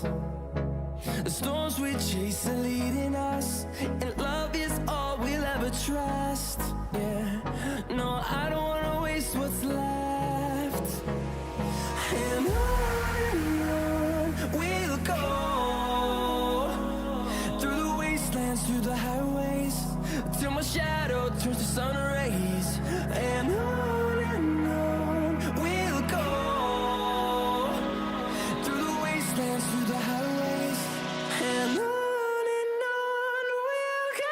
The storms we chase are leading us, and love is all we'll ever trust. Yeah, no, I don't wanna waste what's left. And on we'll go, through the wastelands, through the highways, till my shadow turns to sun rays. And on we'll go, through the wastelands, through the highways, and on we'll go.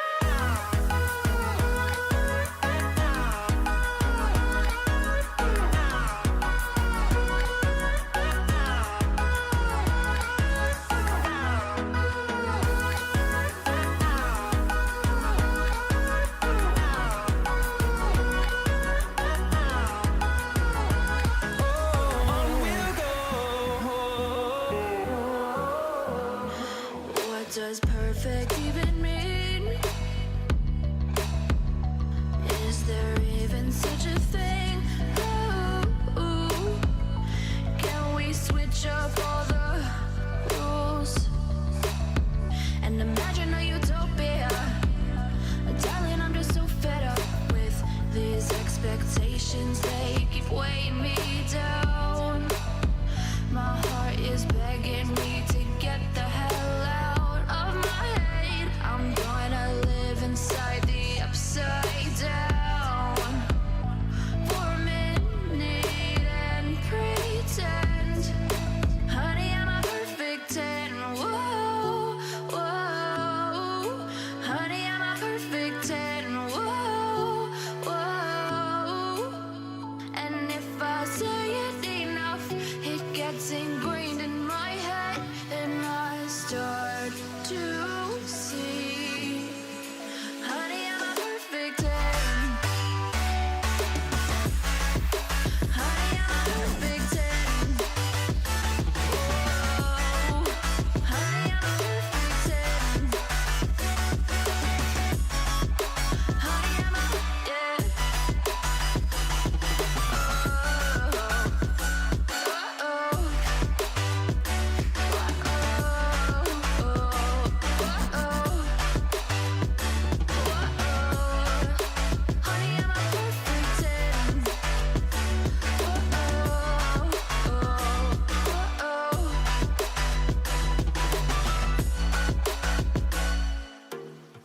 What does perfect even mean? Is there even such a thing? Ooh, can we switch up all the rules and imagine a utopia? Darling, I'm just so fed up with these expectations. They keep weighing me down. My heart is begging me to get the hell out of my head. I'm gonna live inside the upside down for a minute and pretend, honey, I'm a perfect 10. Whoa, whoa, honey, I'm a perfect 10. Whoa, whoa, and if I say it enough, it gets ingrained in my head, and I start to see, honey, I'm a perfect 10. Honey, I'm a perfect 10. Whoa, honey, I'm a perfect 10. Honey, I'm a, yeah.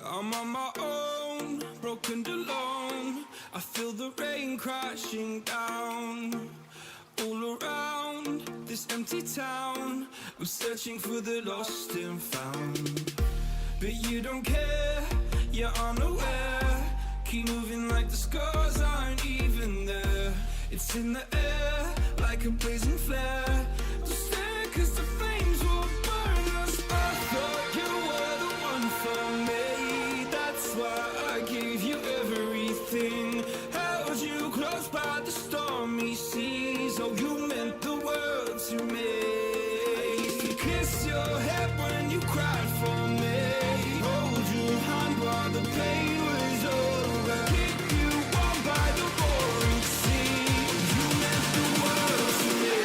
I'm on my own, broken and alone. I feel the rain crashing down all around this empty town. I'm searching for the lost and found, but you don't care, you're unaware. Keep moving like the scars aren't even there. It's in the air like a blazing flare. Don't stare 'cause the flames will burn us. I thought you were the one for me, that's why I gave you everything. Held you close by the stormy seas. Oh, you meant the world to me. I used to kiss your head when you cried for me, hold your hand while the pain was over, keep you warm by the roaring sea. You meant the world to me.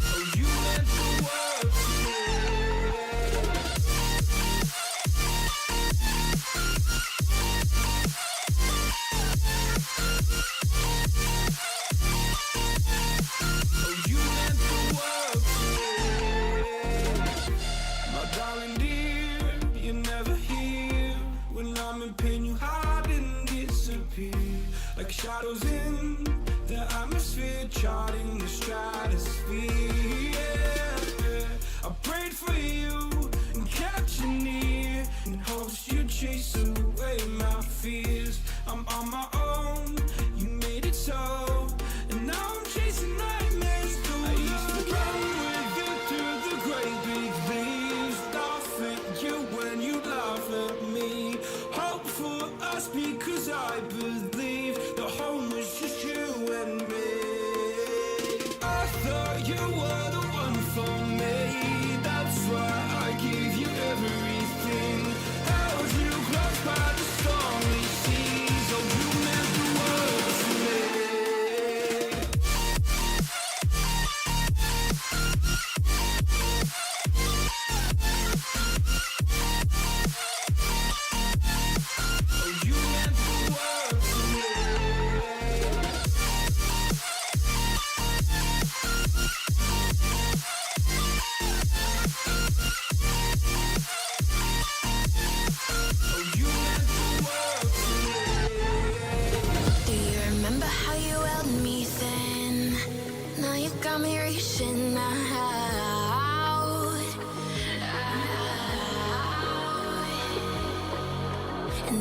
Oh, you meant the world to me. Oh, you meant the world to me. My darling dear, you're never here. When I'm in pain, you hide and disappear like shadows in the atmosphere, charting the stratosphere. Yeah. I prayed for you and kept you near in hopes you'd chase away my fears. I'm on my own, you made it so, and now I'm chasing nightmares through. I used to run with you through the great big leaves, laugh at you when you laugh at me. Hope for us because I believe the home was just you and me. I thought you were the one for me, that's why I gave you everything. Held you close by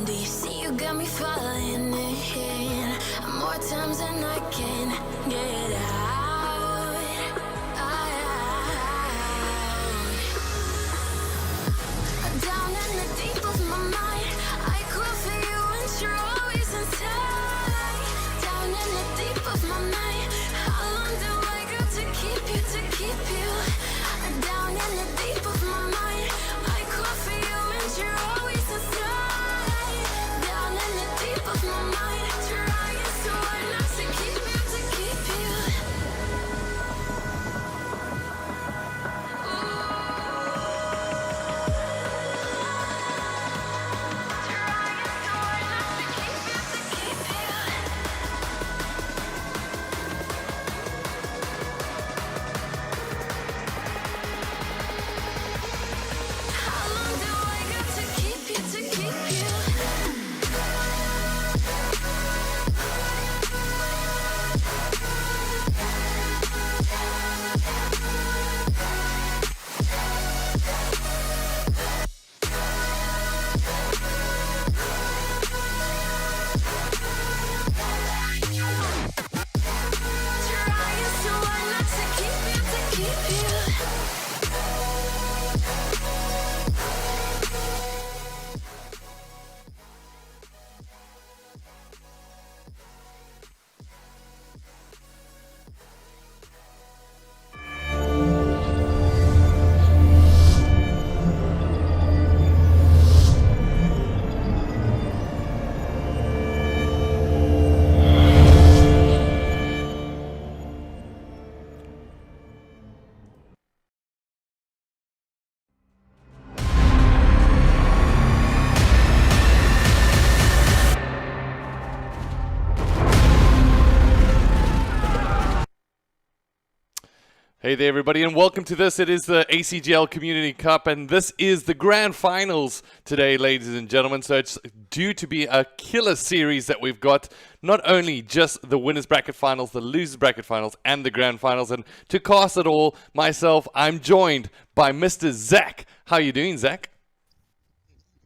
Do you see you got me falling in more times than I can get out? Down in the deep of my mind, I crawl for you and you're always inside. Down in the deep of my mind, how long do I got to keep you, to keep you? Down in the deep of my mind, I crawl for you and you're always inside. Down in the deep of my mind, trying so hard not to keep you, to keep you. How long do I got to keep you, to keep you? Trying so hard not to keep you, to keep you. Hey there, everybody, and welcome to this. It is the ACGL Community Cup, and this is the grand finals today, ladies and gentlemen. So it's due to be a killer series that we've got. Not only just the winners bracket finals, the losers bracket finals, and the grand finals. And to cast it all, myself, I'm joined by Mr. Zach. How you doing, Zach?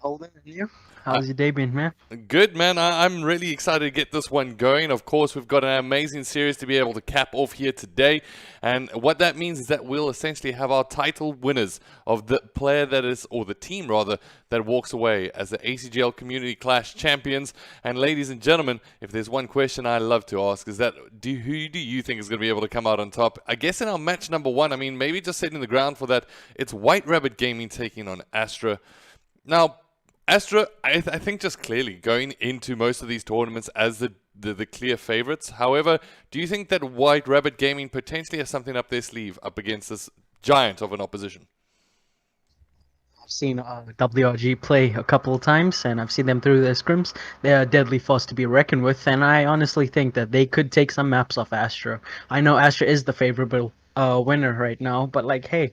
Holden, and you? How's your day been, man? Good, man. I'm really excited to get this one going. Of course, we've got an amazing series to be able to cap off here today. And what that means is that we'll essentially have our title winners of the player that is, or the team rather, that walks away as the ACGL Community Clash champions. And ladies and gentlemen, if there's one question I love to ask is that, who do you think is going to be able to come out on top? I guess in our match number one, I mean, maybe just setting the ground for that, it's White Rabbit Gaming taking on Astra. Now, Astra, I think just clearly going into most of these tournaments as the clear favorites. However, do you think that White Rabbit Gaming potentially has something up their sleeve up against this giant of an opposition? I've seen WRG play a couple of times, and I've seen them through their scrims. They are a deadly force to be reckoned with, and I honestly think that they could take some maps off Astra. I know Astra is the favorable winner right now, but like, hey,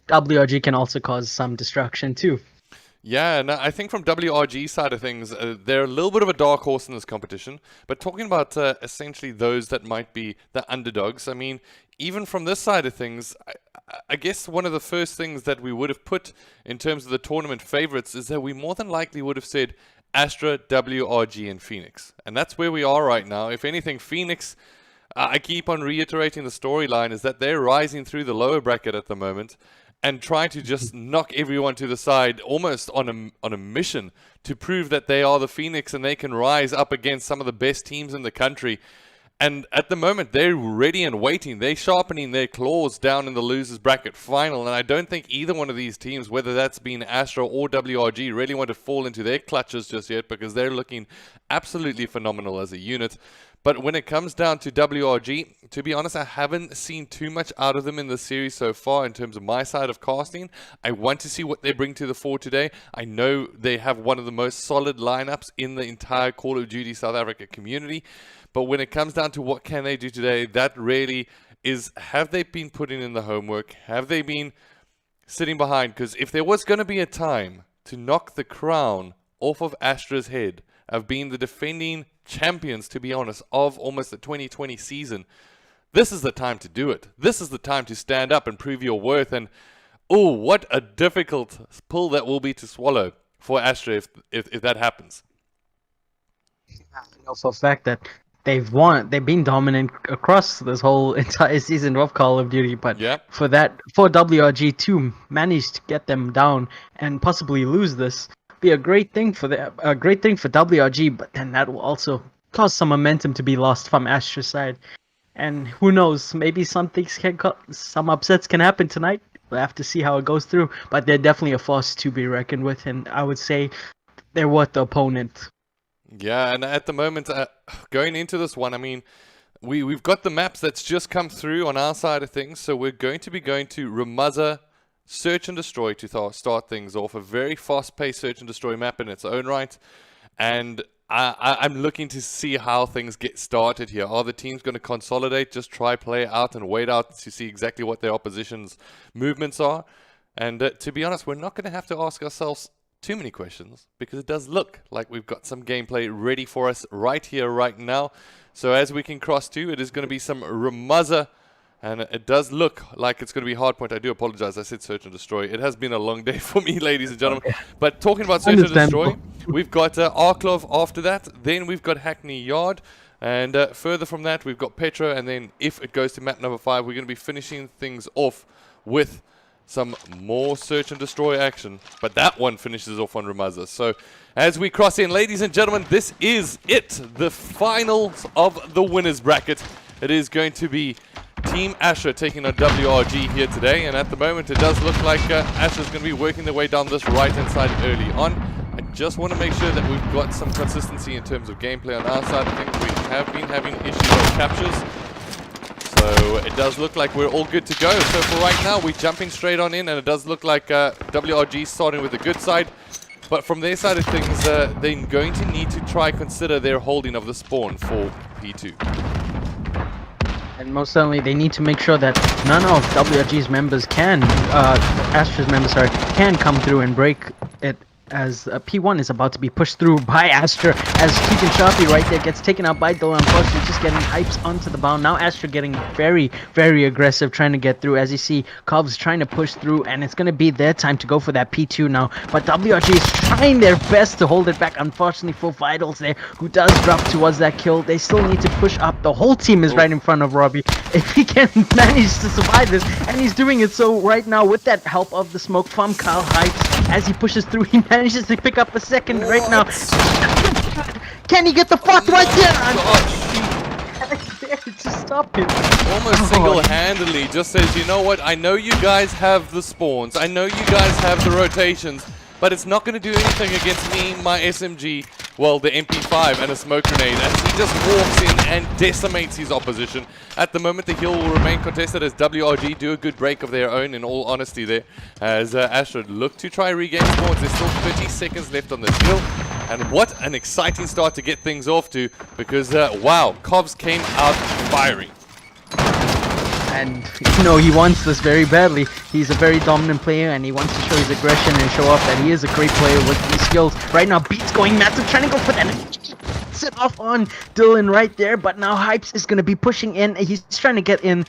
WRG can also cause some destruction too. Yeah, and I think from WRG side of things, they're a little bit of a dark horse in this competition. But talking about essentially those that might be the underdogs, I mean, even from this side of things, I guess one of the first things that we would have put in terms of the tournament favorites is that we more than likely would have said Astra, WRG, and Phoenix. And that's where we are right now. If anything, Phoenix, I keep on reiterating the storyline, is that they're rising through the lower bracket at the moment and trying to just knock everyone to the side, almost on a mission to prove that they are the Phoenix and they can rise up against some of the best teams in the country. And at the moment, they're ready and waiting. They're sharpening their claws down in the losers bracket final. And I don't think either one of these teams, whether that's been Astra or WRG, really want to fall into their clutches just yet, because they're looking absolutely phenomenal as a unit. But when it comes down to WRG, to be honest, I haven't seen too much out of them in the series so far in terms of my side of casting. I want to see what they bring to the fore today. I know they have one of the most solid lineups in the entire Call of Duty South Africa community. But when it comes down to what can they do today, that really is, have they been putting in the homework? Have they been sitting behind? Because if there was going to be a time to knock the crown off of Astra's head of being the defending champions, to be honest, of almost the 2020 season, this is the time to do it. This is the time to stand up and prove your worth. And oh, what a difficult pill that will be to swallow for Astra if that happens. I know for a fact that they've been dominant across this whole entire season of Call of Duty, but Yeah. for WRG to manage to get them down and possibly lose this, be a great thing for WRG, but then that will also cause some momentum to be lost from Astra's side. And who knows, maybe some upsets can happen tonight. We'll have to see how it goes through, but they're definitely a force to be reckoned with, and I would say they're worth the opponent. Yeah, and at the moment, going into this one, I mean, we've got the maps that's just come through on our side of things, so we're going to be going to Ramuzza, Search and Destroy to start things off. A very fast-paced Search and Destroy map in its own right, and I'm looking to see how things get started here. Are the teams going to consolidate, just try play out and wait out to see exactly what their opposition's movements are? And to be honest, we're not going to have to ask ourselves too many questions, because it does look like we've got some gameplay ready for us right here, right now. So as we can cross to, it is going to be some Ramuzza, and it does look like it's going to be Hardpoint. I do apologize, I said Search and Destroy. It has been a long day for me, ladies and gentlemen. But talking about Search and Destroy, we've got Arklov after that, then we've got Hackney Yard, and further from that, we've got Petro, and then if it goes to map number 5, we're going to be finishing things off with some more Search and Destroy action, but that one finishes off on Ramuzza. So as we cross in, ladies and gentlemen, this is it, the finals of the winners bracket. It is going to be Team Astra taking on WRG here today, and at the moment it does look like Astra's going to be working their way down this right hand side early on. I just want to make sure that we've got some consistency in terms of gameplay on our side. I think we have been having issues with captures. So it does look like we're all good to go. So for right now, we're jumping straight on in, and it does look like WRG starting with the good side. But from their side of things, they're going to need to try consider their holding of the spawn for P2. And most certainly, they need to make sure that none of WRG's members Astra's members, can come through and break it, as P1 is about to be pushed through by Astra, as Keegan Sharpie right there gets taken out by Dylan. Unfortunately, just getting hypes onto the bound. Now Astra getting very, very aggressive, trying to get through. As you see, Cubs trying to push through, and it's going to be their time to go for that P2 now. But WRG is trying their best to hold it back. Unfortunately for Vitals there, who does drop towards that kill. They still need to push up. The whole team is right in front of Robbie. If he can manage to survive this, and he's doing it so right now with that help of the smoke from Kyle Hypes. As he pushes through, he manages to pick up a second right now. Can he get the fuck right there? To stop him. Almost single-handedly just says, you know what, I know you guys have the spawns, I know you guys have the rotations, but it's not going to do anything against me, my SMG, well, the MP5 and a smoke grenade, as he just walks in and decimates his opposition. At the moment, the hill will remain contested as WRG do a good break of their own, in all honesty there, as Astra look to try regain spawns. There's still 30 seconds left on this hill, and what an exciting start to get things off to, because, wow, Cobbs came out firing. And, you know, he wants this very badly. He's a very dominant player, and he wants to show his aggression and show off that he is a great player with these skills. Right now, Beat's going massive, trying to go for that. Set off on Dylan right there, but now Hypes is going to be pushing in. He's trying to get in.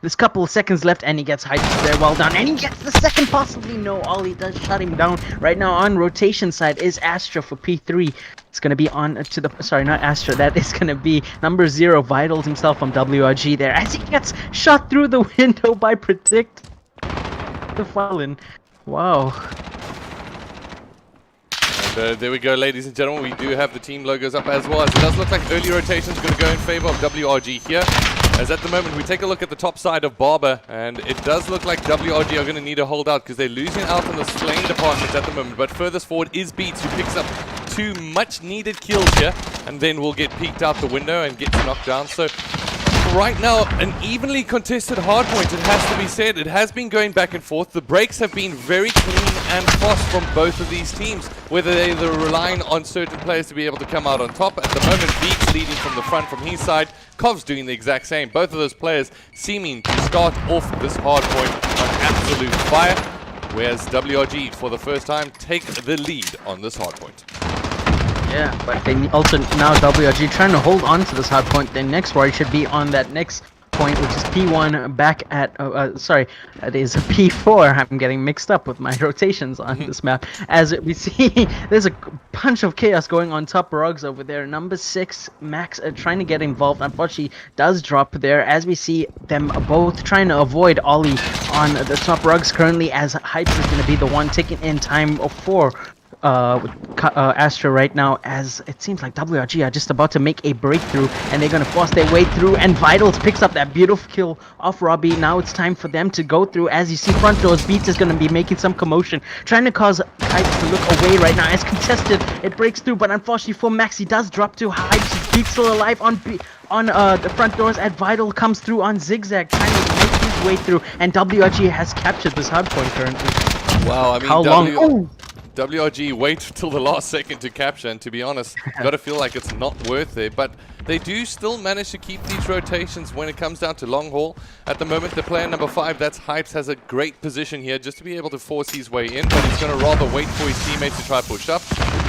There's a couple of seconds left, and he gets Hypes there. Well done. And he gets the second, possibly. No, Ollie does shut him down. Right now, on rotation side is Astra for P3. It's going to be on to the... Sorry, not Astra. That is going to be number 0, Vitals himself from WRG there. As he gets shot through the window by Predict. The Fallen. Wow. And there we go, ladies and gentlemen. We do have the team logos up as well, as it does look like early rotation is going to go in favor of WRG here. As at the moment, we take a look at the top side of Barber, and it does look like WRG are going to need a hold out, because they're losing out on the slaying department at the moment. But furthest forward is Beats, who picks up 2 much-needed kills here, and then will get peeked out the window and gets knocked down. So right now, an evenly contested hardpoint, it has to be said. It has been going back and forth. The breaks have been very clean and fast from both of these teams, whether they're relying on certain players to be able to come out on top. At the moment, Beats leading from the front from his side, Kov's doing the exact same. Both of those players seeming to start off this hardpoint on absolute fire, whereas WRG, for the first time, take the lead on this hardpoint. Yeah, but they also now WRG trying to hold on to this hard point. Their next worry should be on that next point, which is P1 back at, sorry, that is P4. I'm getting mixed up with my rotations on this map. As we see, there's a bunch of chaos going on top rugs over there. Number 6, Max, trying to get involved. Unfortunately, does drop there, as we see them both trying to avoid Ollie on the top rugs currently, as Hypes is going to be the one taking in time of 4. Astra right now, as it seems like WRG are just about to make a breakthrough and they're going to force their way through, and Vitals picks up that beautiful kill off Robbie. Now it's time for them to go through. As you see, front doors, Beats is going to be making some commotion, trying to cause Hypes to look away right now. As contested, it breaks through, but unfortunately for Max, he does drop to Hypes. Beats still alive on the front doors, at Vital comes through on Zigzag, trying to make his way through, and WRG has captured this hard point currently. Wow, I mean, how long? WRG wait till the last second to capture, and to be honest, gotta feel like it's not worth it, but they do still manage to keep these rotations when it comes down to long haul. At the moment, the player number 5, that's Hypes, has a great position here just to be able to force his way in, but he's gonna rather wait for his teammates to try push up.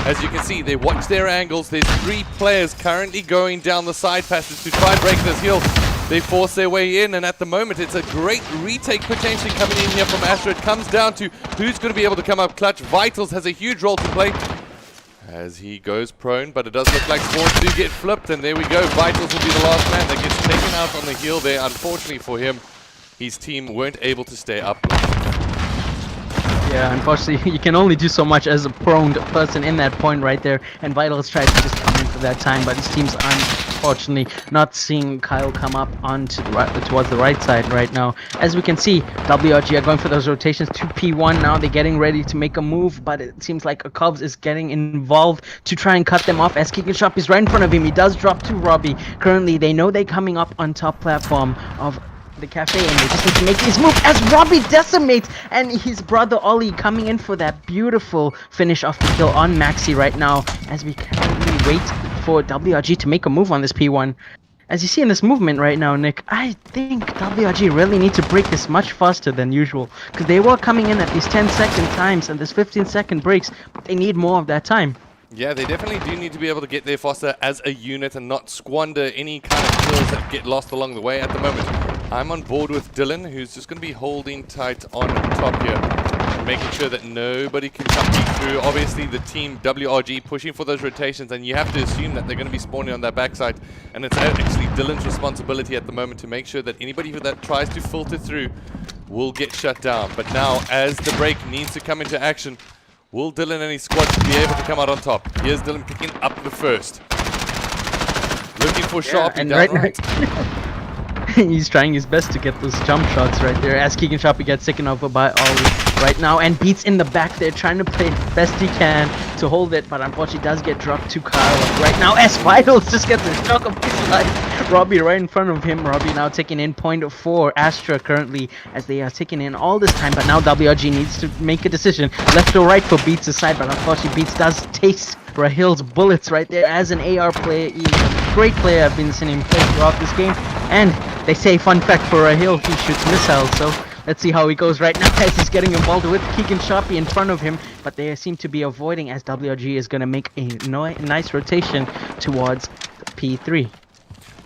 As you can see, they watch their angles. There's 3 players currently going down the side passage to try and break this hill. They force their way in, and at the moment, it's a great retake potentially coming in here from Astra. It comes down to who's going to be able to come up clutch. Vitals has a huge role to play as he goes prone, but it does look like spawns do get flipped, and there we go. Vitals will be the last man that gets taken out on the heel there. Unfortunately for him, his team weren't able to stay up. Yeah, unfortunately, you can only do so much as a prone person in that point right there, and Vitals tried to just come in for that time, but his team's unfortunately not seeing Kyle come up onto the right, towards the right side right now. As we can see, WRG are going for those rotations to P1 now. They're getting ready to make a move, but it seems like a Cubs is getting involved to try and cut them off, as Keegan Shop is right in front of him. He does drop to Robbie. Currently, they know they're coming up on top platform of the cafe, and they just need to make his move as Robbie decimates, and his brother Ollie coming in for that beautiful finish off the kill on Maxi right now, as we currently wait for WRG to make a move on this P1. As you see in this movement right now, Nick, I think WRG really need to break this much faster than usual, because they were coming in at these 10-second times and this 15-second breaks, but they need more of that time. Yeah, they definitely do need to be able to get there faster as a unit and not squander any kind of kills that get lost along the way. At the moment, I'm on board with Dylan, who's just going to be holding tight on top here, making sure that nobody can come through. Obviously, the team WRG pushing for those rotations, and you have to assume that they're going to be spawning on that backside. And it's actually Dylan's responsibility at the moment to make sure that anybody that tries to filter through will get shut down. But now, as the break needs to come into action, will Dylan and his squad be able to come out on top? Here's Dylan picking up the first. Looking for Sharpie and down right. He's trying his best to get those jump shots right there, as Keegan Sharpie gets taken over by Ollie right now, and Beats in the back there trying to play the best he can to hold it, but unfortunately does get dropped to Kyle right now, as Vitals just gets a shock of his life. Robbie right in front of him. Robbie now taking in point 4. Astra currently, as they are taking in all this time, but now WRG needs to make a decision, left or right for Beats' side, but unfortunately Beats does taste Rahil's bullets right there. As an AR player, he's a great player. I've been seeing him play throughout this game, and they say, fun fact for Rahil, he shoots missiles, so let's see how he goes right now, as he's getting involved with Keegan Sharpie in front of him, but they seem to be avoiding, as WRG is going to make a nice rotation towards P3.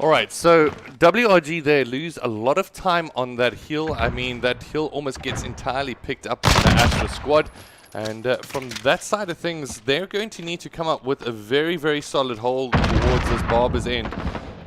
Alright, so WRG there lose a lot of time on that hill. I mean, that hill almost gets entirely picked up by the Astra squad. And from that side of things, they're going to need to come up with a very, very solid hold towards this Barber's end.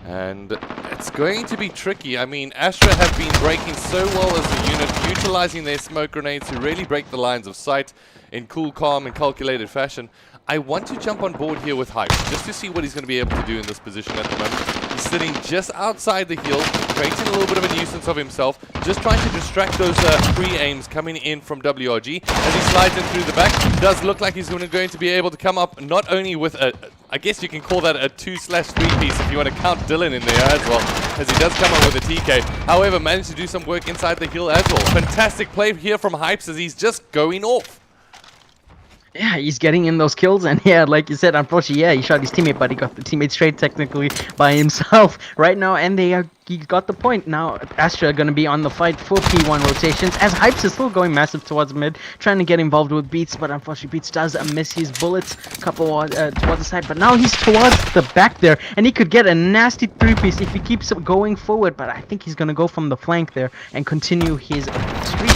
And it's going to be tricky. I mean, Astra have been breaking so well as a unit, utilizing their smoke grenades to really break the lines of sight in cool, calm, and calculated fashion. I want to jump on board here with Hype, just to see what he's going to be able to do in this position at the moment. He's sitting just outside the hill, creating a little bit of a nuisance of himself, just trying to distract those pre-aims coming in from WRG. As he slides in through the back, it does look like he's going to be able to come up not only with a, I guess you can call that a 2/3 piece if you want to count Dylan in there as well, as he does come up with a TK. However, managed to do some work inside the hill as well. Fantastic play here from Hypes as he's just going off. Yeah, he's getting in those kills, and yeah, like you said, unfortunately, yeah, he shot his teammate, but he got the teammate straight technically by himself right now, and he got the point. Now, Astra are gonna be on the fight for P1 rotations, as Hypes is still going massive towards mid, trying to get involved with Beats, but unfortunately Beats does miss his bullets, couple towards the side, but now he's towards the back there, and he could get a nasty 3-piece if he keeps going forward, but I think he's gonna go from the flank there and continue his streak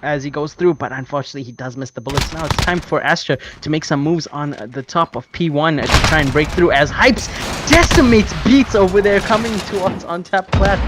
as he goes through, but unfortunately he does miss the bullets. Now it's time for Astra to make some moves on the top of P1 to try and break through, as Hypes decimates Beats over there coming towards on tap plat.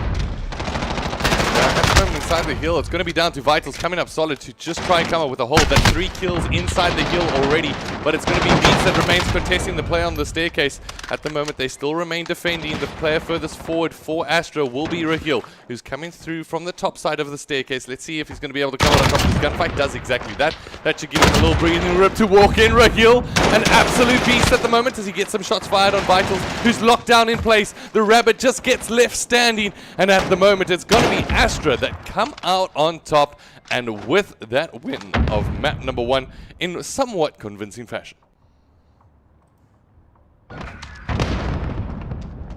Inside the hill, it's going to be down to Vitals coming up solid to just try and come up with a hold. That 3 kills inside the hill already, but it's going to be Beats that remains contesting the play on the staircase. At the moment, they still remain defending. The player furthest forward for Astra will be Rahil, who's coming through from the top side of the staircase. Let's see if he's going to be able to come out on top of this gunfight. Does exactly that. That should give him a little breathing room to walk in. Rahil, an absolute beast at the moment as he gets some shots fired on Vitals, who's locked down in place. The Rabbit just gets left standing, and at the moment, it's going to be Astra that come out on top, and with that win of map number 1 in somewhat convincing fashion.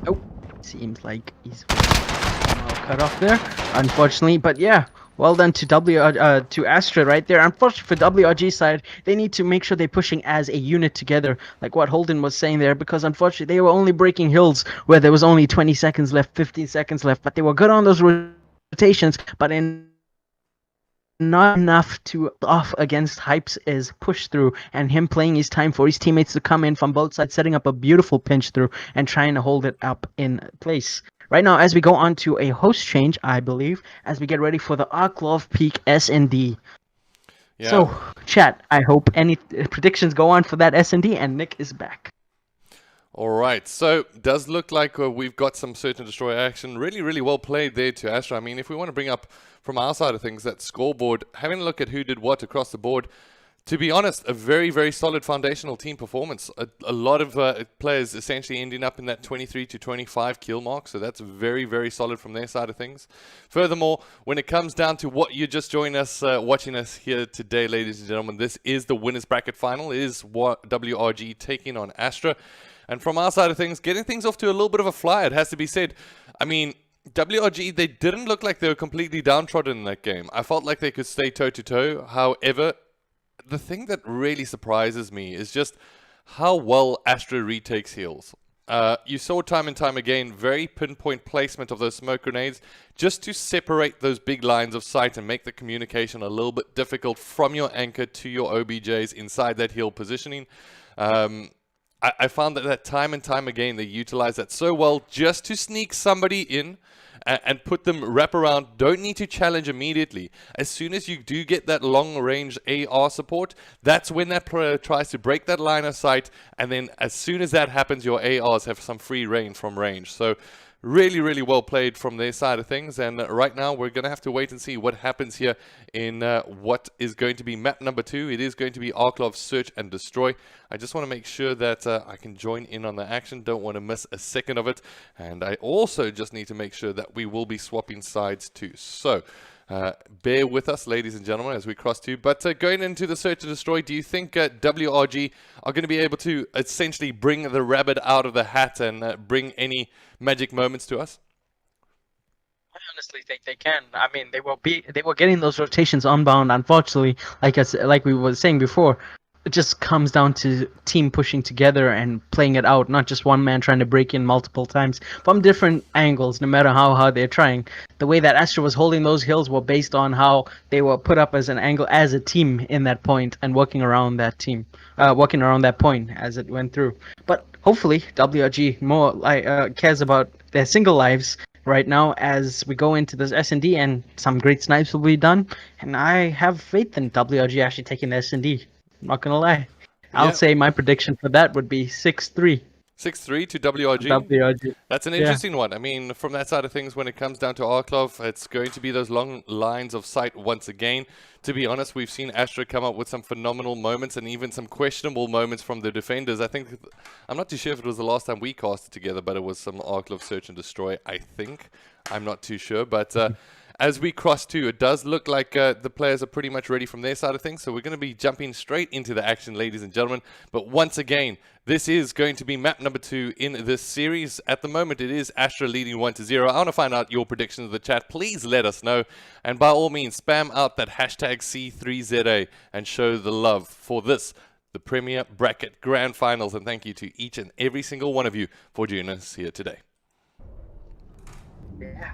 Oh, seems like he's cut off there, unfortunately, but yeah. Well done to Astra right there. Unfortunately for WRG side, they need to make sure they're pushing as a unit together, like what Holden was saying there, because unfortunately they were only breaking hills where there was only 20 seconds left, 15 seconds left, but they were good on those rotations, but not enough to off against Hypes is push through, and him playing his time for his teammates to come in from both sides, setting up a beautiful pinch through and trying to hold it up in place. Right now, as we go on to a host change, I believe, as we get ready for the Arklov Peak S&D. Yeah. So, chat, I hope any predictions go on for that S&D, and Nick is back. All right, so does look like we've got some Search and Destroy action. Really, really well played there to Astra. I mean, if we want to bring up from our side of things that scoreboard, having a look at who did what across the board, to be honest, a very, very solid foundational team performance. A lot of players essentially ending up in that 23 to 25 kill mark, so that's very, very solid from their side of things. Furthermore, when it comes down to what you just joined us, watching us here today, ladies and gentlemen, this is the winners bracket final. It is WRG taking on Astra. And from our side of things, getting things off to a little bit of a flyer, it has to be said. I mean, WRG, they didn't look like they were completely downtrodden in that game. I felt like they could stay toe-to-toe. However, the thing that really surprises me is just how well Astra retakes heals. You saw time and time again, very pinpoint placement of those smoke grenades just to separate those big lines of sight and make the communication a little bit difficult from your anchor to your OBJs inside that heal positioning. I found that time and time again, they utilize that so well just to sneak somebody in and put them wrap around. Don't need to challenge immediately. As soon as you do get that long range AR support, that's when that player tries to break that line of sight. And then as soon as that happens, your ARs have some free reign from range. So really, really well played from their side of things. And right now, we're going to have to wait and see what happens here in what is going to be map number 2. It is going to be Arklov Search and Destroy. I just want to make sure that I can join in on the action. Don't want to miss a second of it. And I also just need to make sure that we will be swapping sides too. So bear with us, ladies and gentlemen, as we cross to. But going into the Search and Destroy, do you think WRG are going to be able to essentially bring the rabbit out of the hat and bring any magic moments to us? I honestly think they can. I mean, they were getting those rotations unbound. Unfortunately, like we were saying before, it just comes down to team pushing together and playing it out, not just one man trying to break in multiple times from different angles, no matter how hard they're trying. The way that Astra was holding those hills were based on how they were put up as an angle, as a team in that point, and working around that team, working around that point as it went through. But hopefully, WRG more cares about their single lives right now as we go into this S&D, and some great snipes will be done. And I have faith in WRG actually taking the S&D. I'm not gonna lie. I'll say my prediction for that would be 6-3. 6-3 to WRG. WRG. That's an interesting one. I mean, from that side of things, when it comes down to Arklov, it's going to be those long lines of sight once again. To be honest, we've seen Astra come up with some phenomenal moments and even some questionable moments from the defenders. I think, I'm not too sure if it was the last time we casted together, but it was some Arklov Search and Destroy, I think. I'm not too sure, but as we cross to, it does look like the players are pretty much ready from their side of things. So we're going to be jumping straight into the action, ladies and gentlemen. But once again, this is going to be map number 2 in this series. At the moment, it is Astra leading 1-0. I want to find out your predictions in the chat. Please let us know. And by all means, spam out that hashtag C3ZA and show the love for this, the Premier Bracket Grand Finals. And thank you to each and every single one of you for joining us here today. Yeah.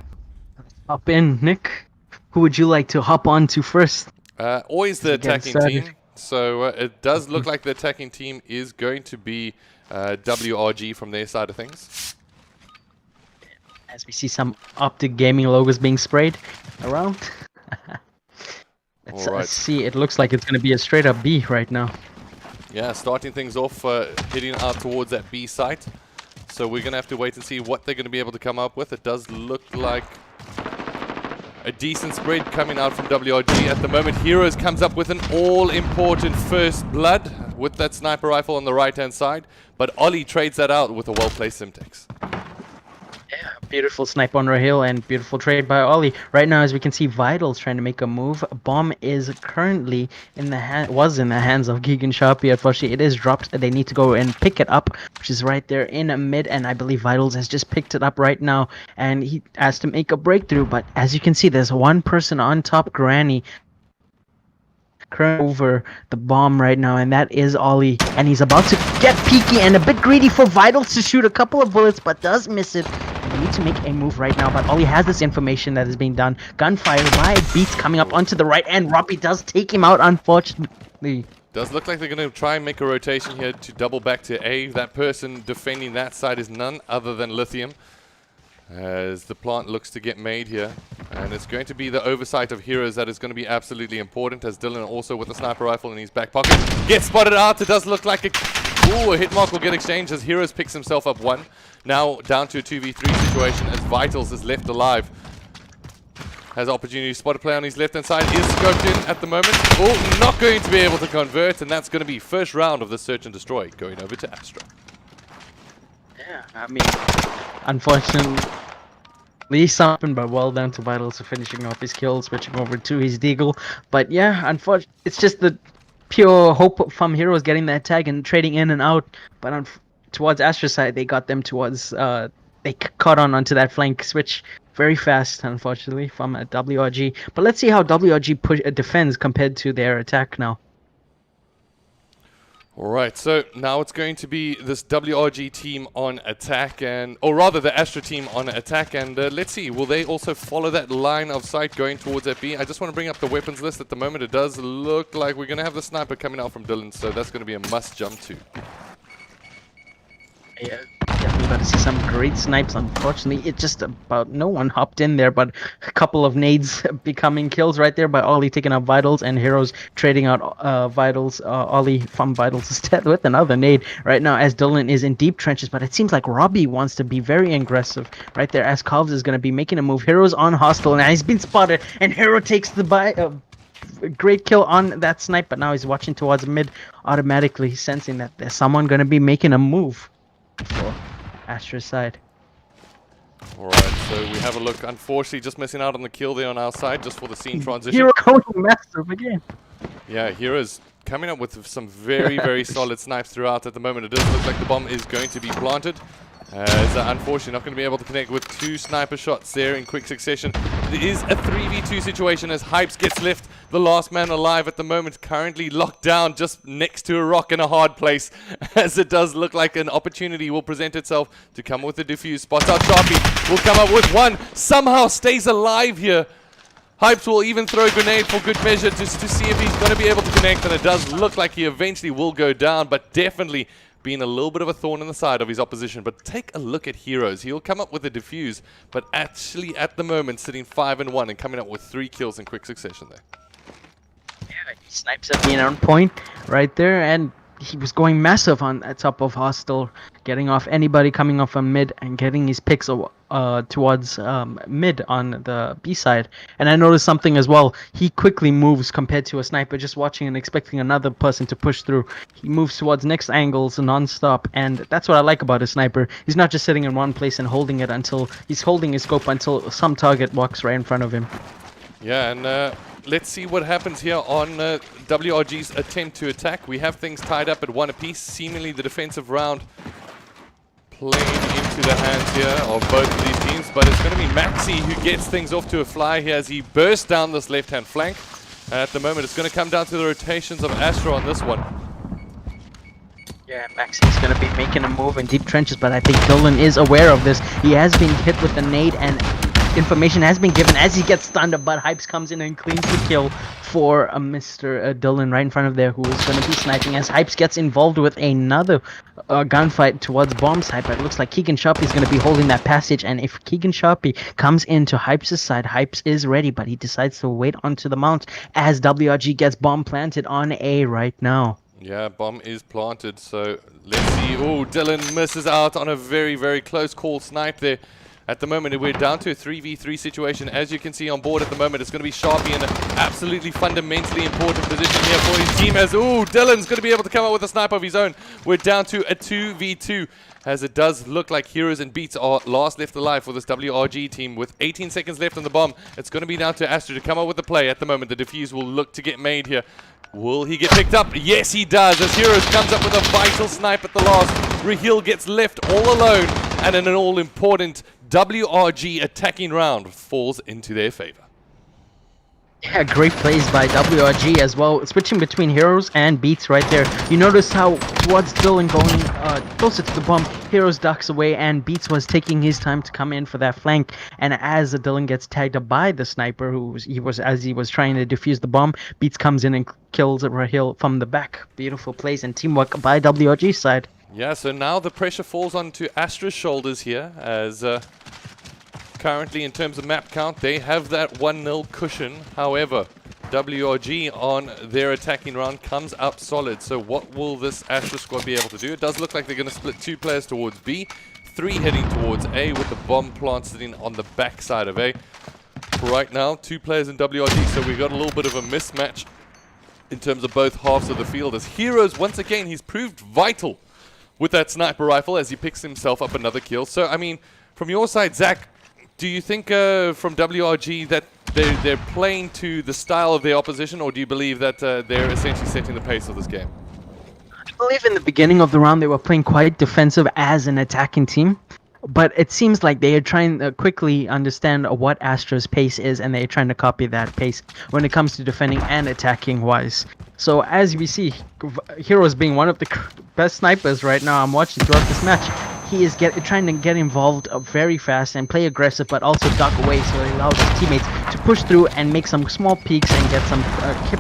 Hop in, Nick. Who would you like to hop on to first? Always the attacking started. team. So it does look like the attacking team is going to be WRG from their side of things. As we see some Optic Gaming logos being sprayed around. Let's Alright. see. It looks like it's going to be a straight up B right now. Yeah, starting things off, heading out towards that B site. So we're going to have to wait and see what they're going to be able to come up with. It does look like a decent spread coming out from WRG. At the moment, Heroes comes up with an all-important first blood with that sniper rifle on the right-hand side. But Ollie trades that out with a well-placed Simtex. Yeah, beautiful snipe on Rahil and beautiful trade by Ollie. Right now, as we can see, Vital's trying to make a move. Bomb is currently in the hands of Gigan Sharpie. Unfortunately, it is dropped. They need to go and pick it up, which is right there in mid. And I believe Vitals has just picked it up right now, and he has to make a breakthrough. But as you can see, there's one person on top, Granny, over the bomb right now, and that is Ollie, and he's about to get peeky and a bit greedy for Vitals to shoot a couple of bullets, but does miss it. They need to make a move right now, but Ollie has this information that is being done. Gunfire by Beats coming up onto the right, and Robbie does take him out, unfortunately. Does look like they're going to try and make a rotation here to double back to A. That person defending that side is none other than Lithium, as the plant looks to get made here. And it's going to be the oversight of Heroes that is going to be absolutely important, as Dylan also with a sniper rifle in his back pocket gets spotted out. It does look like a hit mark will get exchanged as Heroes picks himself up one. Now down to a 2v3 situation as Vitals is left alive. Has opportunity to spot a play on his left-hand side. Is scoped in at the moment. Oh, not going to be able to convert, and that's going to be first round of the search and destroy going over to Astra. Yeah, I mean, unfortunately, something, but well done to Vitals for finishing off his kill, switching over to his Deagle. But yeah, unfortunately, it's just the pure hope from Heroes getting that tag and trading in and out. But towards Astra's side, they got them towards, they caught onto that flank switch very fast, unfortunately, from WRG. But let's see how WRG defends compared to their attack now. Alright, so now it's going to be this WRG team on attack, or rather the Astra team on attack, and let's see, will they also follow that line of sight going towards that B? I just want to bring up the weapons list. At the moment, it does look like we're going to have the sniper coming out from Dylan, so that's going to be a must jump to. Yeah, definitely about to see some great snipes. Unfortunately, it just about no one hopped in there, but a couple of nades becoming kills right there by Ollie taking out Vitals, and Heroes trading out Vitals. Ollie from Vitals instead with another nade right now as Dylan is in deep trenches, but it seems like Robbie wants to be very aggressive right there as Calves is going to be making a move. Heroes on hostile, and he's been spotted, and Hero takes the great kill on that snipe, but now he's watching towards mid, automatically sensing that there's someone going to be making a move for Astra's side. Alright, so we have a look. Unfortunately, just missing out on the kill there on our side, just for the scene transition. Hero going massive again. Yeah, Heroes coming up with some very, very solid snipes throughout at the moment. It does look like the bomb is going to be planted. As unfortunately not going to be able to connect with two sniper shots there in quick succession. It is a 3v2 situation as Hypes gets left the last man alive at the moment, currently locked down just next to a rock in a hard place, as it does look like an opportunity will present itself to come with a defuse. Spots out Sharpie, will come up with one, somehow stays alive here. Hypes will even throw a grenade for good measure just to see if he's going to be able to connect, and it does look like he eventually will go down, but definitely being a little bit of a thorn in the side of his opposition. But take a look at Heroes. He'll come up with a defuse, but actually at the moment sitting 5-1 and coming up with 3 kills in quick succession there. Yeah, he snipes at being on point right there, and he was going massive on top of Hostile, getting off anybody coming off from mid and getting his picks towards mid on the B side. And I noticed something as well. He quickly moves compared to a sniper just watching and expecting another person to push through. He moves towards next angles non-stop, and that's what I like about a sniper. He's not just sitting in one place and holding it until he's holding his scope until some target walks right in front of him. Yeah, and let's see what happens here on WRG's attempt to attack. We have things tied up at 1 apiece. Seemingly the defensive round playing into the hands here of both of these teams, but it's going to be Maxi who gets things off to a fly here as he bursts down this left-hand flank. And at the moment, it's going to come down to the rotations of Astra on this one. Yeah, Maxi's going to be making a move in deep trenches, but I think Dylan is aware of this. He has been hit with the nade, and information has been given as he gets stunned, but Hypes comes in and cleans the kill for Mr. Dylan right in front of there, who is going to be sniping as Hypes gets involved with another gunfight towards bomb side. But it looks like Keegan Sharpie is going to be holding that passage, and if Keegan Sharpie comes into Hypes' side, Hypes is ready, but he decides to wait onto the mount as WRG gets bomb planted on A right now. Yeah, bomb is planted, so let's see. Oh, Dylan misses out on a very, very close call snipe there. At the moment, we're down to a 3v3 situation. As you can see on board at the moment, it's going to be Sharpie in an absolutely fundamentally important position here for his team. As, ooh, Dylan's going to be able to come out with a snipe of his own. We're down to a 2v2, as it does look like Heroes and Beats are last left alive for this WRG team. With 18 seconds left on the bomb, it's going to be down to Astra to come up with the play. At the moment, the defuse will look to get made here. Will he get picked up? Yes, he does, as Heroes comes up with a vital snipe at the last. Raheel gets left all alone, and in an all-important WRG attacking round falls into their favor. Yeah, great plays by WRG as well, switching between Heroes and Beats right there. You notice how towards Dylan going closer to the bomb, Heroes ducks away and Beats was taking his time to come in for that flank. And as Dylan gets tagged up by the sniper, as he was trying to defuse the bomb, Beats comes in and kills Raheel from the back. Beautiful plays and teamwork by WRG's side. Yeah, so now the pressure falls onto Astra's shoulders here, as currently in terms of map count, they have that 1-0 cushion. However, WRG on their attacking round comes up solid. So what will this Astra squad be able to do? It does look like they're going to split 2 players towards B, 3 heading towards A, with the bomb plant sitting on the back side of A. Right now, 2 players in WRG, so we've got a little bit of a mismatch in terms of both halves of the field. As Heroes, once again, he's proved vital with that sniper rifle as he picks himself up another kill. So, I mean, from your side, Zach, do you think from WRG that they're playing to the style of their opposition, or do you believe that they're essentially setting the pace of this game? I believe in the beginning of the round they were playing quite defensive as an attacking team. But it seems like they are trying to quickly understand what Astra's pace is, and they're trying to copy that pace when it comes to defending and attacking wise. So as we see, Heroes being one of the best snipers right now I'm watching throughout this match, he is trying to get involved very fast and play aggressive, but also duck away, so he allows his teammates to push through and make some small peeks and get some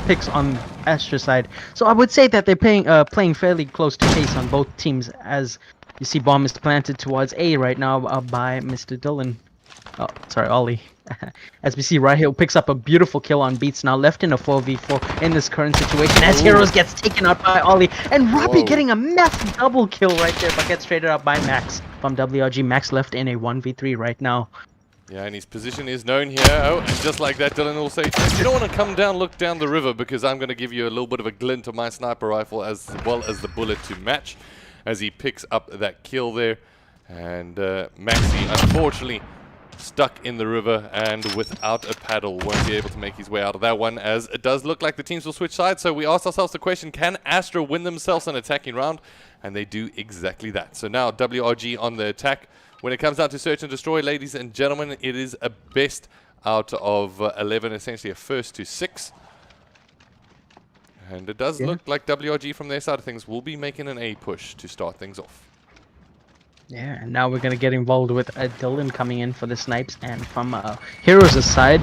picks on Astra's side. So I would say that they're playing fairly close to pace on both teams, as you see bomb is planted towards A right now by Mr. Dylan. Oh, sorry, Ollie. As we see, Raheel picks up a beautiful kill on Beats, now left in a 4v4 in this current situation, as Heroes gets taken out by Ollie, and Robbie getting a massive double kill right there, but gets traded out by Max from WRG. Max left in a 1v3 right now. Yeah, and his position is known here. Oh, and just like that, Dylan will say, you don't want to come down, look down the river, because I'm going to give you a little bit of a glint of my sniper rifle as well as the bullet to match, as he picks up that kill there. And Maxi, unfortunately, stuck in the river and without a paddle, won't be able to make his way out of that one, as it does look like the teams will switch sides. So we asked ourselves the question, can Astra win themselves an attacking round? And they do exactly that. So now WRG on the attack. When it comes down to search and destroy, ladies and gentlemen, it is a best out of 11, essentially a first to 6. And it does look like WRG from their side of things will be making an A push to start things off. Yeah, and now we're going to get involved with Dylan coming in for the snipes, and from Heroes' side,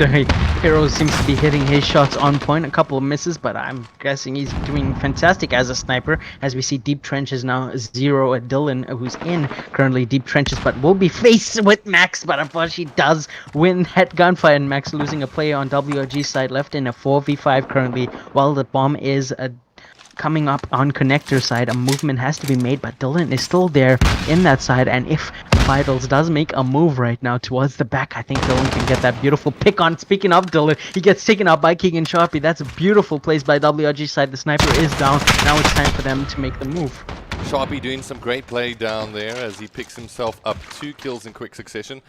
Heroes seems to be hitting his shots on point, a couple of misses, but I'm guessing he's doing fantastic as a sniper, as we see deep trenches now, 0 at Dylan, who's in currently deep trenches, but will be faced with Max, but unfortunately does win that gunfight, and Max losing a player on WRG's side, left in a 4v5 currently, while the bomb is coming up on connector side. A movement has to be made, but Dylan is still there in that side. And if Vitals does make a move right now towards the back, I think Dylan can get that beautiful pick on. Speaking of Dylan, he gets taken out by Keegan Sharpie. That's a beautiful place by WRG side. The sniper is down. Now it's time for them to make the move. Sharpie doing some great play down there as he picks himself up 2 kills in quick succession.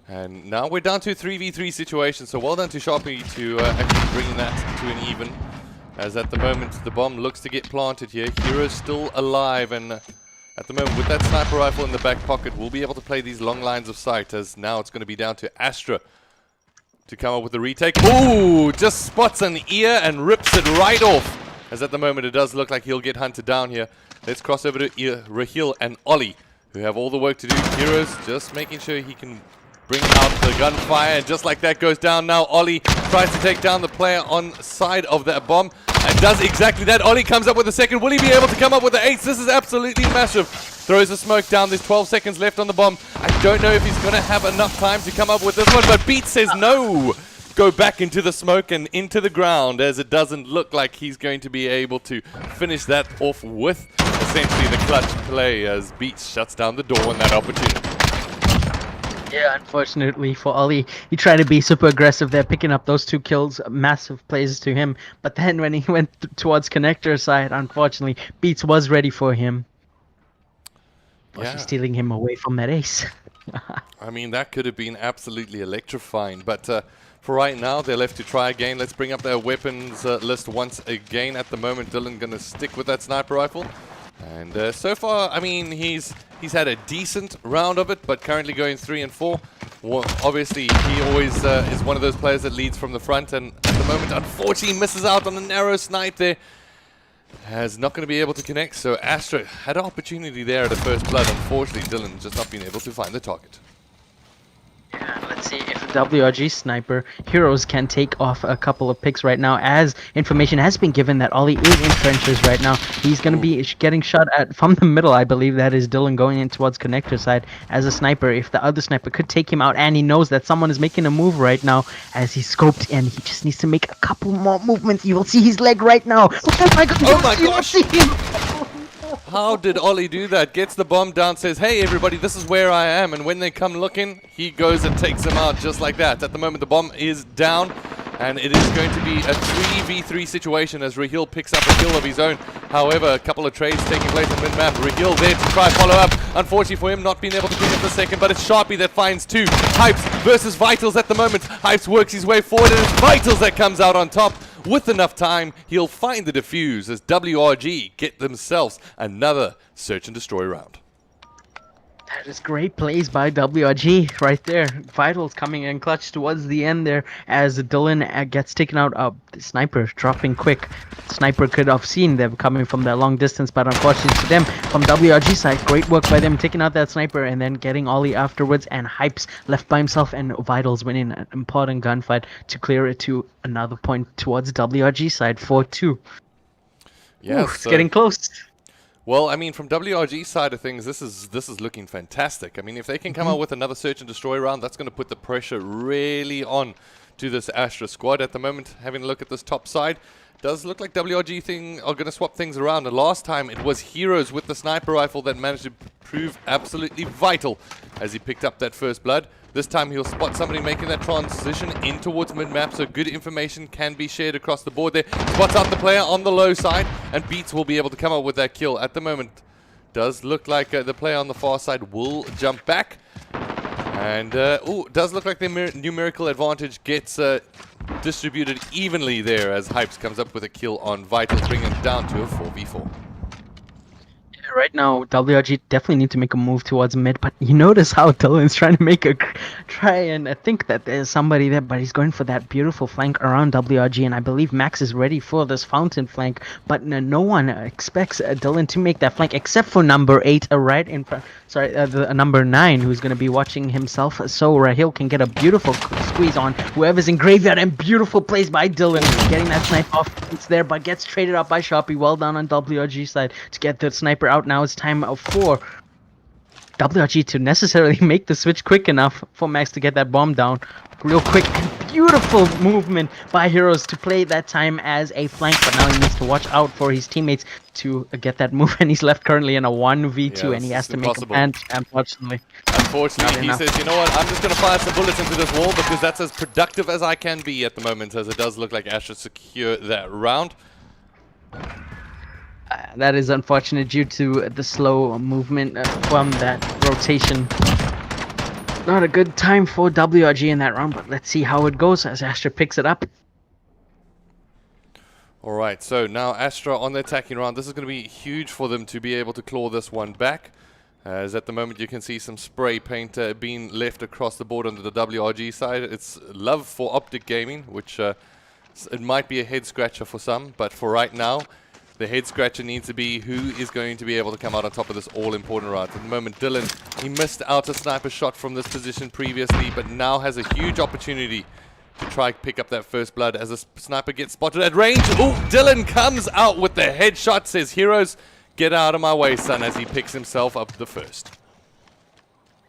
And now we're down to a 3v3 situation, so well done to Sharpie to actually bring that to an even. As at the moment, the bomb looks to get planted here. Hero's still alive, and at the moment, with that sniper rifle in the back pocket, we'll be able to play these long lines of sight, as now it's going to be down to Astra to come up with the retake. Ooh, just spots an ear and rips it right off. As at the moment, it does look like he'll get hunted down here. Let's cross over to Rahil and Ollie, who have all the work to do. Hero's just making sure he can bring out the gunfire, and just like that goes down now. Ollie tries to take down the player on side of that bomb and does exactly that. Ollie comes up with a second. Will he be able to come up with the ace? This is absolutely massive. Throws the smoke down. There's 12 seconds left on the bomb. I don't know if he's going to have enough time to come up with this one, but Beat says no. Go back into the smoke and into the ground, as it doesn't look like he's going to be able to finish that off with essentially the clutch play, as Beats shuts down the door on that opportunity. Yeah, unfortunately for Ollie, he tried to be super aggressive there, picking up those 2 kills, massive plays to him. But then when he went towards connector side, unfortunately, Beats was ready for him. Yeah. Stealing him away from that ace. I mean, that could have been absolutely electrifying, but for right now, they're left to try again. Let's bring up their weapons list once again. At the moment, Dylan going to stick with that sniper rifle. And so far, I mean, he's had a decent round of it, but currently going 3 and 4. Well, obviously, he always is one of those players that leads from the front, and at the moment, unfortunately, misses out on a narrow snipe there. Has not going to be able to connect, so Astra had an opportunity there at the first blood. Unfortunately, Dylan just not being able to find the target. Let's see if the WRG sniper heroes can take off a couple of picks right now, as information has been given that Ollie is in trenches right now. He's going to be getting shot at from the middle. I believe that is Dylan going in towards connector side as a sniper. If the other sniper could take him out, and he knows that someone is making a move right now, as he's scoped in, he just needs to make a couple more movements. You will see his leg right now. Oh my god! Oh my gosh! How did Ollie do that? Gets the bomb down, says, hey everybody, this is where I am. And when they come looking, he goes and takes them out just like that. At the moment, the bomb is down, and it is going to be a 3v3 situation as Rahil picks up a kill of his own. However, a couple of trades taking place on mid-map. Rahil there to try follow up. Unfortunately for him, not being able to pick up the second, but it's Sharpie that finds 2. Hypes versus Vitals at the moment. Hypes works his way forward, and it's Vitals that comes out on top. With enough time, he'll find the defuse as WRG get themselves another search and destroy round. That is great plays by WRG right there. Vitals coming in clutch towards the end there as Dylan gets taken out. The sniper dropping quick. Sniper could have seen them coming from that long distance, but unfortunately to them, from WRG side, great work by them taking out that sniper and then getting Ollie afterwards, and Hypes left by himself, and Vitals winning an important gunfight to clear it to another point towards WRG side, 4-2. Yes, it's getting close. Well, I mean, from WRG side of things, this is looking fantastic. I mean, if they can come out with another search and destroy round, that's going to put the pressure really on to this Astra squad. At the moment, having a look at this top side, does look like WRG are going to swap things around. And last time, it was Heroes with the sniper rifle that managed to prove absolutely vital as he picked up that first blood. This time he'll spot somebody making that transition in towards mid-map, so good information can be shared across the board there. Spots out the player on the low side, and Beats will be able to come up with that kill. At the moment, does look like the player on the far side will jump back. And, does look like the numerical advantage gets distributed evenly there as Hypes comes up with a kill on Vitals, bringing it down to a 4v4. Right now, WRG definitely need to make a move towards mid, but you notice how Dylan's trying to make try and think that there's somebody there, but he's going for that beautiful flank around WRG, and I believe Max is ready for this fountain flank, but no one expects Dylan to make that flank except for number 8 right in front. Sorry, the number 9 who's going to be watching himself, so Rahil can get a beautiful squeeze on whoever's in graveyard, and beautiful plays by Dylan, getting that snipe off. It's there, but gets traded out by Sharpie. Well done on WRG side to get the sniper out. Now it's time for WRG to necessarily make the switch quick enough for Max to get that bomb down real quick. And Beautiful movement by Heroes to play that time as a flank, but now he needs to watch out for his teammates to get that move, and he's left currently in a 1v2, and he has to make a punch, unfortunately. Unfortunately, he enough. says, you know what, I'm just going to fire some bullets into this wall because that's as productive as I can be at the moment, as it does look like Astra secure that round. That is unfortunate due to the slow movement from that rotation. Not a good time for WRG in that round, but let's see how it goes as Astra picks it up. Alright, so now Astra on the attacking round. This is going to be huge for them to be able to claw this one back. As at the moment you can see some spray paint being left across the board on the WRG side. It's love for optic gaming, which it might be a head scratcher for some, but for right now, the head scratcher needs to be who is going to be able to come out on top of this all-important round. At the moment, Dylan, he missed out a sniper shot from this position previously, but now has a huge opportunity to try pick up that first blood as a sniper gets spotted at range. Oh, Dylan comes out with the headshot, says Heroes, get out of my way, son, as he picks himself up the first.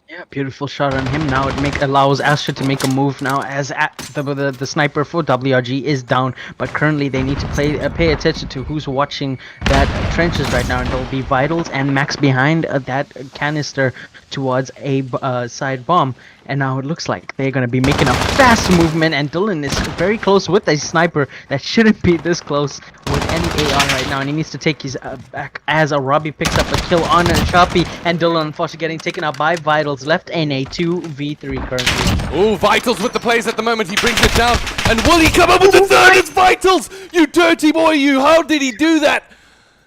Yeah, beautiful shot on him. Now it allows Astra to make a move now as the sniper for WRG is down. But currently they need to pay attention to who's watching that trenches right now. And there'll be Vitals and Max behind that canister towards a side bomb. And now it looks like they're going to be making a fast movement. And Dylan is very close with a sniper that shouldn't be this close with any AR right now. And he needs to take his back as a Robbie picks up a kill on Sharpie. And Dylan unfortunately getting taken out by Vitals. Left in a 2v3 currently. Oh, Vitals with the plays at the moment. He brings it down. And will he come up with the third? It's Vitals! You dirty boy, you! How did he do that?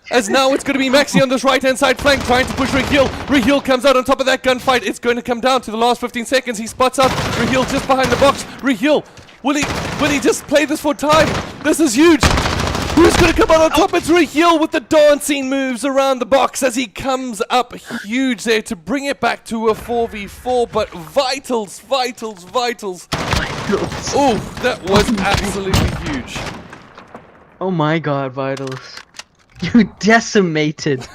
As now it's going to be Maxi on this right-hand side flank trying to push Raheel. Raheel comes out on top of that gunfight. It's going to come down to the last 15 seconds. He spots out Raheel just behind the box. Raheel, will he just play this for time? This is huge. Who's going to come out on top? It's Raheel with the dancing moves around the box as he comes up huge there to bring it back to a 4v4. But Vitals. Oh, that was absolutely huge. Oh my god, Vitals. You decimated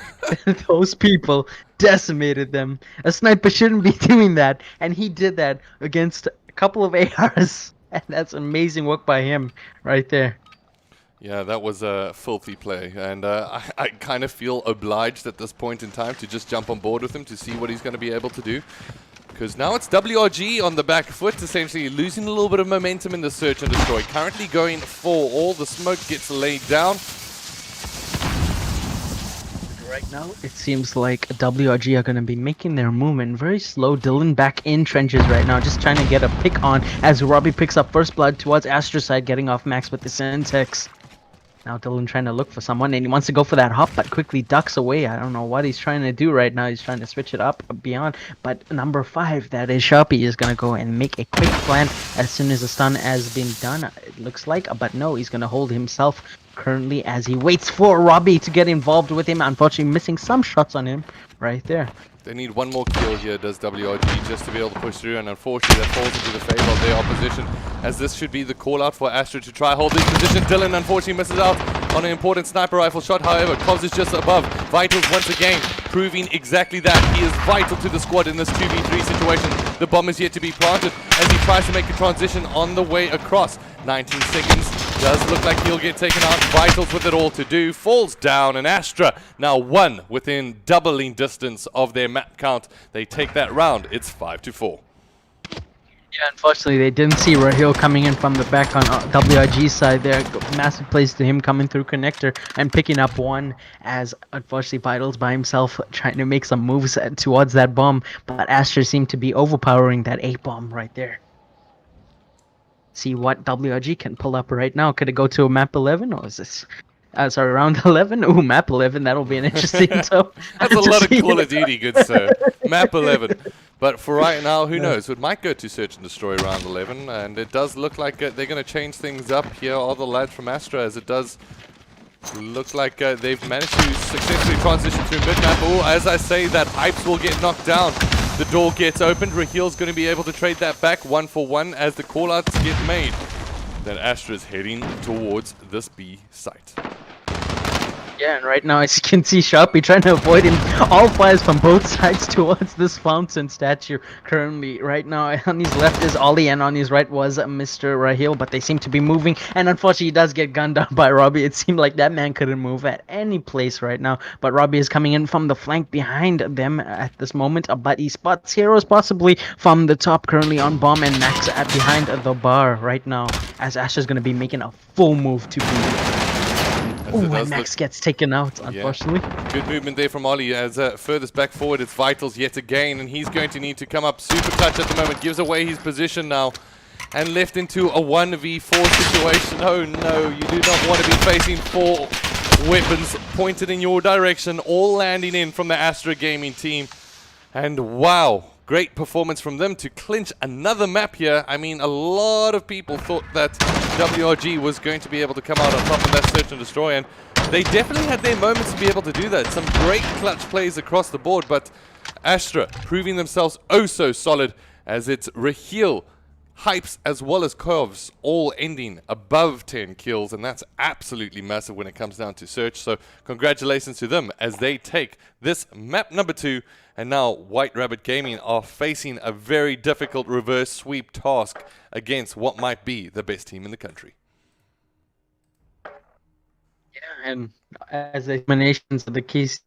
those people. Decimated them. A sniper shouldn't be doing that. And he did that against a couple of ARs. And that's amazing work by him right there. Yeah, that was a filthy play, and I kind of feel obliged at this point in time to just jump on board with him to see what he's going to be able to do. Because now it's WRG on the back foot, essentially losing a little bit of momentum in the search and destroy. Currently going for all. The smoke gets laid down. Right now, it seems like WRG are going to be making their movement very slow. Dylan back in trenches right now, just trying to get a pick on as Robbie picks up first blood towards Astra's side, getting off Max with the Syntex. Now Dylan trying to look for someone, and he wants to go for that hop, but quickly ducks away. I don't know what he's trying to do right now. He's trying to switch it up beyond, but number 5, that is Sharpie, is going to go and make a quick plan as soon as the stun has been done, it looks like. But no, he's going to hold himself currently as he waits for Robbie to get involved with him. Unfortunately, missing some shots on him right there. They need one more kill here, does WRG, just to be able to push through, and unfortunately that falls into the favor of their opposition, as this should be the call out for Astra to try hold this position. Dylan unfortunately misses out on an important sniper rifle shot. However, Kovs is just above. Vitals once again proving exactly that. He is vital to the squad in this 2v3 situation. The bomb is yet to be planted as he tries to make a transition on the way across. 19 seconds. Does look like he'll get taken out. Vitals with it all to do. Falls down, and Astra now 1 within doubling distance of their map count. They take that round. It's 5-4. Yeah, unfortunately, they didn't see Raheel coming in from the back on WRG's side there. Massive plays to him coming through connector and picking up one, as unfortunately Vitals by himself trying to make some moves towards that bomb. But Astra seemed to be overpowering that A-bomb right there. See what WRG can pull up right now. Could it go to a map 11, or is this... sorry, round 11? Ooh, map 11. That'll be an interesting so. That's a lot of Call of Duty, good sir. Map 11. But for right now, who knows? It might go to Search and Destroy round 11. And it does look like they're going to change things up here. All the lads from Astra, as it does look like they've managed to successfully transition through mid-map. Oh, as I say, that Pipes will get knocked down. The door gets opened. Raheel's going to be able to trade that back 1 for 1 as the call-outs get made. Then Astra's heading towards this B site. Yeah, and right now, as you can see, Sharpie trying to avoid him. All flies from both sides towards this fountain statue. Currently, right now, on his left is Ollie, and on his right was Mr. Rahil, but they seem to be moving. And unfortunately, he does get gunned down by Robbie. It seemed like that man couldn't move at any place right now. But Robbie is coming in from the flank behind them at this moment. But he spots Heroes possibly from the top, currently on bomb, and Max at behind the bar right now. As Ash is going to be making a full move to be. As Oh, it and does Max look- gets taken out, unfortunately. Good movement there from Ollie. As furthest back forward, it's Vitals yet again, and he's going to need to come up super clutch at the moment. Gives away his position now, and left into a 1v4 situation. Oh no, you do not want to be facing 4 weapons pointed in your direction, all landing in from the Astra Gaming team. And wow, great performance from them to clinch another map here. I mean, a lot of people thought that WRG was going to be able to come out on top of that search and destroy, and they definitely had their moments to be able to do that. Some great clutch plays across the board, but Astra proving themselves oh so solid, as it's Raheel, Hypes, as well as Kovs all ending above 10 kills, and that's absolutely massive when it comes down to search. So congratulations to them as they take this map number 2. And now White Rabbit Gaming are facing a very difficult reverse sweep task against what might be the best team in the country. Yeah, and as the eliminations of the keys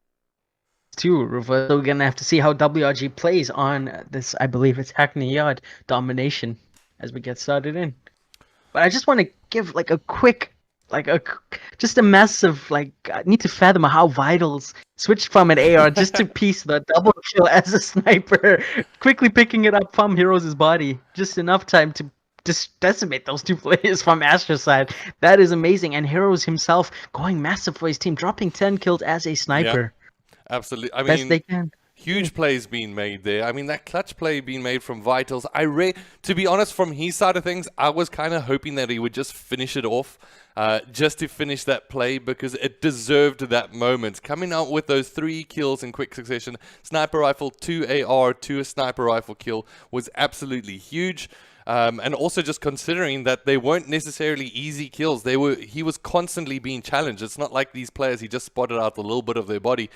too, reverse, so we're going to have to see how WRG plays on this, I believe it's Hackney Yard domination as we get started in. But I just want to give like a quick, just a massive, I need to fathom how Vitals switched from an AR just to piece the double kill as a sniper, quickly picking it up from Heroes' body. Just enough time to just decimate those 2 players from Astra's side. That is amazing. And Heroes himself going massive for his team, dropping 10 kills as a sniper. Yeah, absolutely. I Best mean, they can. huge plays being made there. I mean, that clutch play being made from Vitals. To be honest, from his side of things, I was kind of hoping that he would just finish it off, just to finish that play, because it deserved that moment. Coming out with those 3 kills in quick succession, sniper rifle, 2 AR, 2 sniper rifle kill, was absolutely huge. And also just considering that they weren't necessarily easy kills. He was constantly being challenged. It's not like these players, he just spotted out a little bit of their body.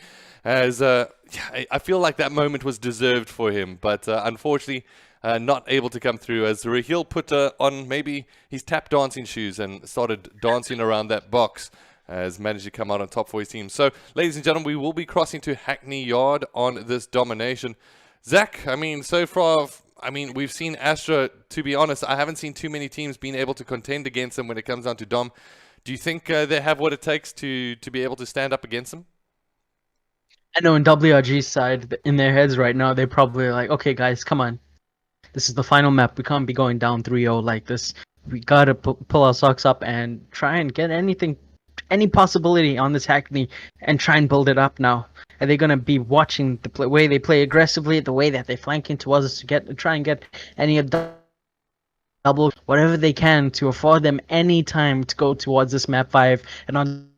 I feel like that moment was deserved for him, but unfortunately not able to come through, as Raheel put on maybe his tap dancing shoes and started dancing around that box, has managed to come out on top for his team. So, ladies and gentlemen, we will be crossing to Hackney Yard on this domination. Zach, I mean, so far, we've seen Astra. To be honest, I haven't seen too many teams being able to contend against them when it comes down to Dom. Do you think they have what it takes to be able to stand up against them? I know in WRG's side, in their heads right now, they're probably like, okay, guys, come on. This is the final map. We can't be going down 3-0 like this. We gotta pull our socks up and try and get any possibility on this Hackney and try and build it up now. Are they gonna be watching the way they play aggressively, the way that they flank into us to try and get any of the double, whatever they can to afford them any time to go towards this map 5, and on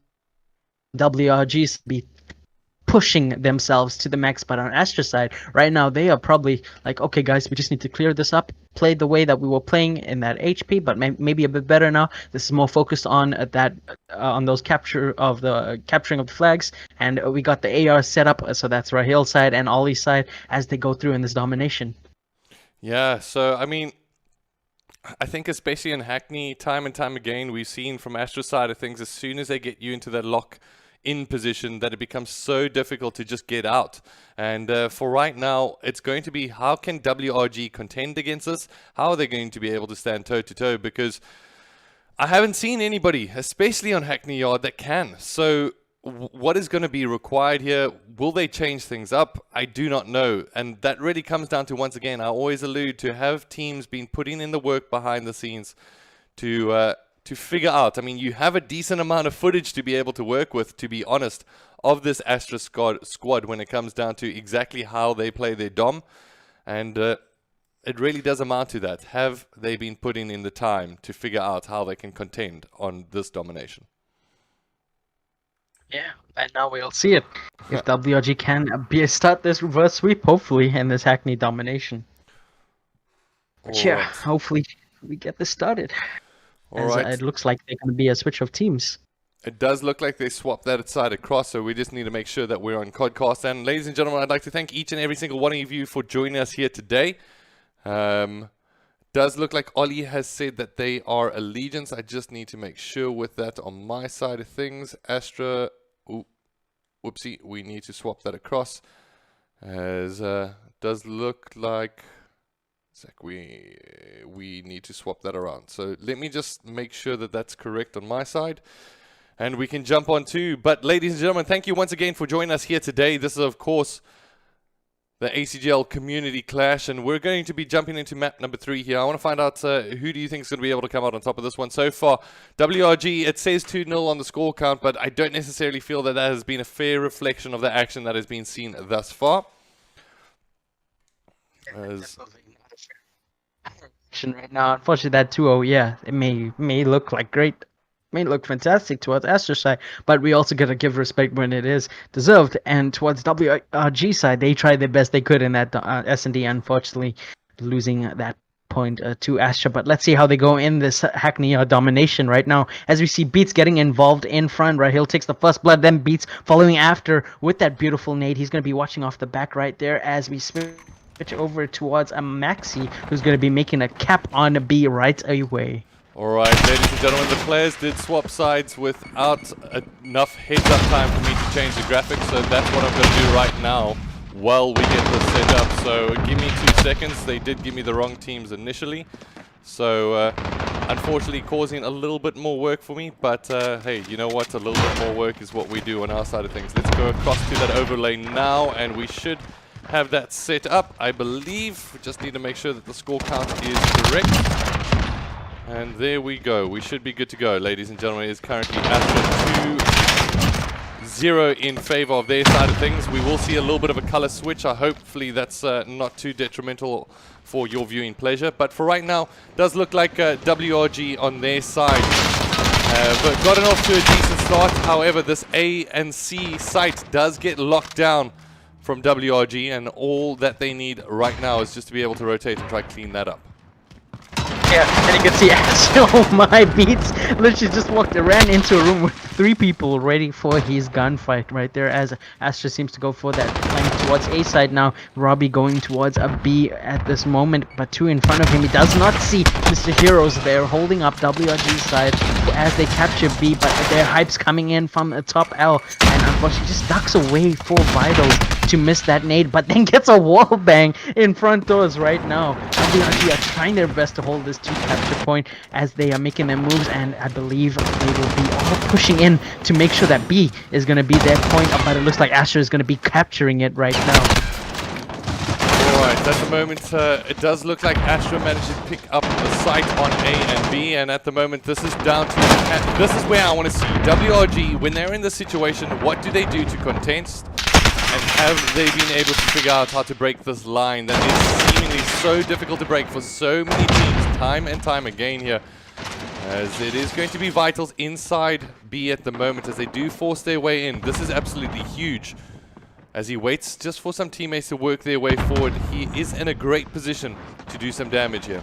WRG's be pushing themselves to the max. But on Astra's side, right now, they are probably like, okay, guys, we just need to clear this up, play the way that we were playing in that HP, but maybe a bit better now. This is more focused on that, on those capturing of the flags, and we got the AR set up, so that's Rahil's side and Ollie's side as they go through in this domination. Yeah, so I mean, I think especially in Hackney, time and time again, we've seen from Astra's side of things, as soon as they get you into that lock in position, that it becomes so difficult to just get out. And for right now, it's going to be, how can WRG contend against us? How are they going to be able to stand toe to toe? Because I haven't seen anybody, especially on Hackney Yard, that can. So what is going to be required here? Will they change things up? I do not know. And that really comes down to, once again, I always allude to have teams been putting in the work behind the scenes to figure out. I mean, you have a decent amount of footage to be able to work with, to be honest, of this Astra squad when it comes down to exactly how they play their dom. And it really does amount to that. Have they been putting in the time to figure out how they can contend on this domination? Yeah, and now we'll see it. If WRG can start this reverse sweep, hopefully, in this Hackney domination. But yeah, Alright. hopefully we get this started. All right. It looks like they're going to be a switch of teams. It does look like they swapped that side across, so we just need to make sure that we're on Codcast. And ladies and gentlemen, I'd like to thank each and every single one of you for joining us here today. Does look like Ollie has said that they are Allegiance. I just need to make sure with that on my side of things. Astra, ooh, whoopsie, we need to swap that across. As does look like Zach, we need to swap that around. So let me just make sure that that's correct on my side. And we can jump on too. But ladies and gentlemen, thank you once again for joining us here today. This is, of course, the ACGL Community Clash. And we're going to be jumping into map number 3 here. I want to find out who do you think is going to be able to come out on top of this one. So far, WRG, it says 2-0 on the score count, but I don't necessarily feel that that has been a fair reflection of the action that has been seen thus far. Right now, unfortunately, that 2-0, yeah, it may look like great, may look fantastic towards Astro's side, but we also gotta give respect when it is deserved. And towards WRG side, they tried their best they could in that S&D, unfortunately losing that point to Astra. But let's see how they go in this Hackney domination right now, as we see Beats getting involved in front. Right, Hill takes the first blood, then Beats following after with that beautiful nade. He's gonna be watching off the back right there as we switch over towards a Maxi, who's going to be making a cap on a B right away. Alright, ladies and gentlemen, the players did swap sides without enough heads-up time for me to change the graphics, so that's what I'm going to do right now while we get this set up. So give me 2 seconds. They did give me the wrong teams initially, so unfortunately causing a little bit more work for me, but hey, you know what? A little bit more work is what we do on our side of things. Let's go across to that overlay now, and we should have that set up, I believe. We just need to make sure that the score count is correct. And there we go. We should be good to go, ladies and gentlemen. It is currently Astra 2-0 in favor of their side of things. We will see a little bit of a color switch. Hopefully that's not too detrimental for your viewing pleasure. But for right now, does look like WRG on their side. But gotten off to a decent start. However, this A and C site does get locked down from WRG, and all that they need right now is just to be able to rotate and try to clean that up. Yeah, and you can see Astra, oh my, Beats literally just ran into a room with 3 people ready for his gunfight right there, as Astra seems to go for that flank towards A side now. Robbie going towards a B at this moment, but 2 in front of him. He does not see Mr. Heroes there holding up WRG's side as they capture B, but their hype's coming in from the top L, and unfortunately just ducks away for Vitals to miss that nade, but then gets a wall bang in front doors right now. WRG are trying their best to hold this 2 capture point as they are making their moves, and I believe they will be all pushing in to make sure that B is going to be their point, but it looks like Astra is going to be capturing it right now. Alright, at the moment it does look like Astra managed to pick up the site on A and B, and at the moment this is down to, this is where I want to see WRG, when they're in this situation, what do they do to contest? And have they been able to figure out how to break this line that is seemingly so difficult to break for so many teams time and time again here? As it is going to be Vitals inside B at the moment as they do force their way in. This is absolutely huge. As he waits just for some teammates to work their way forward, he is in a great position to do some damage here.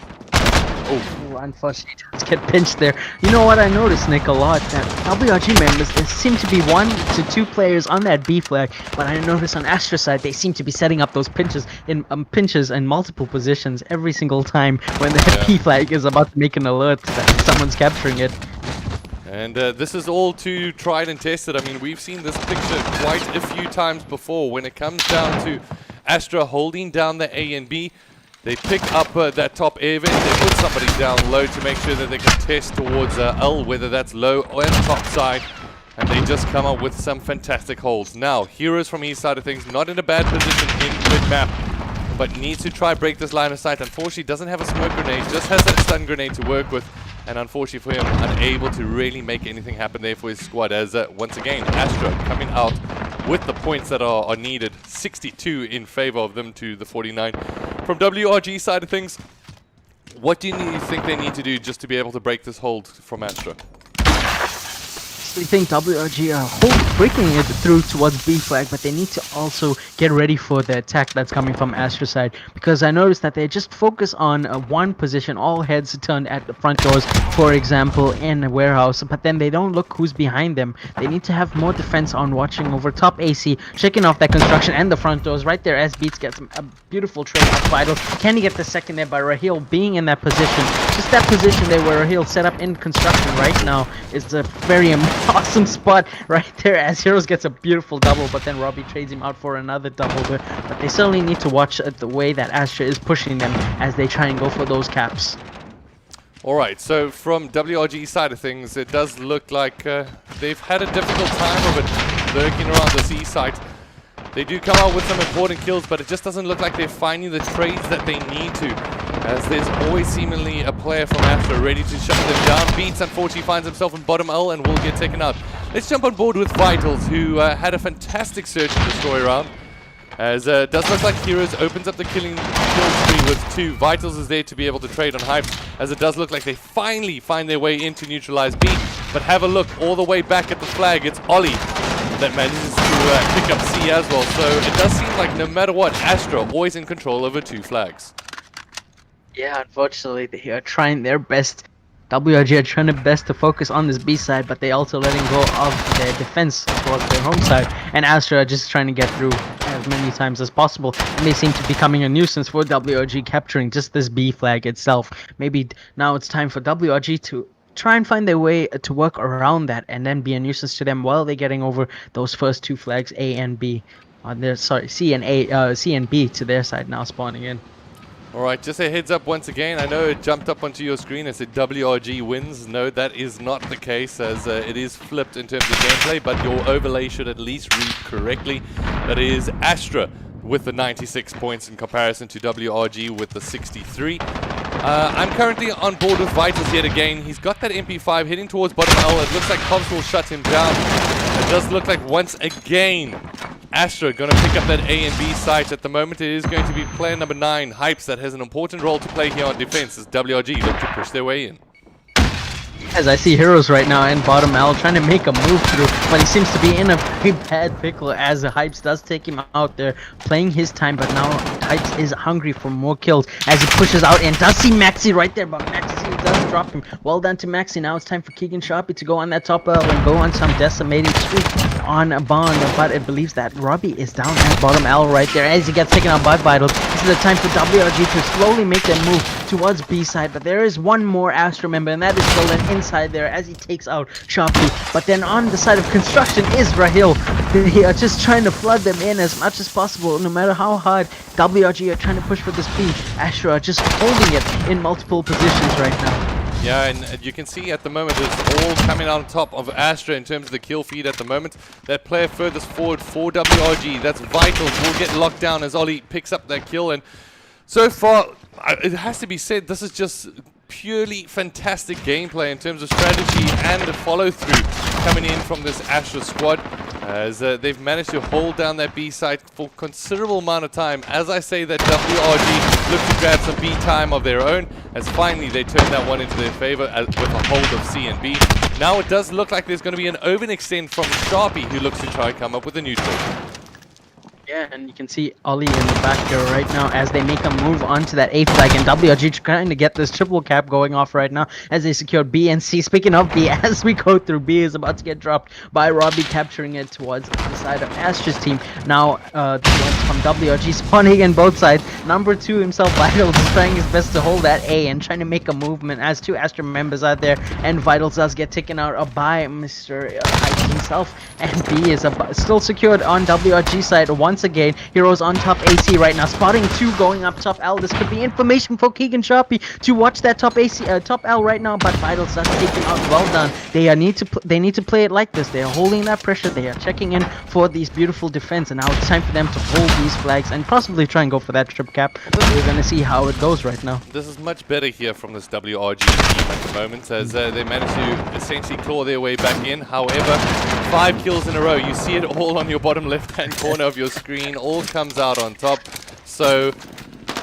Oh, unfortunately, does get pinched there. You know what I noticed, Nick, a lot? That WRG members, there seem to be 1 to 2 players on that B flag, but I noticed on Astra's side, they seem to be setting up those pinches in multiple positions every single time when the B flag is about to make an alert that someone's capturing it. And this is all too tried and tested. I mean, we've seen this picture quite a few times before. When it comes down to Astra holding down the A and B, they pick up that top air vent, they put somebody down low to make sure that they can test towards L, whether that's low or top side, and they just come up with some fantastic holds. Now, Heroes from his side of things, not in a bad position in mid-map, but needs to try break this line of sight. Unfortunately, doesn't have a smoke grenade, just has that stun grenade to work with, and unfortunately for him, unable to really make anything happen there for his squad, as once again, Astra coming out with the points that are needed. 62 in favor of them to the 49. From WRG side of things, what do you think they need to do just to be able to break this hold from Astra? honestly think WRG are breaking it through towards B flag, but they need to also get ready for the attack that's coming from Astra side, because I noticed that they just focus on one position, all heads turned at the front doors, for example, in a warehouse, but then they don't look who's behind them. They need to have more defense on watching over top AC, checking off that construction and the front doors right there as Beats gets a beautiful trade off Vital. Can he get the second there by Raheel being in that position? Just that position there where Raheel set up in construction right now is a very awesome spot right there as Heroes gets a beautiful double, but then Robbie trades him out for another double there. But they certainly need to watch the way that Astra is pushing them as they try and go for those caps. Alright, so from WRG side of things, it does look like they've had a difficult time of it lurking around the C site. They do come out with some important kills, but it just doesn't look like they're finding the trades that they need to, as there's always seemingly a player from Astra ready to shut them down. Beats unfortunately finds himself in bottom L and will get taken out. Let's jump on board with Vitals, who had a fantastic search and destroy round, as it does look like Heroes opens up the kill spree with 2. Vitals is there to be able to trade on Hype, as it does look like they finally find their way into neutralize B. But have a look all the way back at the flag, it's Ollie that manages to pick up C as well. So it does seem like no matter what, Astra always in control over 2 flags. Yeah, unfortunately, they are trying their best. WRG are trying their best to focus on this B side, but they also letting go of their defense towards their home side. And Astra are just trying to get through as many times as possible. And they seem to be becoming a nuisance for WRG, capturing just this B flag itself. Maybe now it's time for WRG to try and find their way to work around that and then be a nuisance to them while they're getting over those first 2 flags, A and B. On their C and B to their side now spawning in. Alright, just a heads up once again. I know it jumped up onto your screen and said WRG wins. No, that is not the case, as it is flipped in terms of gameplay, but your overlay should at least read correctly. That is Astra with the 96 points in comparison to WRG with the 63. I'm currently on board with Vitals yet again. He's got that MP5 heading towards bottom L. It looks like Hobbs will shut him down. It does look like once again Astra going to pick up that A and B site. At the moment it is going to be player number 9, Hypes, that has an important role to play here on defense as WRG look to push their way in. As I see Heroes right now in bottom L trying to make a move through, but he seems to be in a very bad pickle as the Hypes does take him out there, playing his time, but now Hypes is hungry for more kills as he pushes out and does see Maxi right there, but Maxi does drop him. Well done to Maxi. Now it's time for Keegan Sharpie to go on that top L and go on some decimating streak on a Bond, but it believes that Robbie is down at bottom L right there as he gets taken out by Vitals. This is the time for WRG to slowly make that move towards B side, but there is one more Astra member, and that is Stolen inside there as he takes out Sharpie. But then on the side of construction is Raheel. They are just trying to flood them in as much as possible, no matter how hard WRG are trying to push for this B. Astra are just holding it in multiple positions right now. Yeah, and you can see at the moment it's all coming on top of Astra in terms of the kill feed at the moment. That player furthest forward for WRG, that's Vitals, will get locked down as Ollie picks up that kill. And so far, it has to be said, this is just purely fantastic gameplay in terms of strategy and the follow-through coming in from this Astra squad, as they've managed to hold down that B site for a considerable amount of time. As I say that WRG look to grab some B time of their own, as finally they turn that one into their favor with a hold of C and B. Now it does look like there's going to be an overextend from Sharpie, who looks to try and come up with a neutral. Yeah, and you can see Ollie in the back here right now as they make a move onto that A flag, and WRG trying to get this triple cap going off right now as they secure B and C. Speaking of B, as we go through, B is about to get dropped by Robbie, capturing it towards the side of Astra's team. Now, the ones from WRG spawning in both sides. Number 2 himself, Vitals, is trying his best to hold that A and trying to make a movement as 2 Astra members out there, and Vitals does get taken out by Mr. Hype himself, and B is still secured on WRG side once again. Heroes on top AC right now, spotting 2 going up top L. This could be information for Keegan Sharpie to watch that top AC, top L right now, but Vitals does take him out. Well done. They need to play it like this. They are holding that pressure. They are checking in for these beautiful defense, and now it's time for them to hold these flags and possibly try and go for that trip cap. We're gonna see how it goes right now. This is much better here from this WRG team at the moment, as they managed to essentially claw their way back in. However, 5 kills in a row. You see it all on your bottom left-hand corner of your screen. All comes out on top. So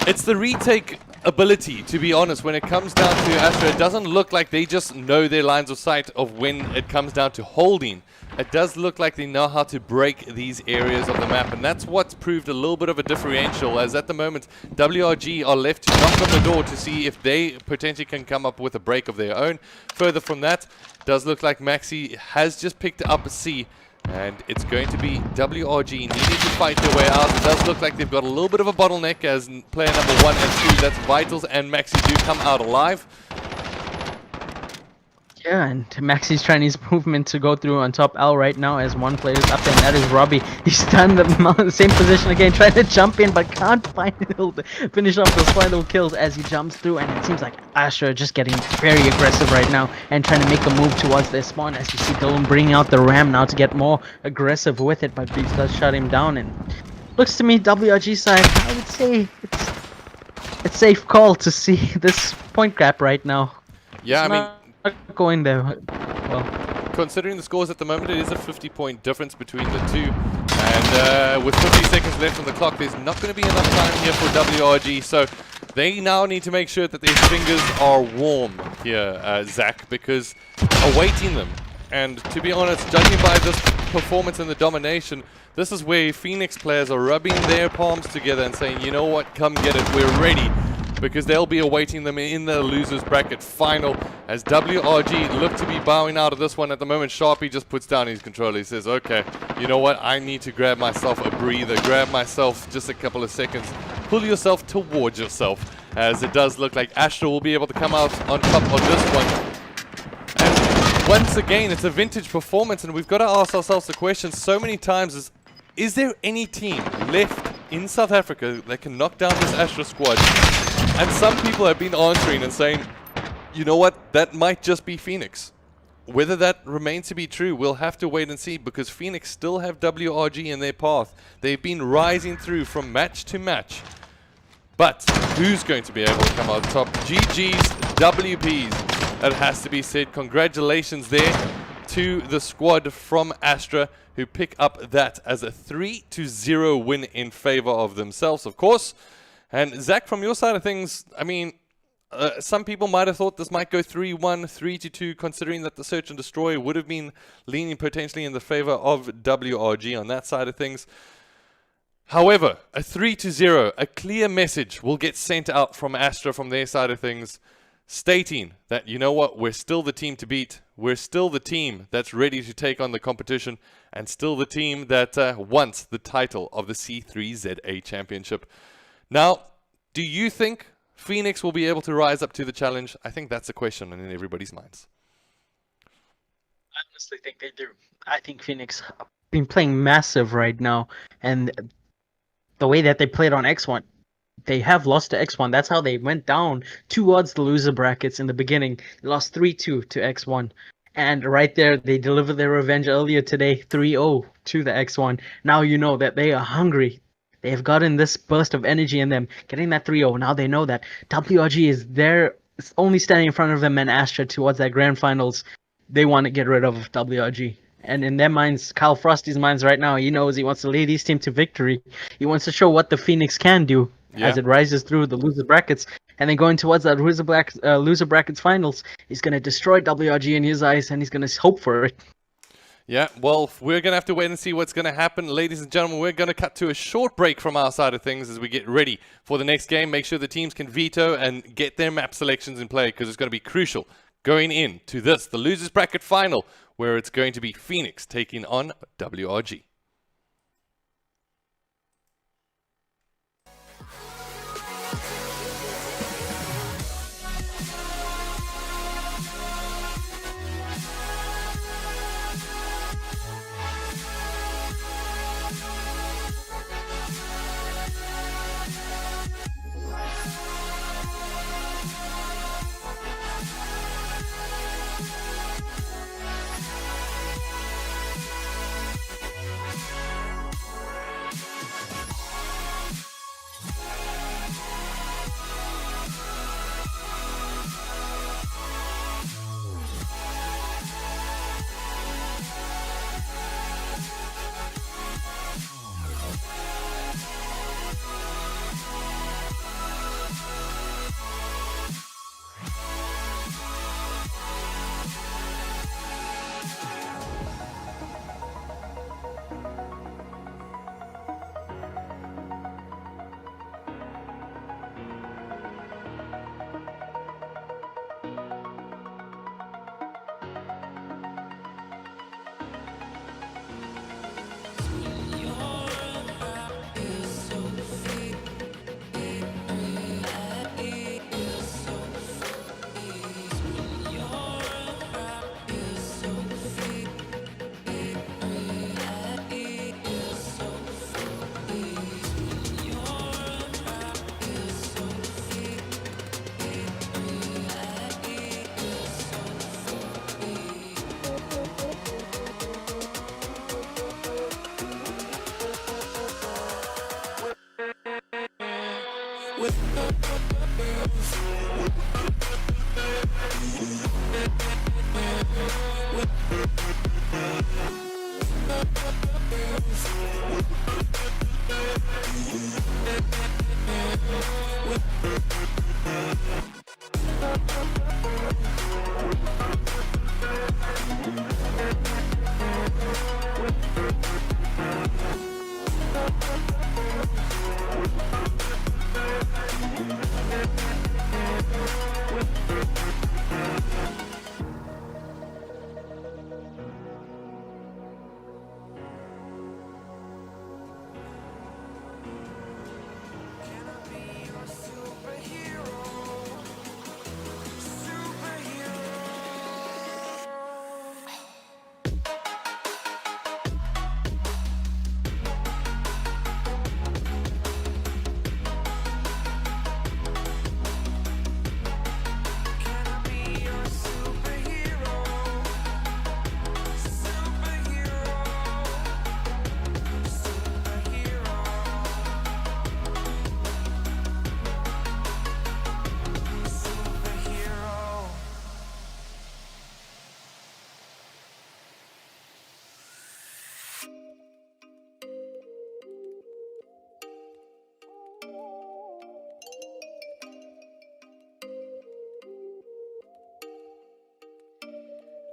it's the retake ability, to be honest. When it comes down to Astra, it doesn't look like they just know their lines of sight of when it comes down to holding. It does look like they know how to break these areas of the map, and that's what's proved a little bit of a differential, as at the moment WRG are left to knock on the door to see if they potentially can come up with a break of their own. Further from that, does look like Maxi has just picked up a C, and it's going to be WRG needing to fight their way out. It does look like they've got a little bit of a bottleneck, as player number 1 and 2, that's Vitals and Maxi, do come out alive. Yeah, and Maxi's trying his movement to go through on top L right now as one player is up, and that is Robbie. He's stunned the same position again, trying to jump in, but can't find it to finish off those final kills as he jumps through. And it seems like Astra just getting very aggressive right now and trying to make a move towards their spawn, as you see Dylan bringing out the ram now to get more aggressive with it, but Beats does shut him down. And looks to me, WRG side, I would say it's a safe call to see this point gap right now. Yeah, I mean, going there well. Considering the scores at the moment, it is a 50-point difference between the two, and with 50 seconds left on the clock, there's not going to be enough time here for WRG, so they now need to make sure that their fingers are warm here, Zach, because awaiting them, and to be honest, judging by this performance and the domination, this is where Phoenix players are rubbing their palms together and saying, you know what, come get it, we're ready. Because they'll be awaiting them in the losers bracket final, as WRG look to be bowing out of this one at the moment. Sharpie just puts down his controller. He says, okay, you know what, I need to grab myself a breather, grab myself just a couple of seconds, pull yourself towards yourself, as it does look like Astra will be able to come out on top of this one. And once again, it's a vintage performance, and we've got to ask ourselves the question so many times, is there any team left in South Africa that can knock down this Astra squad? And some people have been answering and saying, you know what, that might just be Phoenix. Whether that remains to be true, we'll have to wait and see, because Phoenix still have WRG in their path. They've been rising through from match to match. But who's going to be able to come out top? GG's, WPs. That has to be said. Congratulations there to the squad from Astra, who pick up that as a 3-0 win in favor of themselves, of course. And Zach, from your side of things, I mean, some people might have thought this might go 3-1, 3-2, considering that the Search and Destroy would have been leaning potentially in the favor of WRG on that side of things. However, a 3-0, a clear message will get sent out from Astra from their side of things, stating that, you know what, we're still the team to beat. We're still the team that's ready to take on the competition, and still the team that wants the title of the C3ZA Championship. Now, do you think Phoenix will be able to rise up to the challenge? I think that's a question in everybody's minds. I honestly think they do. I think Phoenix have been playing massive right now, and the way that they played on X1, they have lost to X1. That's how they went down towards the loser brackets in the beginning. They lost 3-2 to X1. And right there, they delivered their revenge earlier today, 3-0 to the X1. Now you know that they are hungry. They have gotten this burst of energy in them, getting that 3-0. Now they know that WRG is there, only standing in front of them and Astra towards that grand finals. They want to get rid of WRG. And in their minds, Kyle Frosty's minds right now, he knows he wants to lead his team to victory. He wants to show what the Phoenix can do as it rises through the loser brackets. And then going towards that loser brackets finals, he's going to destroy WRG in his eyes, and he's going to hope for it. Yeah, well, we're going to have to wait and see what's going to happen. Ladies and gentlemen, we're going to cut to a short break from our side of things as we get ready for the next game. Make sure the teams can veto and get their map selections in play, because it's going to be crucial going into this, the losers bracket final, where it's going to be Phoenix taking on WRG.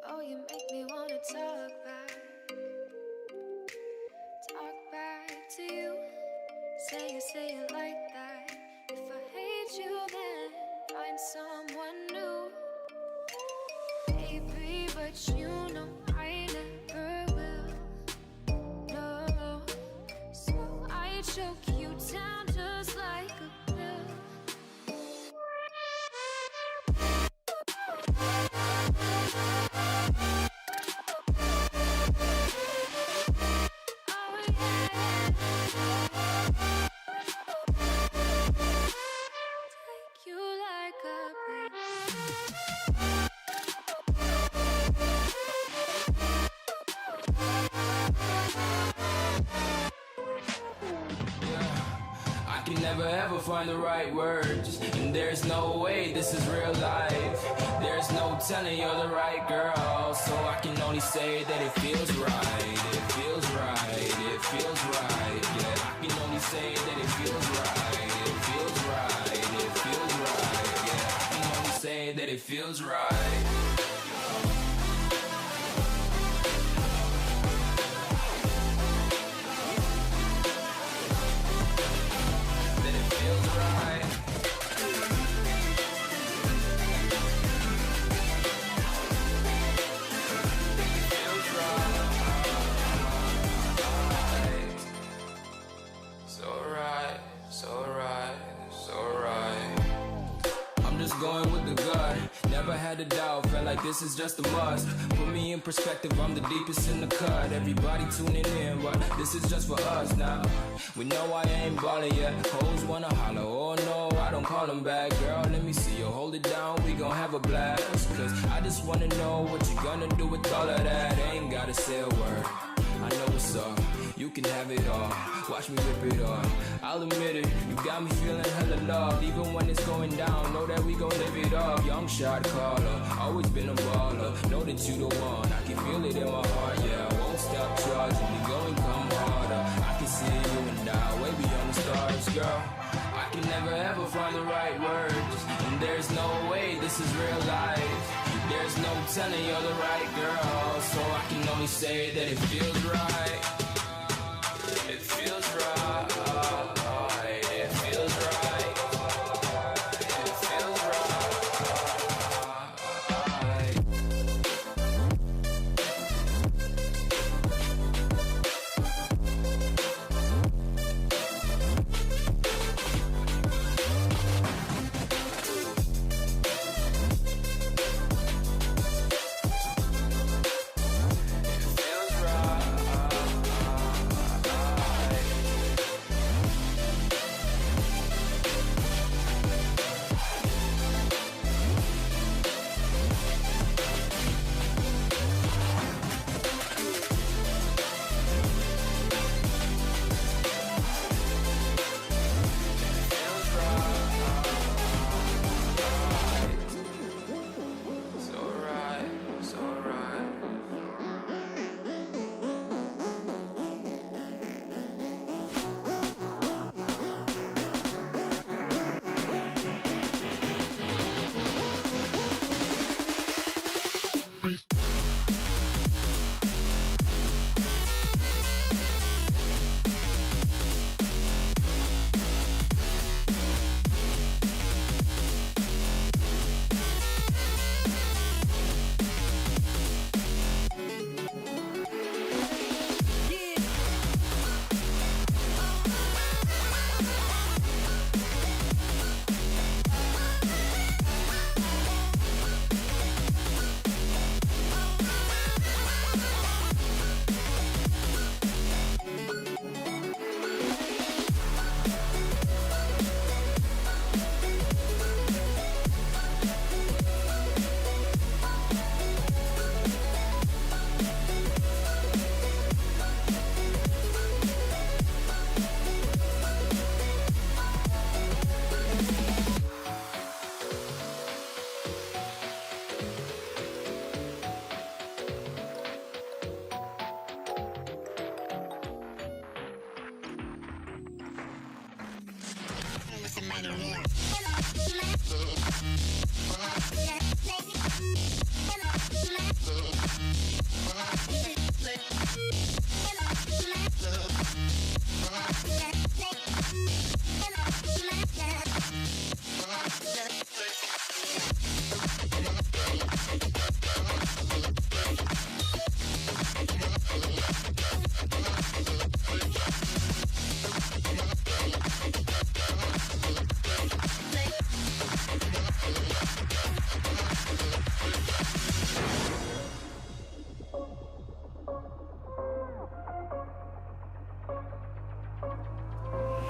Oh, you make me wanna talk back to you. Say it like that. If I hate you, then find someone new. Baby, but you know I never will. No, so I choke you down just like a pill. Never ever find the right words, and there's no way this is real life. There's no telling you're the right girl, so I can only say that it feels right. It feels right, it feels right. Yeah, I can only say that it feels right. It feels right, it feels right. Yeah, I can only say that it feels right. Going with the gut, never had a doubt, felt like this is just a must. Put me in perspective, I'm the deepest in the cut. Everybody tuning in, but this is just for us now. We know I ain't ballin' yet, hoes wanna holler, oh no, I don't call them back. Girl, let me see you hold it down, we gon' have a blast. Cause I just wanna know what you gonna do with all of that. Ain't gotta say a word, I know what's up, you can have it all. Watch me rip it off, I'll admit it, you got me feeling hella loved. Even when it's going down, know that we gon' live it up. Young shot caller, always been a baller. Know that you the one, I can feel it in my heart. Yeah, I won't stop charging, we going come harder. I can see you and I, way beyond the stars, girl. I can never ever find the right words, and there's no way this is real life. There's no telling you're the right girl, so I can only say that it feels right. It feels right. It feels right. It feels right. It feels right.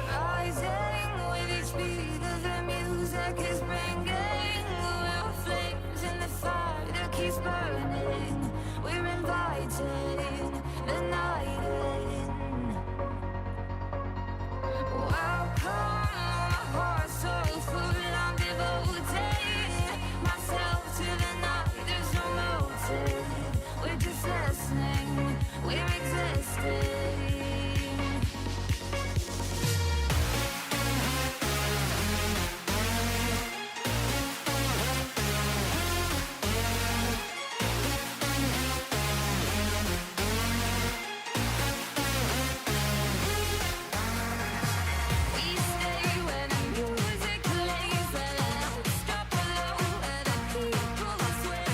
Rising with each beat of the music is bringing real flames in the fire that keeps burning. We're inviting the night in. Welcome, my heart so full. I'm devoting myself to the night. There's no motive. We're just listening. We're existing. We stay when the music plays. Let it stop below. Let the people sway.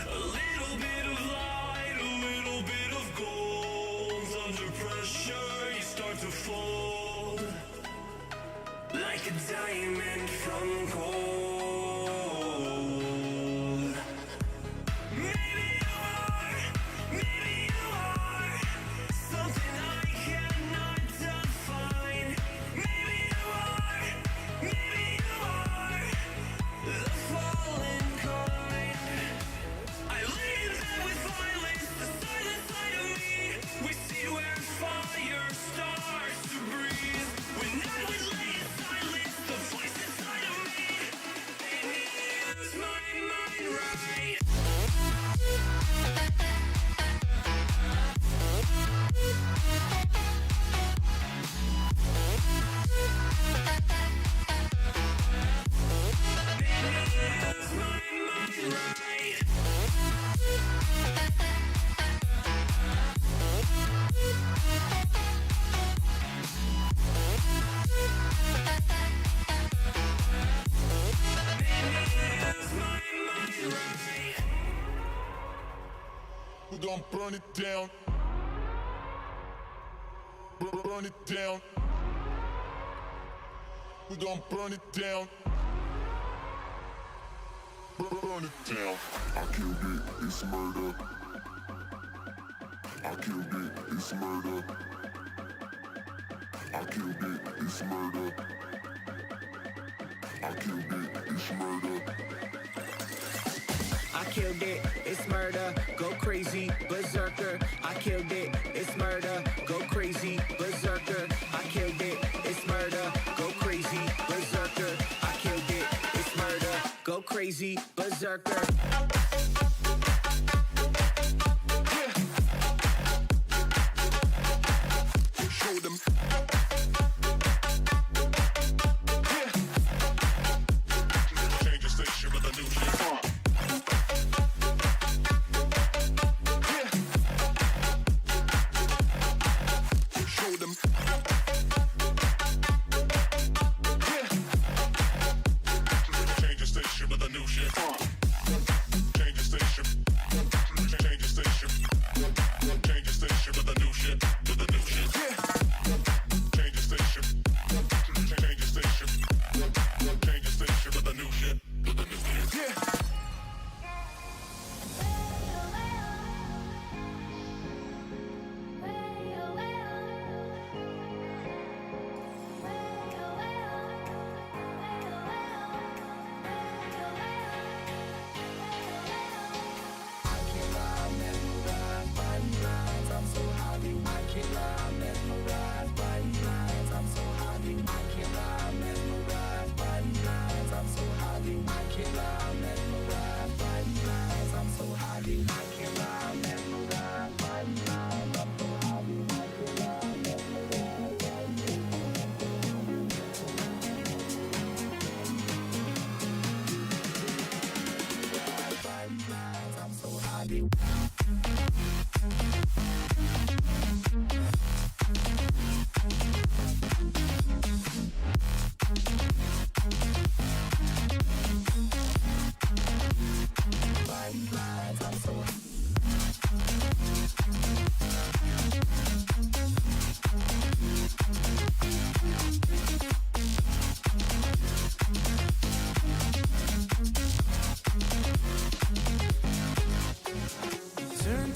A little bit of light, a little bit of gold. Under pressure, you start to fold like a diamond from gold. Maybe you are something I cannot define. Maybe you are the fallen kind. I lay in bed with violence, the silent side of me. We see where fire starts to breathe. When I would lay in silence, the voice inside of me made me use my mind right. Use my mind right. Use my mind right. We're gonna burn it down. Burn it down. We're gonna burn it down. Burn it down. I killed it, it's murder. I killed it, it's murder. I killed it, it's murder. I killed it, it's murder. I killed it, it's murder, go crazy, berserker. I killed it, it's murder, go crazy, berserker. I killed it, it's murder, go crazy, berserker. I killed it, it's murder, go crazy, berserker. Show them. Change the station with a new shit. Show them.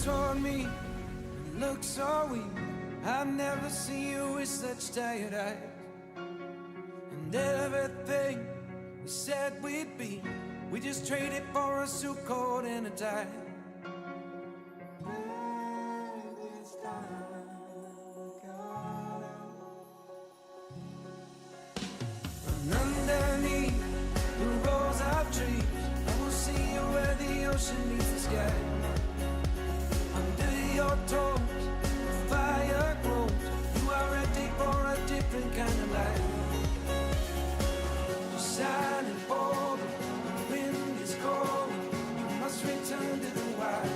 toward me, look so weak. I've never seen you with such tired eyes. And everything we said we'd be, we just traded for a suit coat and a tie. And underneath the rows of trees, I will see you where the ocean meets the sky. Under your toes, the fire grows. You are ready for a different kind of life. You're shining forward, the wind is cold. You must return to the wild.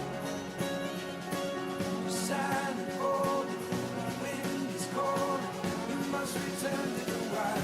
You're shining forward, the wind is cold. You must return to the wild.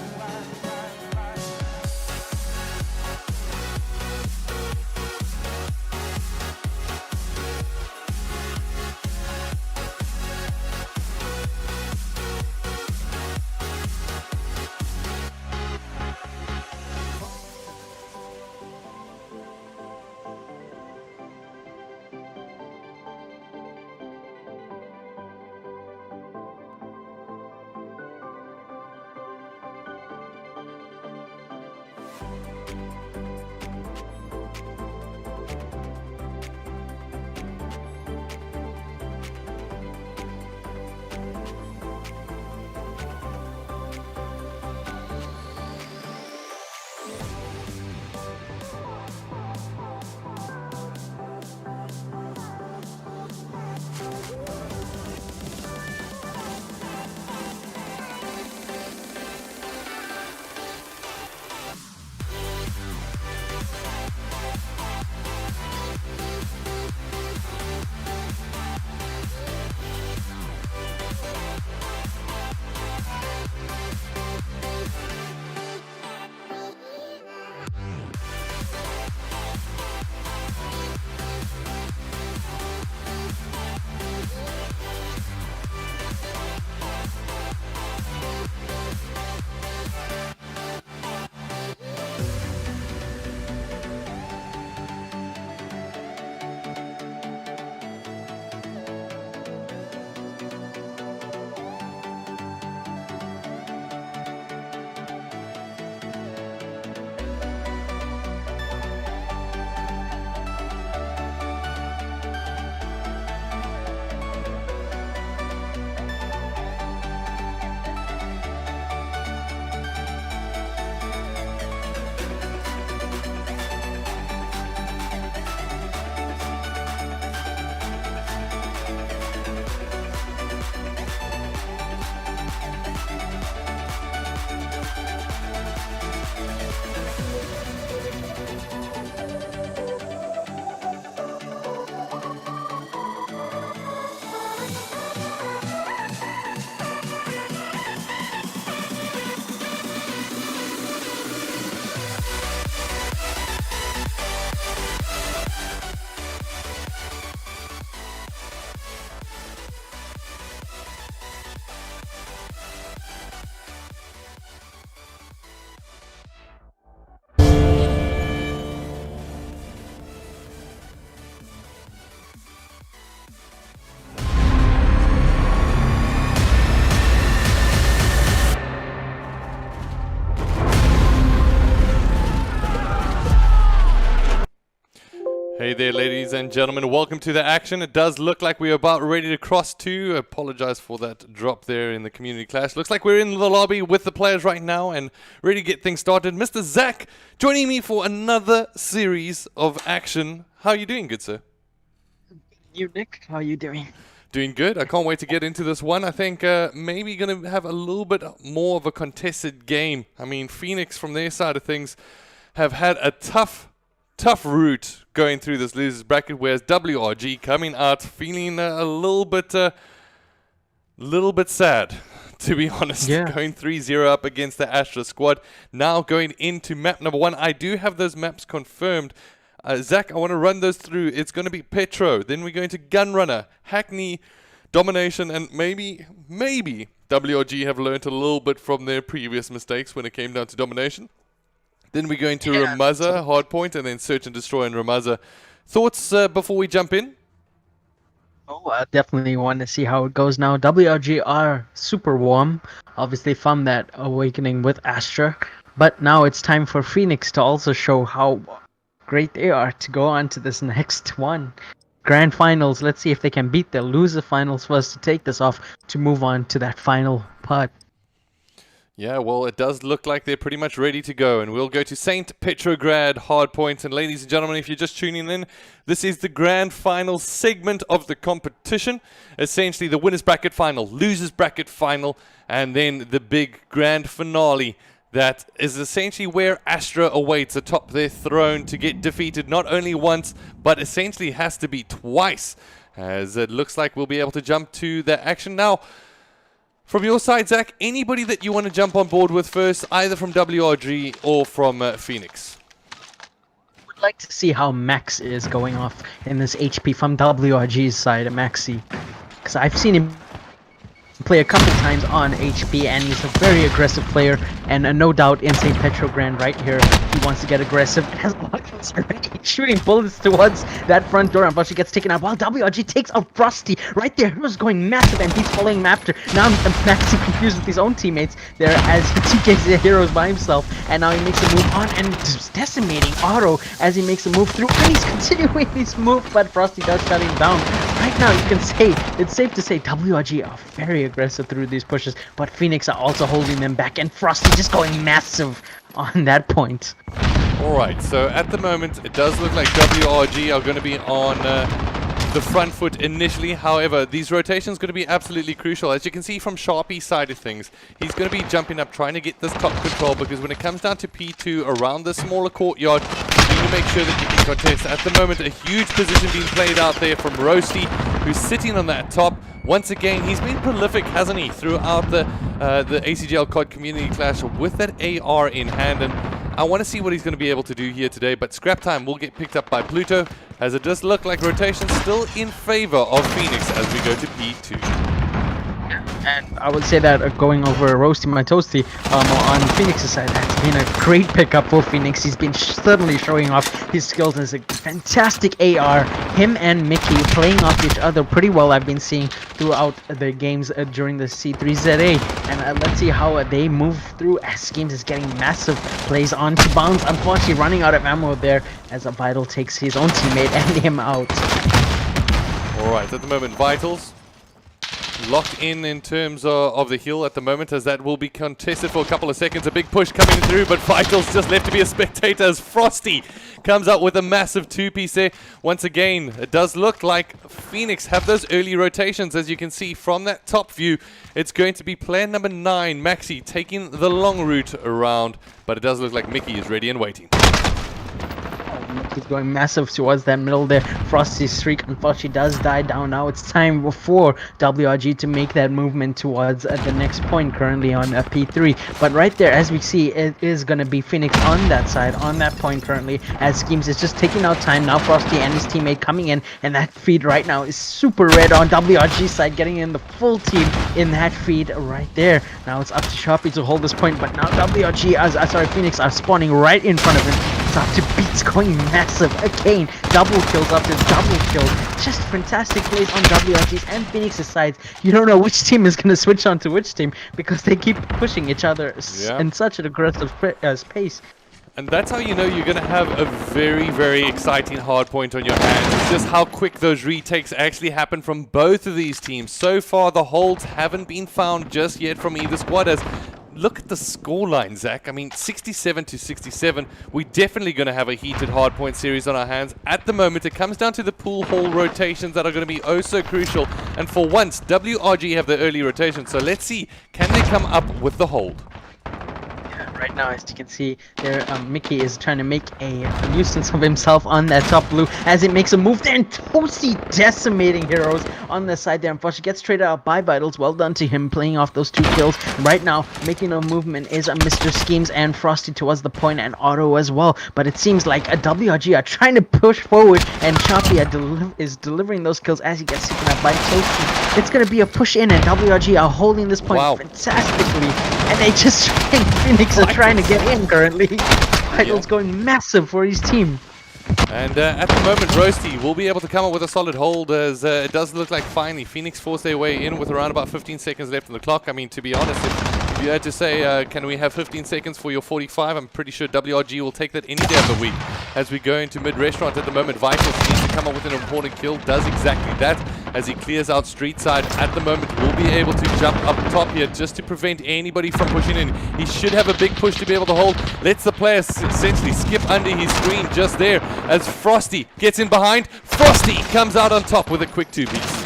Hey there, ladies and gentlemen. Welcome to the action. It does look like we're about ready to cross to. Apologize for that drop there in the community clash. Looks like we're in the lobby with the players right now and ready to get things started. Mr. Zach joining me for another series of action. How are you doing, good sir? You, Nick, how are you doing? Doing good. I can't wait to get into this one. I think maybe going to have a little bit more of a contested game. I mean, Phoenix from their side of things have had a tough route going through this losers bracket, whereas WRG coming out feeling a little bit sad, to be honest. Yeah. Going 3-0 up against the Astra squad. Now going into map number 1. I do have those maps confirmed. Zach, I want to run those through. It's going to be Petro. Then we're going to Gunrunner, Hackney, Domination, and maybe WRG have learned a little bit from their previous mistakes when it came down to Domination. Then we're going to Ramaza, Hardpoint, and then Search and Destroy and Ramaza. Thoughts before we jump in? Oh, I definitely want to see how it goes now. WRG are super warm, obviously from that awakening with Astra. But now it's time for Phoenix to also show how great they are to go on to this next one. Grand finals. Let's see if they can beat the loser finals for us to take this off to move on to that final part. Yeah, well, it does look like they're pretty much ready to go, and we'll go to St. Petrograd Hardpoint. And ladies and gentlemen, if you're just tuning in, this is the grand final segment of the competition. Essentially, the winners bracket final, losers bracket final, and then the big grand finale. That is essentially where Astra awaits atop their throne to get defeated not only once, but essentially has to be twice. As it looks like we'll be able to jump to the action now. From your side, Zach, anybody that you want to jump on board with first, either from WRG or from Phoenix? Would like to see how Max is going off in this HP from WRG's side, Maxi. Because I've seen him play a couple times on HP, and he's a very aggressive player, and no doubt in St. Petrograd right here, he wants to get aggressive. Has already shooting bullets towards that front door, and Bushi gets taken out while WRG takes out Frosty right there. He was going massive, and he's following him after. Now Maxi confused with his own teammates there as he TKs the heroes by himself, and now he makes a move on and just decimating Otto as he makes a move through, and he's continuing his move, but Frosty does shut him down. Right now, you can say, it's safe to say WRG are very aggressive through these pushes, but Phoenix are also holding them back, and Frosty just going massive on that point. Alright, so at the moment, it does look like WRG are going to be on the front foot initially. However, these rotations are going to be absolutely crucial. As you can see from Sharpie's side of things, he's going to be jumping up, trying to get this top control, because when it comes down to P2 around the smaller courtyard, you need to make sure that you can contest. At the moment, a huge position being played out there from Roasty, who's sitting on that top. Once again, he's been prolific, hasn't he, throughout the ACGL COD Community Clash with that AR in hand, and I want to see what he's going to be able to do here today. But scrap time will get picked up by Pluto, as it does look like rotation still in favor of Phoenix as we go to P2. And I would say that going over Roasty My Toasty on Phoenix's side, that's been a great pickup for Phoenix. He's been certainly showing off his skills as a fantastic AR. Him and Mickey playing off each other pretty well, I've been seeing throughout the games during the C3ZA. And let's see how they move through as Schemes is getting massive plays onto Bounce. Unfortunately, running out of ammo there as a Vital takes his own teammate and him out. Alright, at the moment, Vitals locked in terms of the heal at the moment, as that will be contested for a couple of seconds. A big push coming through, but Vital's just left to be a spectator as Frosty comes out with a massive two-piece there. Once again, it does look like Phoenix have those early rotations. As you can see from that top view, it's going to be player number 9, Maxi, taking the long route around, but it does look like Mickey is ready and waiting. He's going massive towards that middle there. Frosty's streak unfortunately does die down. Now it's time for WRG to make that movement towards the next point, currently on P3. But right there, as we see, it is going to be Phoenix on that side, on that point currently, as Schemes is just taking out time. Now Frosty and his teammate coming in, and that feed right now is super red on WRG's side, getting in the full team in that feed right there. Now it's up to Sharpie to hold this point, but now Phoenix are spawning right in front of him. It's up to Beats going massive again. Double kills after double kills. Just fantastic plays on WRG's and Phoenix's sides. You don't know which team is going to switch on to which team, because they keep pushing each other in such an aggressive pace. And that's how you know you're going to have a very, very exciting hard point on your hands. It's just how quick those retakes actually happen from both of these teams. So far, the holds haven't been found just yet from either squad, as look at the scoreline, Zach. I mean, 67 to 67. We're definitely going to have a heated hardpoint series on our hands. At the moment, it comes down to the pool hall rotations that are going to be oh so crucial. And for once, WRG have the early rotation. So let's see, can they come up with the hold? Right now, as you can see there, Mickey is trying to make a nuisance of himself on that top blue as it makes a move there, and Toasty decimating heroes on the side there. Unfortunately, gets traded out by Vitals. Well done to him playing off those 2 kills. Right now, making a movement is Mr. Schemes and Frosty towards the point, and Otto as well. But it seems like a WRG are trying to push forward, and Sharpie is delivering those kills as he gets taken out by Toasty. It's going to be a push in, and WRG are holding this point fantastically. And they just Phoenix are trying to get in currently. Vitals going massive for his team. And at the moment, Roasty will be able to come up with a solid hold, as it does look like finally Phoenix forced their way in with around about 15 seconds left on the clock. I mean, to be honest, if you had to say, can we have 15 seconds for your 45, I'm pretty sure WRG will take that any day of the week. As we go into mid-restaurant at the moment, Vitals needs to come up with an important kill, does exactly that, as he clears out street side. At the moment, will be able to jump up top here just to prevent anybody from pushing in. He should have a big push to be able to hold. Lets the player essentially skip under his screen just there, as Frosty gets in behind. Frosty comes out on top with a quick 2-piece.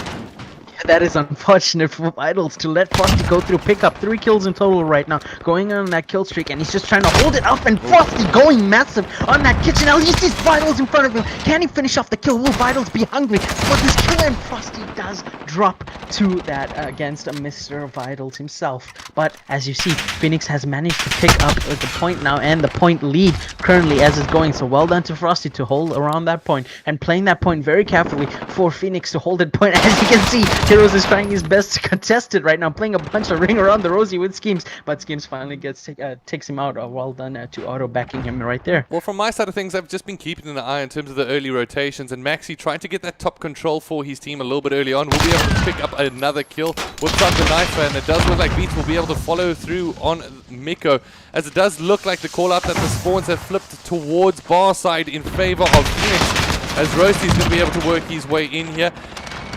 That is unfortunate for Vitals to let Frosty go through, pick up 3 kills in total right now, going on that kill streak, and he's just trying to hold it up, and Frosty going massive on that kitchen. At least he's Vitals in front of him. Can he finish off the kill? Will Vitals be hungry for this kill? And Frosty does drop to that against Mr. Vitals himself. But as you see, Phoenix has managed to pick up the point now, and the point lead currently as it's going. So well done to Frosty to hold around that point, and playing that point very carefully for Phoenix to hold that point. As you can see, Heroes is trying his best to contest it right now, playing a bunch of ring around the rosy with Schemes, but Schemes finally takes him out. Well done to Otto backing him right there. Well, from my side of things, I've just been keeping an eye in terms of the early rotations, and Maxi trying to get that top control for his team a little bit early on. Will be able to pick up another kill, whips out the knife, and it does look like Beats will be able to follow through on Miko, as it does look like the call out that the spawns have flipped towards bar side in favor of Phoenix, as Roasty's going to be able to work his way in here.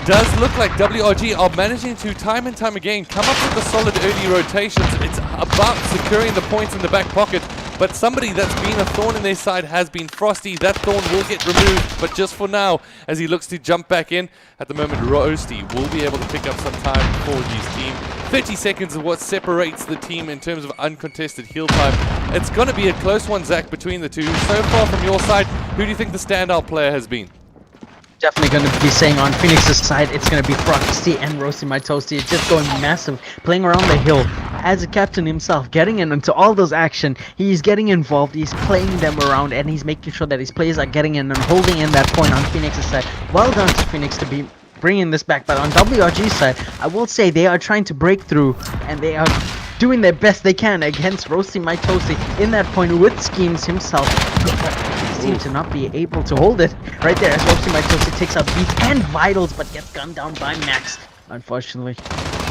Does look like WRG are managing to time and time again come up with the solid early rotations. It's about securing the points in the back pocket, but somebody that's been a thorn in their side has been Frosty. That thorn will get removed, but just for now, as he looks to jump back in. At the moment, Roasty will be able to pick up some time for his team. 30 seconds is what separates the team in terms of uncontested heal time. It's going to be a close one, Zach, between the two. So far from your side, who do you think the standout player has been? Definitely going to be saying on Phoenix's side, it's going to be Frosty and Roasting My Toasty. It's just going massive, playing around the hill as a captain himself, getting into all those action. He's getting involved, he's playing them around, and he's making sure that his players are getting in and holding in that point on Phoenix's side. Well done to Phoenix to be bringing this back, but on WRG's side, I will say they are trying to break through, and they are doing their best they can against Roasting My Toasty in that point with Schemes himself. Seem to not be able to hold it right there as Roasting My Toasty takes out Beats and Vitals, but gets gunned down by Max, unfortunately.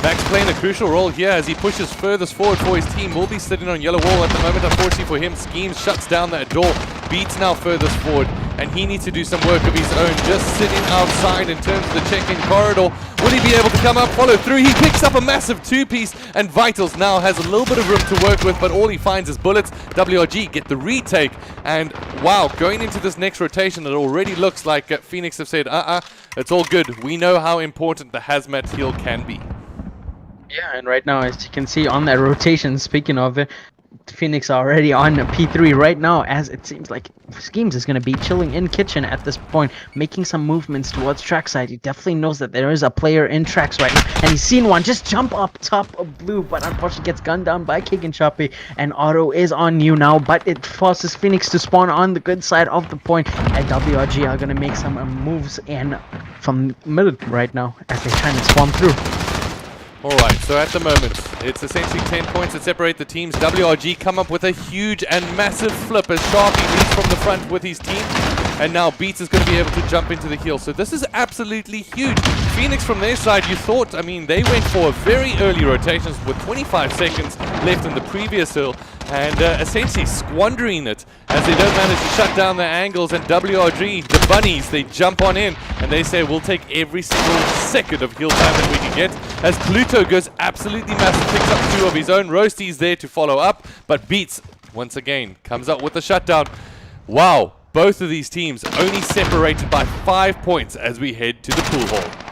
Max playing a crucial role here as he pushes furthest forward for his team. Will be sitting on yellow wall at the moment, unfortunately for him. Schemes shuts down that door. Beats now furthest forward, and he needs to do some work of his own, just sitting outside in terms of the check-in corridor. Will he be able to come up, follow through? He picks up a massive 2-piece, and Vitals now has a little bit of room to work with, but all he finds is bullets. WRG get the retake, and wow, going into this next rotation, it already looks like Phoenix have said, it's all good. We know how important the hazmat heal can be. Yeah, and right now, as you can see on that rotation, speaking of it, Phoenix already on P3 right now, as it seems like Schemes is going to be chilling in kitchen at this point, making some movements towards trackside. He definitely knows that there is a player in tracks right now, and he's seen one just jump up top of blue, but unfortunately gets gunned down by Keegan Choppy, and Otto is on you now, but it forces Phoenix to spawn on the good side of the point, and WRG are going to make some moves in from middle right now as they try to spawn through. Alright, so at the moment, it's essentially 10 points that separate the teams. WRG come up with a huge and massive flip as Sharpie leads from the front with his team. And now Beats is going to be able to jump into the hill. So this is absolutely huge. Phoenix from their side, you thought, I mean, they went for very early rotations with 25 seconds left in the previous hill. And essentially squandering it as they don't manage to shut down their angles. And WRG, the bunnies, they jump on in and they say, we'll take every single second of heal time that we can get. As Pluto goes absolutely massive, picks up 2 of his own. Roasty's there to follow up, but Beats, once again, comes up with a shutdown. Wow, both of these teams only separated by 5 points as we head to the pool hall.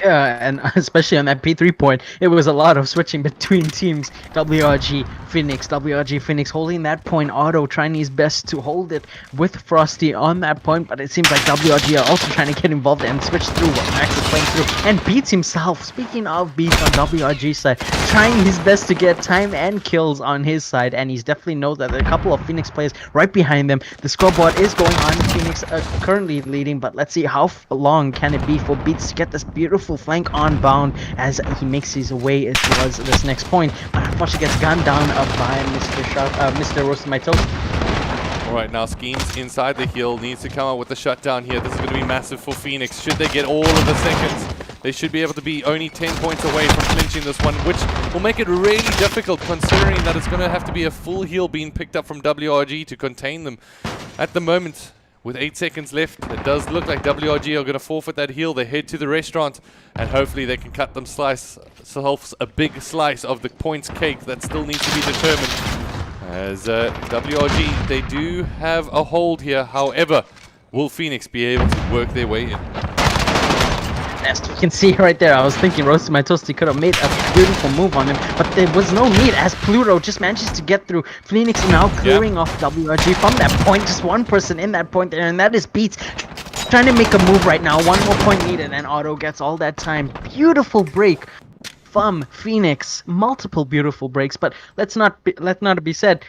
Yeah, and especially on that P3 point, it was a lot of switching between teams. WRG Phoenix holding that point. Otto trying his best to hold it with Frosty on that point, but it seems like WRG are also trying to get involved and switch through what Max is playing through. And Beats himself, speaking of Beats on WRG's side, trying his best to get time and kills on his side, and he's definitely knows that there are a couple of Phoenix players right behind them. The scoreboard is going on. Phoenix currently leading, but let's see how long can it be for Beats to get this beautiful flank on bound as he makes his way towards this next point, but unfortunately gets gunned down by Mr. Roasting My Toast. All right, now Schemes inside the hill needs to come out with the shutdown here. This is going to be massive for Phoenix. Should they get all of the seconds, they should be able to be only 10 points away from clinching this one, which will make it really difficult considering that it's going to have to be a full heal being picked up from WRG to contain them. At the moment, with 8 seconds left, it does look like WRG are going to forfeit that heal. They head to the restaurant, and hopefully they can cut themselves a big slice of the points cake that still needs to be determined. As WRG, they do have a hold here. However, will Phoenix be able to work their way in? As you can see right there, I was thinking Roasted My Toasty could have made a beautiful move on him, but there was no need as Pluto just manages to get through. Phoenix now clearing off WRG from that point. Just one person in that point there, and that is Beats. Trying to make a move right now. One more point needed, and Otto gets all that time. Beautiful break from Phoenix. Multiple beautiful breaks, but let not be said,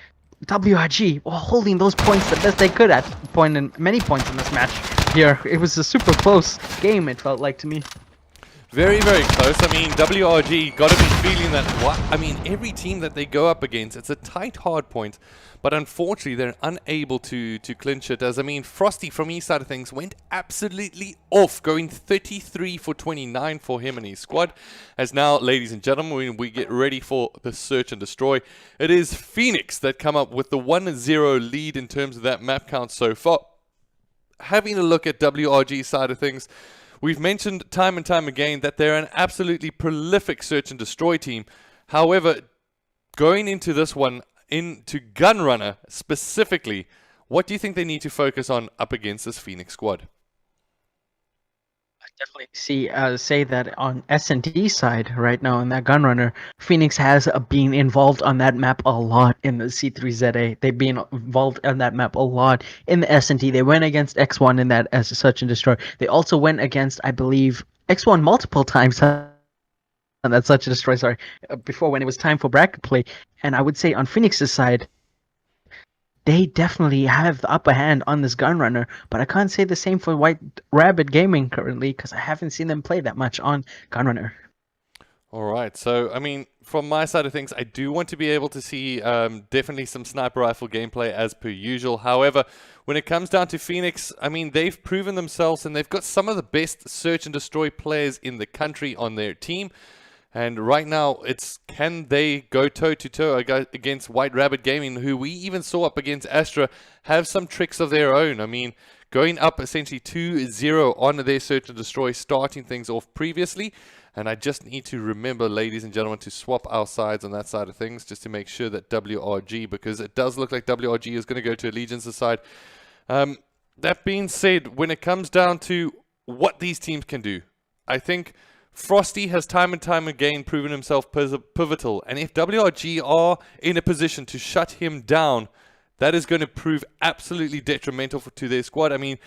WRG while holding those points the best they could at many points in this match. Here, it was a super close game, it felt like to me. Very, very close. I mean, WRG got to be feeling that, I mean, every team that they go up against, it's a tight hard point, but unfortunately, they're unable to clinch it. As, I mean, Frosty from his side of things went absolutely off, going 33 for 29 for him and his squad. As now, ladies and gentlemen, we get ready for the search and destroy. It is Phoenix that come up with the 1-0 lead in terms of that map count so far. Having a look at WRG's side of things, we've mentioned time and time again that they're an absolutely prolific search and destroy team. However, going into this one, into Gunrunner specifically, what do you think they need to focus on up against this Phoenix squad? Definitely say that on S&D side right now in that Gunrunner, Phoenix has been involved on that map a lot in the C3ZA. They've been involved on that map a lot in the S&D. They went against X1 in that as a search and destroy. They also went against, I believe, X1 multiple times on that search and destroy, before when it was time for bracket play. And I would say on Phoenix's side, they definitely have the upper hand on this Gunrunner, but I can't say the same for White Rabbit Gaming currently because I haven't seen them play that much on Gunrunner. All right, so I mean, from my side of things, I do want to be able to see definitely some sniper rifle gameplay as per usual. However, when it comes down to Phoenix, I mean, they've proven themselves and they've got some of the best search and destroy players in the country on their team. And right now, it's can they go toe-to-toe against White Rabbit Gaming, who we even saw up against Astra, have some tricks of their own. I mean, going up essentially 2-0 on their search and destroy, starting things off previously. And I just need to remember, ladies and gentlemen, to swap our sides on that side of things, just to make sure that WRG, because it does look like WRG is going to go to Allegiance's side. That being said, when it comes down to what these teams can do, I think Frosty has time and time again proven himself pivotal, and if WRG are in a position to shut him down, that is going to prove absolutely detrimental to their squad. I mean,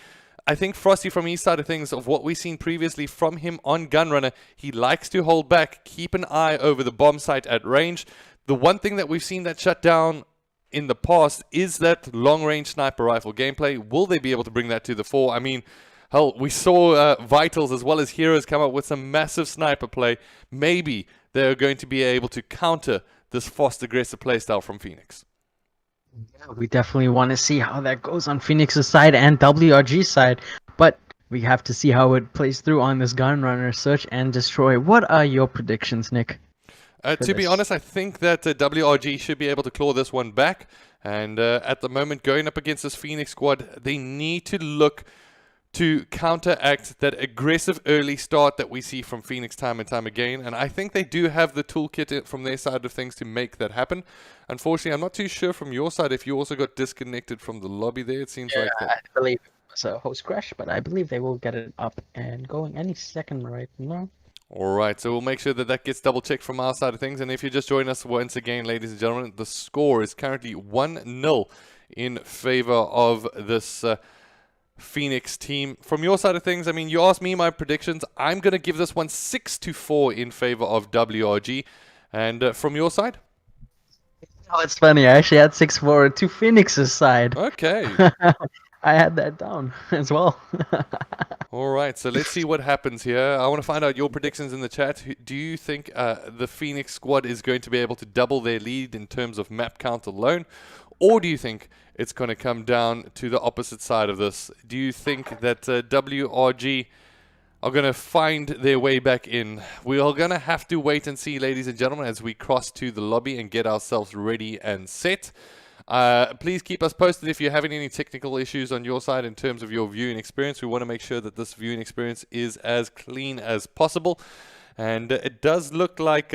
I think Frosty from his side of things, of what we've seen previously from him on Gunrunner, he likes to hold back, keep an eye over the bomb site at range. The one thing that we've seen that shut down in the past is that long-range sniper rifle gameplay. Will they be able to bring that to the fore? I mean, hell, we saw Vitals as well as Heroes come up with some massive sniper play. Maybe they're going to be able to counter this fast, aggressive playstyle from Phoenix. Yeah, we definitely want to see how that goes on Phoenix's side and WRG's side. But we have to see how it plays through on this Gunrunner search and destroy. What are your predictions, Nick? To be honest, I think that WRG should be able to claw this one back. And at the moment, going up against this Phoenix squad, they need to look to counteract that aggressive early start that we see from Phoenix time and time again. And I think they do have the toolkit from their side of things to make that happen. Unfortunately, I'm not too sure from your side if you also got disconnected from the lobby there. It seems like that. I believe it was a host crash, but I believe they will get it up and going any second right now. All right, so we'll make sure that that gets double-checked from our side of things. And if you just join us once again, ladies and gentlemen, the score is currently 1-0 in favor of this Phoenix team. From your side of things, I mean, you asked me my predictions. I'm going to give this one 6-4 in favor of WRG. And from your side? Oh, it's funny. I actually had 6-4 to Phoenix's side. Okay. I had that down as well. All right, so let's see what happens here. I want to find out your predictions in the chat. Do you think the Phoenix squad is going to be able to double their lead in terms of map count alone? Or do you think it's going to come down to the opposite side of this? Do you think that WRG are going to find their way back in? We are going to have to wait and see, ladies and gentlemen, as we cross to the lobby and get ourselves ready and set. Please keep us posted if you're having any technical issues on your side in terms of your viewing experience. We want to make sure that this viewing experience is as clean as possible. And it does look like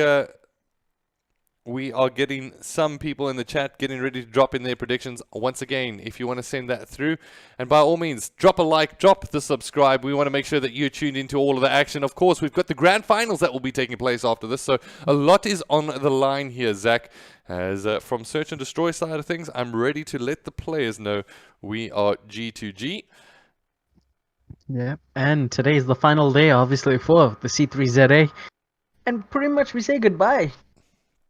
we are getting some people in the chat getting ready to drop in their predictions. Once again, if you want to send that through, and by all means, drop a like, drop the subscribe. We want to make sure that you're tuned into all of the action. Of course, we've got the grand finals that will be taking place after this, so a lot is on the line here, Zach. As from Search and Destroy side of things, I'm ready to let the players know we are G2G. Yeah, and today is the final day, obviously, for the C3ZA. And pretty much we say goodbye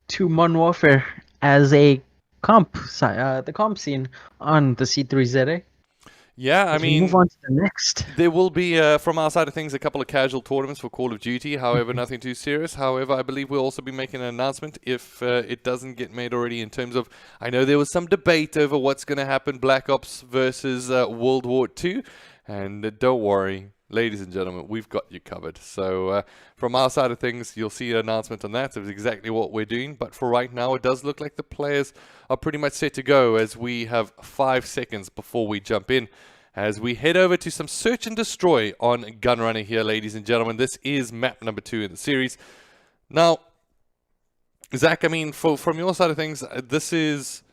to Modern Warfare as a the comp scene on the C3ZA. Yeah, I mean, move on to the next. There will be, from our side of things, a couple of casual tournaments for Call of Duty. However, nothing too serious. However, I believe we'll also be making an announcement if it doesn't get made already in terms of, I know there was some debate over what's going to happen, Black Ops versus World War II. And don't worry, ladies and gentlemen, we've got you covered. So from our side of things, you'll see an announcement on that of exactly what we're doing. But for right now, it does look like the players are pretty much set to go, as we have 5 seconds before we jump in. As we head over to some Search and Destroy on Gunrunner here, ladies and gentlemen. This is map number 2 in the series. Now, Zach, I mean, from your side of things, this is...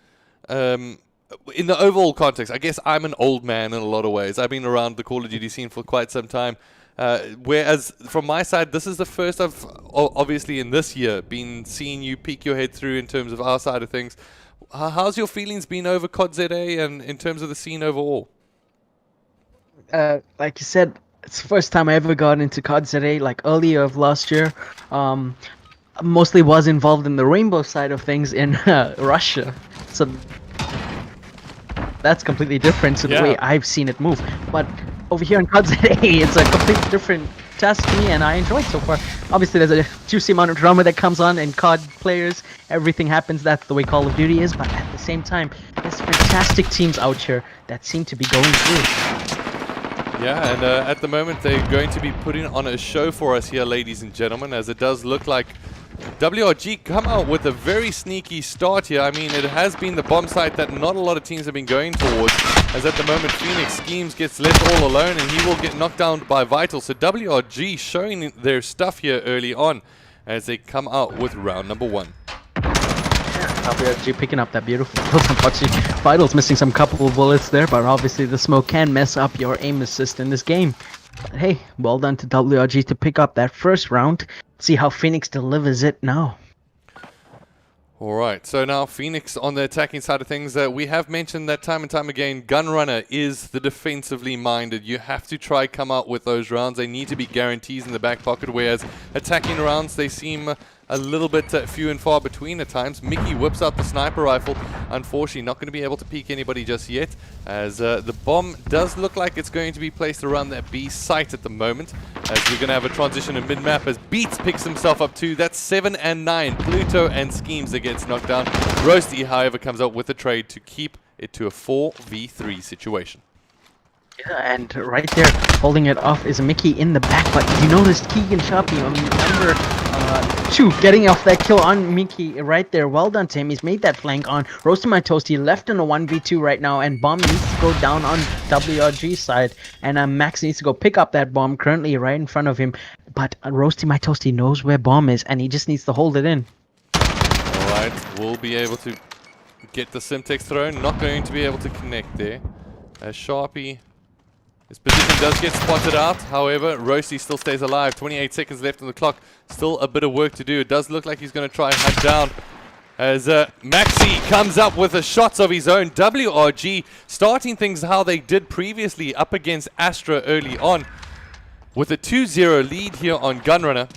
in the overall context, I guess I'm an old man in a lot of ways. I've been around the Call of Duty scene for quite some time. Whereas from my side, this is the first I've, obviously in this year, been seeing you peek your head through in terms of our side of things. How's your feelings been over cod-ZA and in terms of the scene overall? Like you said, it's the first time I ever got into cod-ZA, like earlier of last year. Mostly was involved in the rainbow side of things in Russia. So that's completely different to the way I've seen it move. But over here in cod-ZA, it's a completely different task to me, and I enjoy it so far. Obviously, there's a juicy amount of drama that comes on, and COD players, everything happens. That's the way Call of Duty is. But at the same time, there's fantastic teams out here that seem to be going through. Yeah, and at the moment, they're going to be putting on a show for us here, ladies and gentlemen, as it does look like WRG come out with a very sneaky start here. I mean, it has been the bomb site that not a lot of teams have been going towards, as at the moment Phoenix Schemes gets left all alone and he will get knocked down by Vital. So WRG showing their stuff here early on as they come out with round number 1. WRG picking up that beautiful unfortunately, Vital's missing some couple of bullets there, but obviously the smoke can mess up your aim assist in this game. But hey, well done to WRG to pick up that first round. See how Phoenix delivers it now. Alright, so now Phoenix on the attacking side of things. We have mentioned that time and time again, Gunrunner is the defensively minded. You have to try come out with those rounds. They need to be guarantees in the back pocket, whereas attacking rounds, they seem a little bit few and far between at times. Mickey whips out the sniper rifle. Unfortunately, not going to be able to peek anybody just yet, as the bomb does look like it's going to be placed around that B site at the moment, as we're going to have a transition in mid-map as Beats picks himself up too. That's 7 and 9. Pluto and Schemes that gets knocked down. Roasty, however, comes up with a trade to keep it to a 4v3 situation. Yeah, and right there, holding it off is Mickey in the back, but you noticed Keegan Sharpie, I mean, number 2, getting off that kill on Mickey right there. Well done to him. He's made that flank on Roasty My Toasty, left in a 1v2 right now, and bomb needs to go down on WRG's side, and Max needs to go pick up that bomb currently right in front of him, but Roasty My Toasty knows where bomb is, and he just needs to hold it in. Alright, we'll be able to get the Simtex thrown, not going to be able to connect there. As Sharpie... His position does get spotted out, however, Roasty still stays alive. 28 seconds left on the clock. Still a bit of work to do. It does look like he's going to try and hunt down as Maxi comes up with the shots of his own. WRG starting things how they did previously up against Astra early on with a 2-0 lead here on Gunrunner.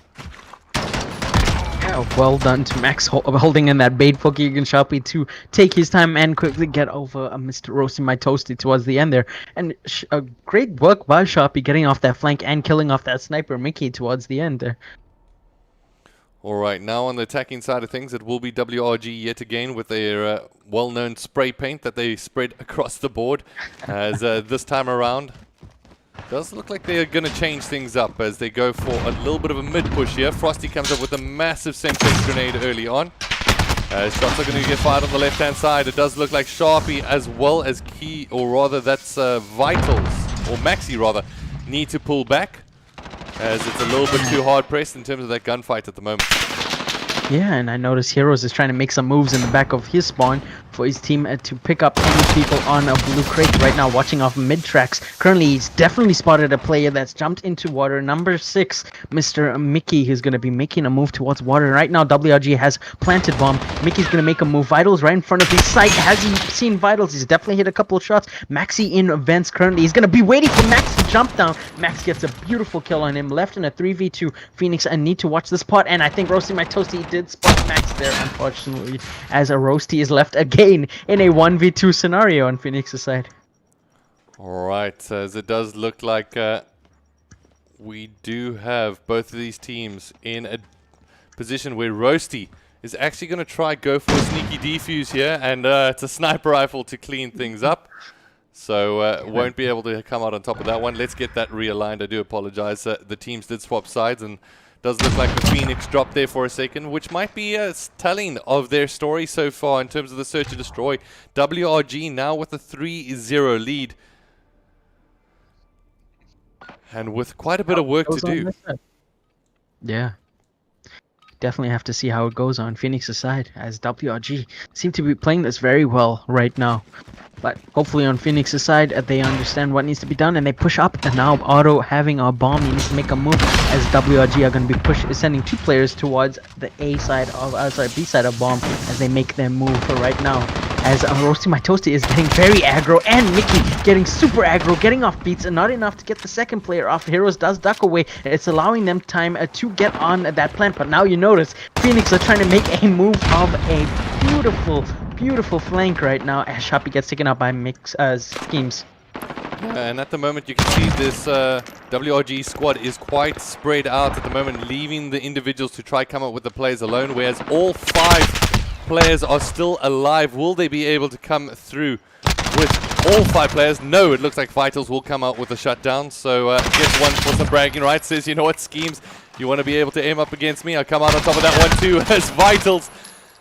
Yeah, well done to Max holding in that bait for Keegan Sharpie to take his time and quickly get over Mr. Roasting My Toasty towards the end there. And great work by Sharpie getting off that flank and killing off that sniper Mickey towards the end there. Alright, now on the attacking side of things, it will be WRG yet again with their well-known spray paint that they spread across the board. As this time around, does look like they're going to change things up as they go for a little bit of a mid-push here. Frosty comes up with a massive Semtex grenade early on. Shots are going to get fired on the left-hand side. It does look like Sharpie as well as Key, or rather that's Vitals, or Maxi rather, need to pull back, as it's a little bit too hard pressed in terms of that gunfight at the moment. Yeah, and I notice Heroes is trying to make some moves in the back of his spawn for his team to pick up any people on a blue crate right now, watching off mid tracks. Currently, he's definitely spotted a player that's jumped into water. Number 6, Mr. Mickey, who's going to be making a move towards water. Right now, WRG has planted bomb. Mickey's going to make a move. Vitals right in front of his sight. Has he seen Vitals? He's definitely hit a couple of shots. Maxi in vents currently. He's going to be waiting for Max to jump down. Max gets a beautiful kill on him. Left in a 3v2. Phoenix, I need to watch this pot, and I think Roasting My Toasty did spot Max there, unfortunately, as a Roasty is left again in a 1v2 scenario on Phoenix's side. Alright, as it does look like we do have both of these teams in a position where Roasty is actually going to try go for a sneaky defuse here, and it's a sniper rifle to clean things up. So won't be able to come out on top of that one. Let's get that realigned. I do apologize. The teams did swap sides, and does look like the Phoenix dropped there for a second, which might be telling of their story so far in terms of the search and destroy. WRG now with a 3-0 lead, and with quite a bit of work to do. Yeah. Definitely have to see how it goes on Phoenix's side, as WRG seem to be playing this very well right now. But hopefully on Phoenix's side, they understand what needs to be done and they push up. And now Otto having a bomb, he needs to make a move, as WRG are going to be sending 2 players towards the A side of, B side of bomb as they make their move for right now. As Roasting My Toasty is getting very aggro, and Mickey getting super aggro, getting off beats, and not enough to get the second player off. Heroes does duck away. It's allowing them time to get on that plant, but now you notice Phoenix are trying to make a move of a beautiful flank right now, as Sharpie gets taken out by Mix Schemes. And at the moment you can see this WRG squad is quite spread out at the moment, leaving the individuals to try come up with the plays alone, whereas all 5 players are still alive. Will they be able to come through with all 5 players? No, it looks like Vitals will come out with a shutdown. So gets one for some bragging rights. Says, you know what, Schemes, you want to be able to aim up against me? I'll come out on top of that one too. As Vitals,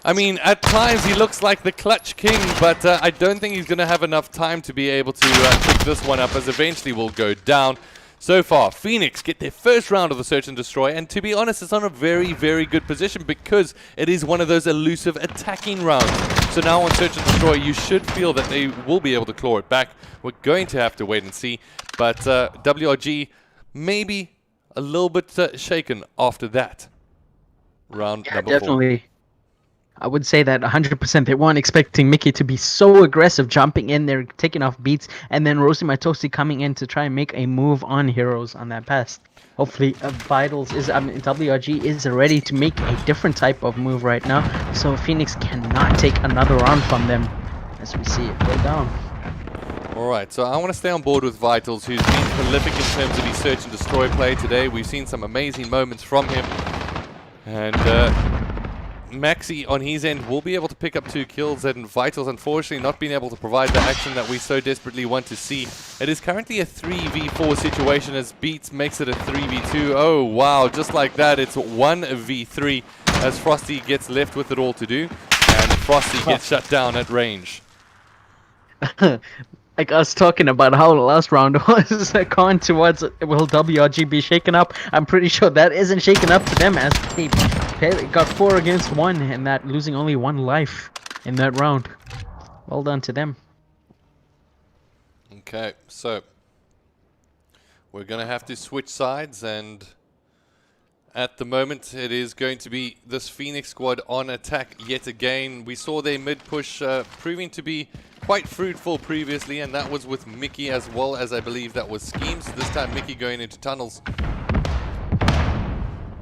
I mean, at times he looks like the clutch king, but I don't think he's going to have enough time to be able to pick this one up, as eventually will go down. So far, Phoenix get their first round of the search and destroy, and to be honest, it's on a very, very good position because it is one of those elusive attacking rounds. So now on search and destroy, you should feel that they will be able to claw it back. We're going to have to wait and see, but WRG maybe a little bit shaken after that round number 4. Definitely. I would say that 100% they weren't expecting Mickey to be so aggressive, jumping in there, taking off beats, and then Roasting My Toasty coming in to try and make a move on Heroes on that pass. Hopefully, WRG is ready to make a different type of move right now, so Phoenix cannot take another round from them, as we see it go down. Alright, so I want to stay on board with Vitals, who's been prolific in terms of his search and destroy play today. We've seen some amazing moments from him, and Maxi on his end will be able to pick up 2 kills, and Vitals unfortunately not being able to provide the action that we so desperately want to see. It is currently a 3v4 situation as Beats makes it a 3v2. Oh wow, just like that it's 1v3 as Frosty gets left with it all to do, and Frosty gets shut down at range. Like us talking about how the last round was gone towards, will WRG be shaken up? I'm pretty sure that isn't shaken up to them, as they got 4 against 1 and that losing only 1 life in that round. Well done to them. Okay, so we're going to have to switch sides, and at the moment it is going to be this Phoenix squad on attack yet again. We saw their mid push proving to be quite fruitful previously, and that was with Mickey as well as I believe that was Schemes. This time Mickey going into tunnels.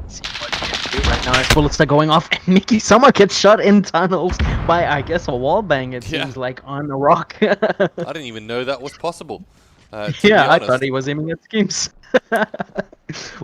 See what he can do right now as bullets are going off, and Mickey somehow gets shot in tunnels by, I guess, a wall bang, it seems like, on a rock. I didn't even know that was possible. Yeah, I thought he was aiming at Schemes.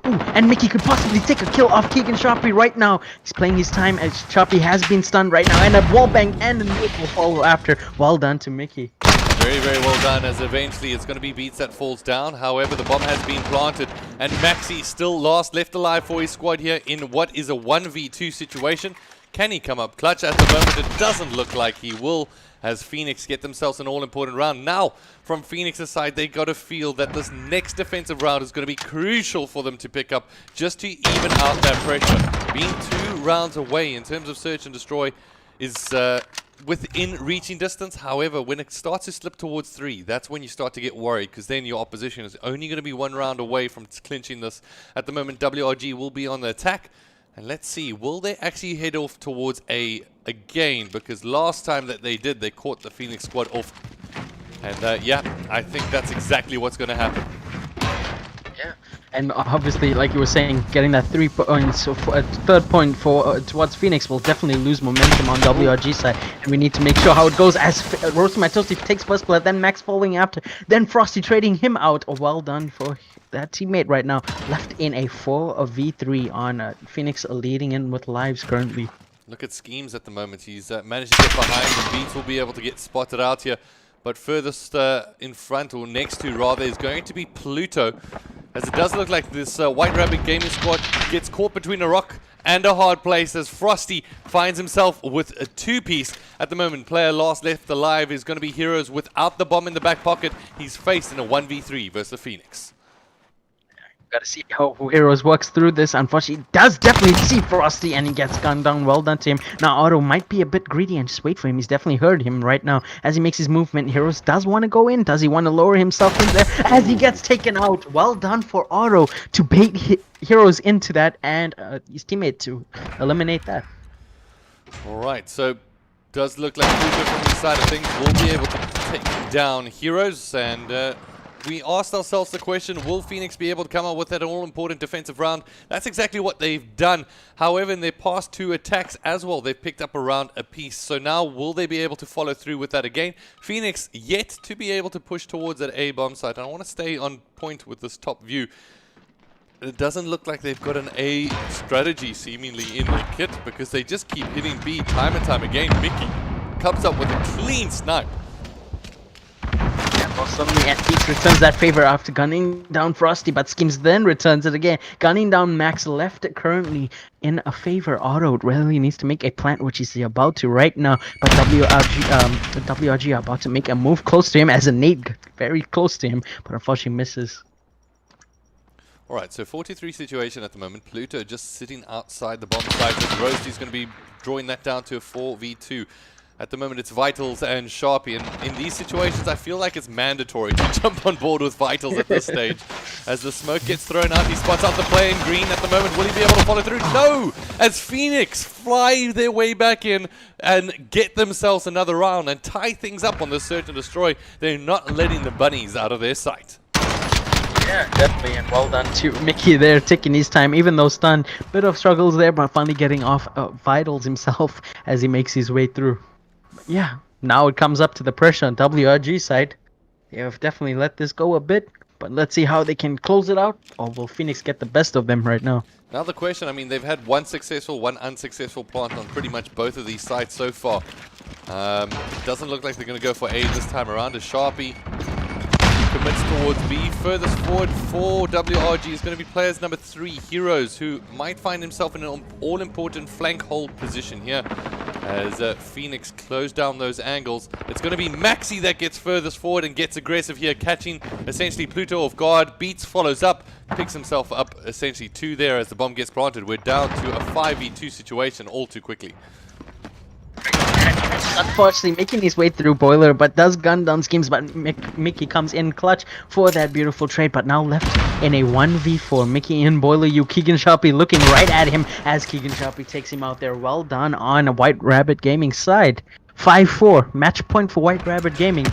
Ooh, and Mickey could possibly take a kill off Keegan Sharpie right now. He's playing his time as Sharpie has been stunned right now, and a wallbang and a nuke will follow after. Well done to Mickey. Very, very well done, as eventually it's going to be Beats that falls down. However, the bomb has been planted, and Maxi still left alive for his squad here in what is a 1v2 situation. Can he come up clutch? At the moment, it doesn't look like he will, as Phoenix get themselves an all-important round. Now, from Phoenix's side, they got to feel that this next defensive round is going to be crucial for them to pick up, just to even out that pressure. Being 2 rounds away in terms of search and destroy is within reaching distance. However, when it starts to slip towards 3, that's when you start to get worried, because then your opposition is only going to be 1 round away from clinching this. At the moment, WRG will be on the attack. And let's see, will they actually head off towards A again? Because last time that they did, they caught the Phoenix squad off. And yeah, I think that's exactly what's going to happen. Yeah. And obviously, like you were saying, getting that 3 points, third point for towards Phoenix will definitely lose momentum on WRG side, and we need to make sure how it goes as Roasted Matosi takes first blood, then Max following after, then Frosty trading him out. Oh, well done for that teammate right now. Left in a 4v3 on Phoenix leading in with lives currently. Look at Schemes at the moment. He's managed to get behind. The Beats will be able to get spotted out here. But furthest in front, or next to rather, is going to be Pluto. As it does look like this White Rabbit gaming squad gets caught between a rock and a hard place, as Frosty finds himself with a 2-piece. At the moment, player last left alive is going to be Heroes without the bomb in the back pocket. He's faced in a 1v3 versus Phoenix. Gotta see how Heroes works through this. Unfortunately, he does definitely see Frosty, and he gets gunned down. Well done to him. Now, Otto might be a bit greedy and just wait for him. He's definitely heard him right now. As he makes his movement, Heroes does want to go in. Does he want to lower himself in there? As he gets taken out. Well done for Otto to bait Heroes into that, and his teammate to eliminate that. Alright, so does look like Pluto from the side of things will be able to take down Heroes, and we asked ourselves the question, will Phoenix be able to come up with that all-important defensive round? That's exactly what they've done. However, in their past 2 attacks as well, they've picked up a round apiece. So now, will they be able to follow through with that again? Phoenix yet to be able to push towards that A bomb site. And I want to stay on point with this top view. It doesn't look like they've got an A strategy seemingly in their kit, because they just keep hitting B time and time again. Mickey comes up with a clean snipe. Well, suddenly Beats returns that favor after gunning down Frosty, but Schemes then returns it again. Gunning down Max left currently in a favor. Otto really needs to make a plant, which he's about to right now. But WRG are about to make a move close to him as a nade very close to him, but unfortunately misses. Alright, so 43 situation at the moment. Pluto just sitting outside the bomb site, and Roasty's going to be drawing that down to a 4v2. At the moment, it's Vitals and Sharpie, and in these situations, I feel like it's mandatory to jump on board with Vitals at this stage. As the smoke gets thrown out, he spots out the play in green at the moment. Will he be able to follow through? No! As Phoenix fly their way back in and get themselves another round and tie things up on the search and destroy. They're not letting the bunnies out of their sight. Yeah, definitely, and well done to Mickey there, taking his time, even though stunned. Bit of struggles there, but finally getting off Vitals himself as he makes his way through. Yeah, now it comes up to the pressure on WRG side. They have definitely let this go a bit, but let's see how they can close it out, or will Phoenix get the best of them right now? Now the question, I mean, they've had 1 successful, 1 unsuccessful plant on pretty much both of these sites so far. It doesn't look like they're going to go for A this time around, as Sharpie commits towards B. Furthest forward for WRG is going to be players number 3, Heroes, who might find himself in an all-important flank hold position here as Phoenix close down those angles. It's going to be Maxi that gets furthest forward and gets aggressive here, catching essentially Pluto off guard. Beats follows up, picks himself up essentially 2 there as the bomb gets planted. We're down to a 5v2 situation all too quickly. Unfortunately, making his way through Boiler, but does gun down Schemes, but Mickey comes in clutch for that beautiful trade, but now left in a 1v4. Mickey in Boiler, Keegan Sharpie looking right at him as Keegan Sharpie takes him out there. Well done on a White Rabbit Gaming side. 5-4, match point for White Rabbit Gaming.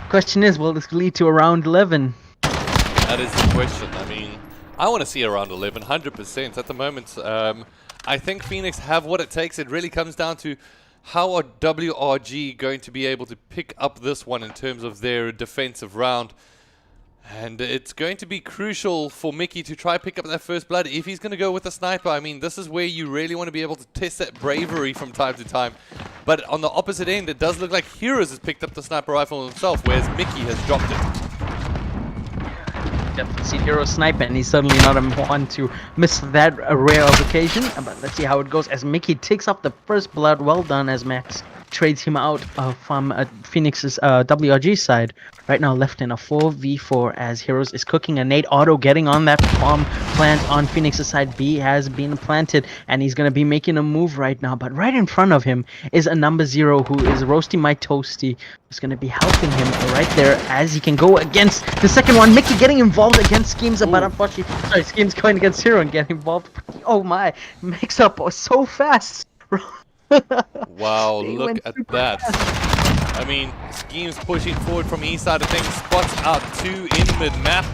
Question is, will this lead to a round 11? That is the question. I mean, I want to see a round 11, 100%. At the moment, I think Phoenix have what it takes. It really comes down to how are WRG going to be able to pick up this one in terms of their defensive round. And it's going to be crucial for Mickey to try pick up that first blood if he's going to go with a sniper. I mean, this is where you really want to be able to test that bravery from time to time. But on the opposite end, it does look like Heroes has picked up the sniper rifle himself, whereas Mickey has dropped it. Definitely see Hero snipe, and he's certainly not one to miss that rare of occasion. But let's see how it goes as Mickey takes up the first blood. Well done as Max trades him out from Phoenix's WRG side. Right now left in a 4v4 as Heroes is cooking a nade. Auto getting on that bomb plant on Phoenix's side. B has been planted and he's going to be making a move right now. But right in front of him is a number 0 who is Roasty My Toasty. Who's going to be helping him right there as he can go against the second one. Mickey getting involved against Schemes, but unfortunately, sorry, Schemes going against Hero and getting involved. Oh my, mix up so fast. Wow, They look went at super that. fast. I mean, Schemes pushing forward from east side of things, spots out 2 in mid-map.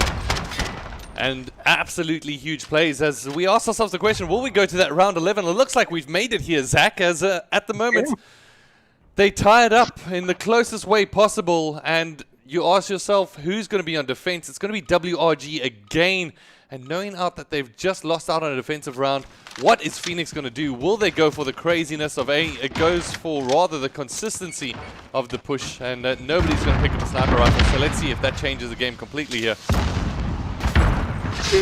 And absolutely huge plays as we ask ourselves the question, will we go to that round 11? It looks like we've made it here, Zach, as at the moment they tie it up in the closest way possible. And you ask yourself, who's going to be on defense? It's going to be WRG again. And knowing out that they've just lost out on a defensive round, what is Phoenix going to do? Will they go for the craziness of it goes for rather the consistency of the push, and nobody's going to pick up a sniper rifle. So let's see if that changes the game completely here.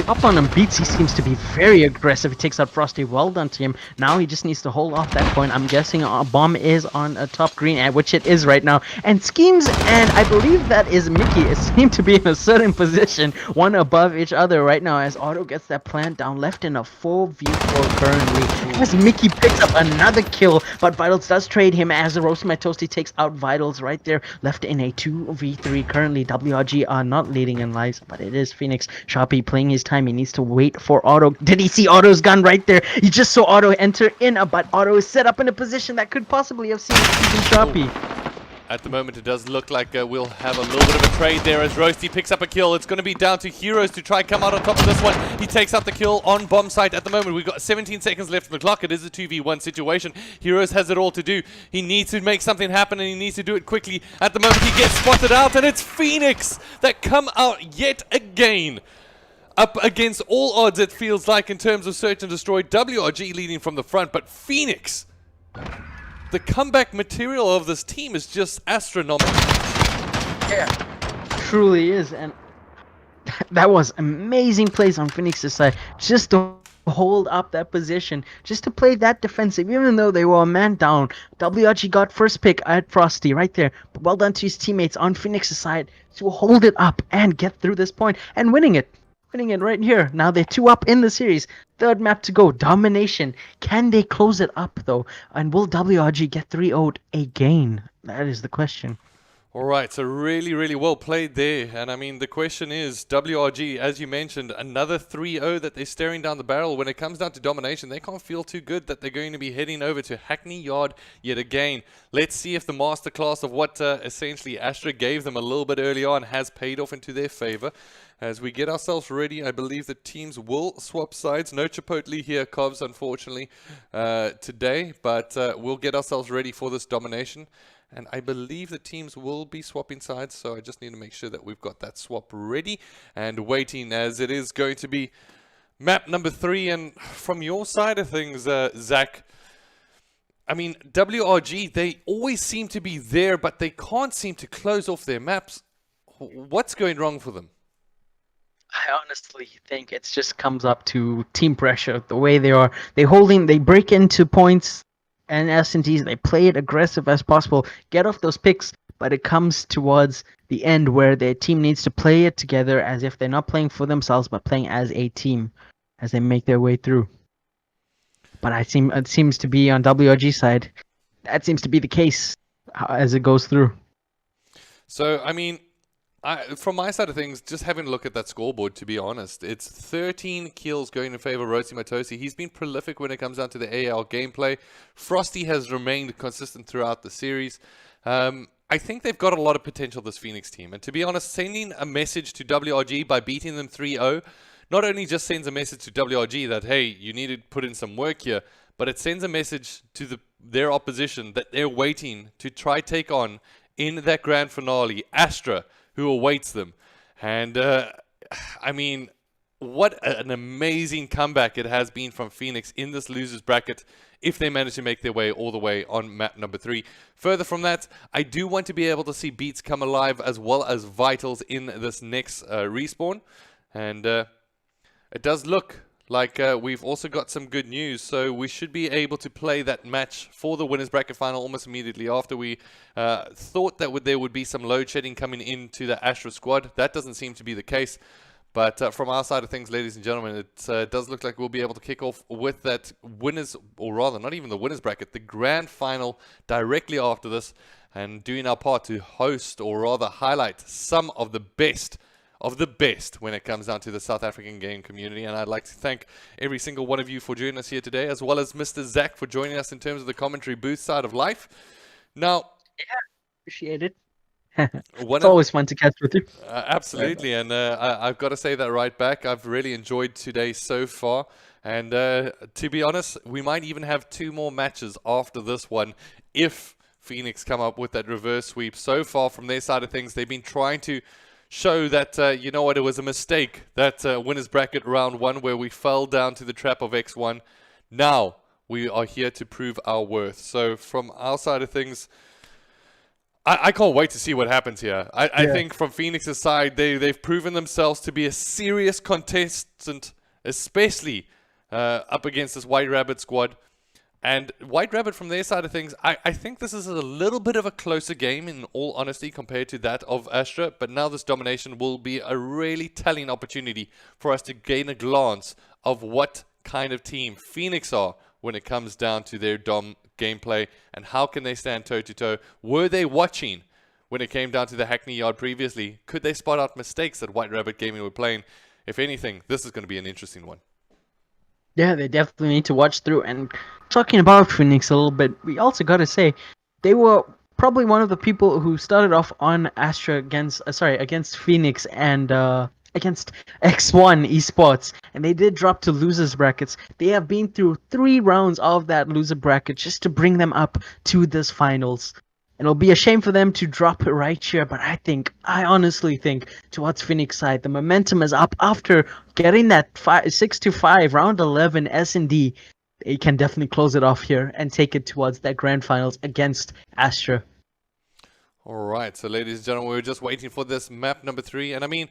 Up on him, Beats, he seems to be very aggressive. He takes out Frosty. Well done to him. Now he just needs to hold off that point. I'm guessing a bomb is on a top green, which it is right now. And Schemes, and I believe that is Mickey, seem to be in a certain position, one above each other right now as Auto gets that plant down, left in a 4v4 currently. As Mickey picks up another kill, but Vitals does trade him as the Roasty My Toasty takes out Vitals right there, left in a 2v3 currently. WRG are not leading in lives, but it is Phoenix. Sharpie playing his time. He needs to wait for Auto. Did he see Auto's gun right there? He just saw Auto enter in, but Auto is set up in a position that could possibly have seen even Sharpie. At the moment, it does look like we'll have a little bit of a trade there as Roasty picks up a kill. It's going to be down to Heroes to try and come out on top of this one. He takes out the kill on bomb site. At the moment, we've got 17 seconds left on the clock. It is a 2v1 situation. Heroes has it all to do. He needs to make something happen, and he needs to do it quickly. At the moment, he gets spotted out, and it's Phoenix that come out yet again. Up against all odds, it feels like, in terms of search and destroy. WRG leading from the front, but Phoenix, the comeback material of this team is just astronomical. Yeah, truly is, and that was amazing plays on Phoenix's side, just to hold up that position, just to play that defensive, even though they were a man down. WRG got first pick at Frosty right there, but well done to his teammates on Phoenix's side to hold it up and get through this point and winning it right here. Now they're 2 up in the series. Third map to go. Domination. Can they close it up though? And will WRG get 3-0'd again? That is the question. All right, so really, really well played there. And I mean, the question is, WRG, as you mentioned, another 3-0 that they're staring down the barrel. When it comes down to domination, they can't feel too good that they're going to be heading over to Hackney Yard yet again. Let's see if the masterclass of what essentially Astra gave them a little bit early on has paid off into their favor. As we get ourselves ready, I believe the teams will swap sides. No Chipotle here, Cobs, unfortunately, today. But we'll get ourselves ready for this domination. And I believe the teams will be swapping sides. So I just need to make sure that we've got that swap ready and waiting, as it is going to be map number 3. And from your side of things, Zach, I mean, WRG, they always seem to be there, but they can't seem to close off their maps. What's going wrong for them? I honestly think it just comes up to team pressure. The way they break into points and S&Ds, they play it aggressive as possible, get off those picks, but it comes towards the end where their team needs to play it together as if they're not playing for themselves, but playing as a team as they make their way through. But it seems to be on WRG side, that seems to be the case as it goes through. So, I mean, from my side of things, just having a look at that scoreboard, to be honest, it's 13 kills going in favor of Roasty My Toasty. He's been prolific when it comes down to the AL gameplay. Frosty has remained consistent throughout the series. I think they've got a lot of potential, this Phoenix team. And to be honest, sending a message to WRG by beating them 3-0, not only just sends a message to WRG that, hey, you need to put in some work here, but it sends a message to their opposition that they're waiting to try take on in that grand finale, Astra, who awaits them. And I mean, what an amazing comeback it has been from Phoenix in this losers bracket if they manage to make their way all the way on map number 3. Further from that, I do want to be able to see Beats come alive as well as Vitals in this next respawn. And it does look like we've also got some good news, so we should be able to play that match for the winners bracket final almost immediately after. We thought that there would be some load shedding coming into the Astra squad. That doesn't seem to be the case. But from our side of things, ladies and gentlemen, it does look like we'll be able to kick off with that winners, or rather, not even the winners bracket, the grand final directly after this, and doing our part to host, or rather highlight, some of the best when it comes down to the South African game community. And I'd like to thank every single one of you for joining us here today, as well as Mr. Zach for joining us in terms of the commentary booth side of life. Now, Appreciate it. It's always fun to catch with you. Absolutely, and I've got to say that right back. I've really enjoyed today so far, and to be honest, we might even have 2 more matches after this one if Phoenix come up with that reverse sweep. So far from their side of things, they've been trying to show that, you know what, it was a mistake, that winners bracket round 1 where we fell down to the trap of X1. Now we are here to prove our worth. So from our side of things, I can't wait to see what happens here. I think from Phoenix's side, they've proven themselves to be a serious contestant, especially up against this White Rabbit squad. And White Rabbit, from their side of things, I think this is a little bit of a closer game, in all honesty, compared to that of Astra. But now this domination will be a really telling opportunity for us to gain a glance of what kind of team Phoenix are when it comes down to their dom gameplay, and how can they stand toe-to-toe. Were they watching when it came down to the Hackney Yard previously? Could they spot out mistakes that White Rabbit Gaming were playing? If anything, this is going to be an interesting one. Yeah, they definitely need to watch through. And talking about Phoenix a little bit, we also got to say they were probably one of the people who started off on Astra against Phoenix and against X1 Esports, and they did drop to losers brackets. They have been through 3 rounds of that loser bracket just to bring them up to this finals. And it'll be a shame for them to drop it right here, but I honestly think, towards Phoenix side, the momentum is up after getting that 6-5 round 11 S&D. They can definitely close it off here and take it towards that grand finals against Astra. All right, so ladies and gentlemen, we're just waiting for this map number 3, and I mean,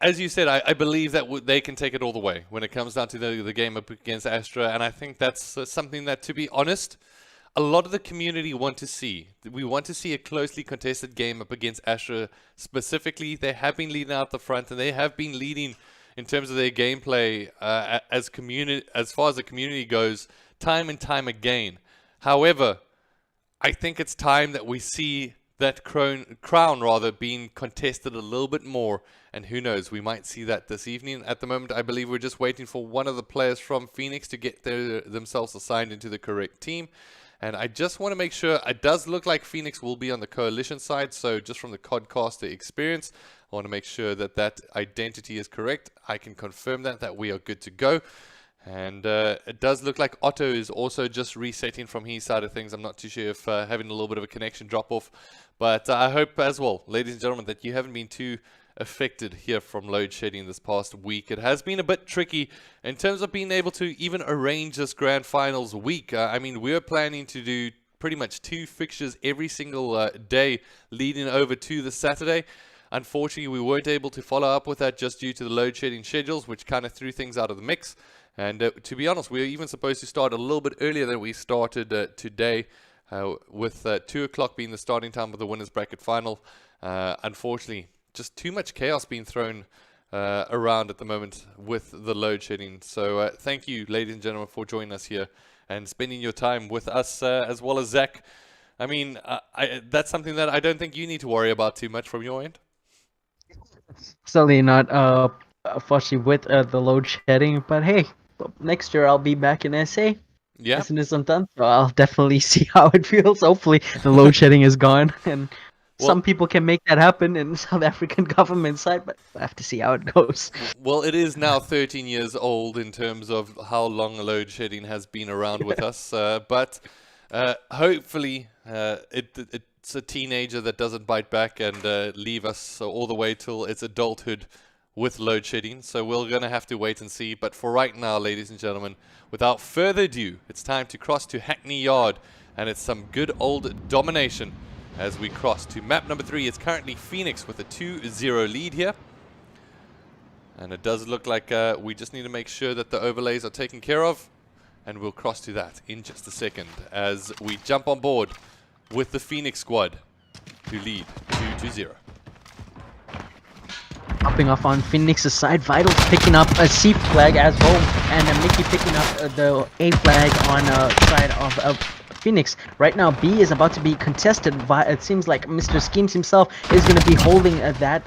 as you said, I believe that they can take it all the way when it comes down to the game up against Astra, and I think that's something that, to be honest, a lot of the community want to see. We want to see a closely contested game up against Astra specifically. They have been leading out the front, and they have been leading in terms of their gameplay as far as the community goes, time and time again. However, I think it's time that we see that crown being contested a little bit more, and who knows, we might see that this evening. At the moment, I believe we're just waiting for one of the players from Phoenix to get themselves assigned into the correct team. And I just want to make sure, it does look like Phoenix will be on the coalition side, so just from the codcaster experience, I want to make sure that that identity is correct. I can confirm that we are good to go. And it does look like Otto is also just resetting from his side of things. I'm not too sure if having a little bit of a connection drop off, but I hope as well, ladies and gentlemen, that you haven't been too affected here from load shedding this past week. It has been a bit tricky in terms of being able to even arrange this grand finals week. I mean, we're planning to do pretty much 2 fixtures every single day leading over to the Saturday. Unfortunately, we weren't able to follow up with that just due to the load shedding schedules, which kind of threw things out of the mix. And to be honest, we were even supposed to start a little bit earlier than we started today, with 2 o'clock being the starting time of the winners bracket final. Unfortunately, just too much chaos being thrown around at the moment with the load shedding. So thank you, ladies and gentlemen, for joining us here and spending your time with us, as well as Zach. I mean, that's something that I don't think you need to worry about too much from your end. Certainly not, unfortunately, with the load shedding. But hey, next year I'll be back in SA. Yeah. As soon as I'm done, so I'll definitely see how it feels. Hopefully, the load shedding is gone, and some people can make that happen in South African government side, but I have to see how it goes. Well, it is now 13 years old in terms of how long load shedding has been around with us, but hopefully it it's a teenager that doesn't bite back and leave us all the way till its adulthood with load shedding. So we're going to have to wait and see. But for right now, ladies and gentlemen, without further ado, it's time to cross to Hackney Yard. And it's some good old domination as we cross to map number 3. It's currently Phoenix with a 2-0 lead here. And it does look like we just need to make sure that the overlays are taken care of. And we'll cross to that in just a second as we jump on board with the Phoenix squad to lead 2-0. Hopping off on Phoenix's side, Vitals picking up a C flag as well, and Mickey picking up the A flag on side of Phoenix. Right now, B is about to be contested. It seems like Mr. Schemes himself is going to be holding that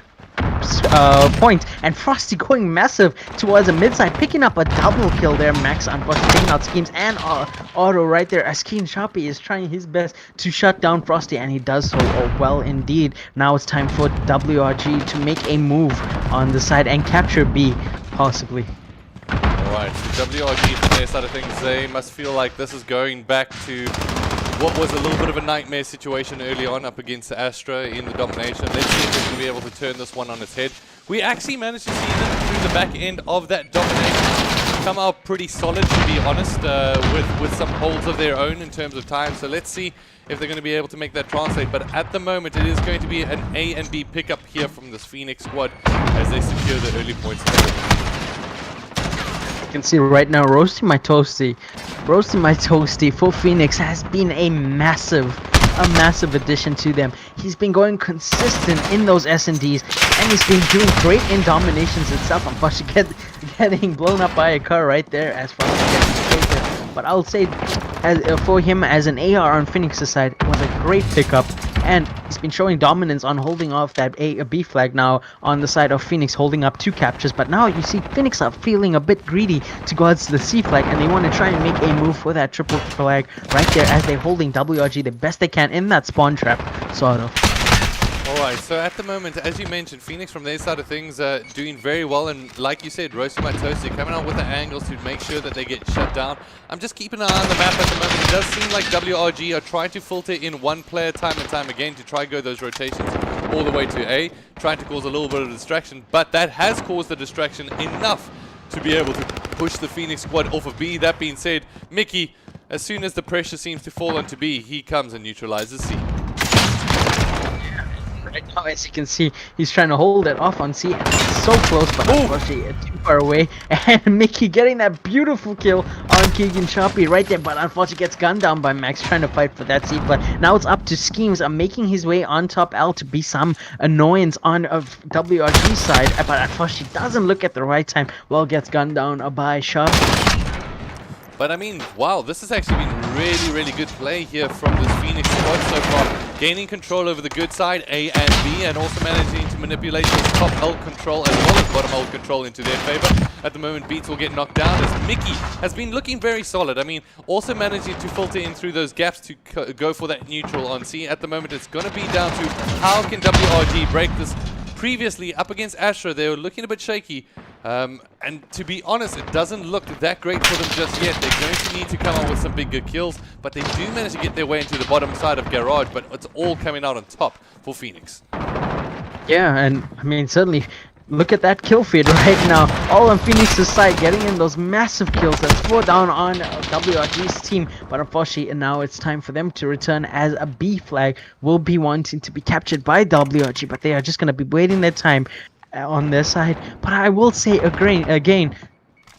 point, and Frosty going massive towards a mid-side, picking up a double kill there. Max unfortunately taking out Schemes and Auto right there as Keen Sharpie is trying his best to shut down Frosty, and he does so well indeed. Now it's time for WRG to make a move on the side and capture B, possibly. Alright, so WRG from their side of things, they must feel like this is going back to what was a little bit of a nightmare situation early on up against Astra in the domination. Let's see if they're going to be able to turn this one on its head. We actually managed to see them through the back end of that domination come out pretty solid, to be honest, with some holds of their own in terms of time. So let's see if they're going to be able to make that translate. But at the moment, it is going to be an A and B pickup here from this Phoenix squad as they secure the early points. You can see right now, Roasty My Toasty for Phoenix has been a massive addition to them. He's been going consistent in those S&Ds, and he's been doing great in dominations itself. Unfortunately, getting blown up by a car right there as far as getting taken. But I'll say, for him as an AR on Phoenix's side, it was a great pickup. And he's been showing dominance on holding off that A B flag now on the side of Phoenix, holding up 2 captures. But now you see Phoenix are feeling a bit greedy towards the C flag, and they want to try and make a move for that triple flag right there as they're holding WRG the best they can in that spawn trap, sort of. Alright, so at the moment, as you mentioned, Phoenix from their side of things doing very well, and like you said, Roasting My Toasty coming out with the angles to make sure that they get shut down. I'm just keeping an eye on the map at the moment. It does seem like WRG are trying to filter in one player time and time again to try and go those rotations all the way to A, trying to cause a little bit of distraction, but that has caused the distraction enough to be able to push the Phoenix squad off of B. That being said, Mickey, as soon as the pressure seems to fall onto B, he comes and neutralizes C. Right now, as you can see, he's trying to hold it off on C, and it's so close, but unfortunately too far away. And Mickey getting that beautiful kill on Keegan Sharpie right there, but unfortunately gets gunned down by Max trying to fight for that C. But now it's up to Schemes making his way on top L to be some annoyance on WRG's side, but unfortunately doesn't look at the right time. Well, gets gunned down by Sharpie. But I mean, wow, this has actually been really good play here from this Phoenix squad so far. Gaining control over the good side, A and B, and also managing to manipulate this top ult control as well as bottom ult control into their favor. At the moment, Beats will get knocked down as Mickey has been looking very solid. I mean, also managing to filter in through those gaps to go for that neutral on C. At the moment, it's going to be down to how can WRG break this. Previously, up against Astra, they were looking a bit shaky. And to be honest, it doesn't look that great for them just yet. They're going to need to come up with some bigger kills, but they do manage to get their way into the bottom side of Garage, but it's all coming out on top for Phoenix. Yeah, and I mean, certainly, look at that kill feed right now. All on Phoenix's side, getting in those massive kills. That's 4 down on WRG's team, but unfortunately now it's time for them to return as a B flag will be wanting to be captured by WRG, but they are just going to be waiting their time on their side. But I will say again,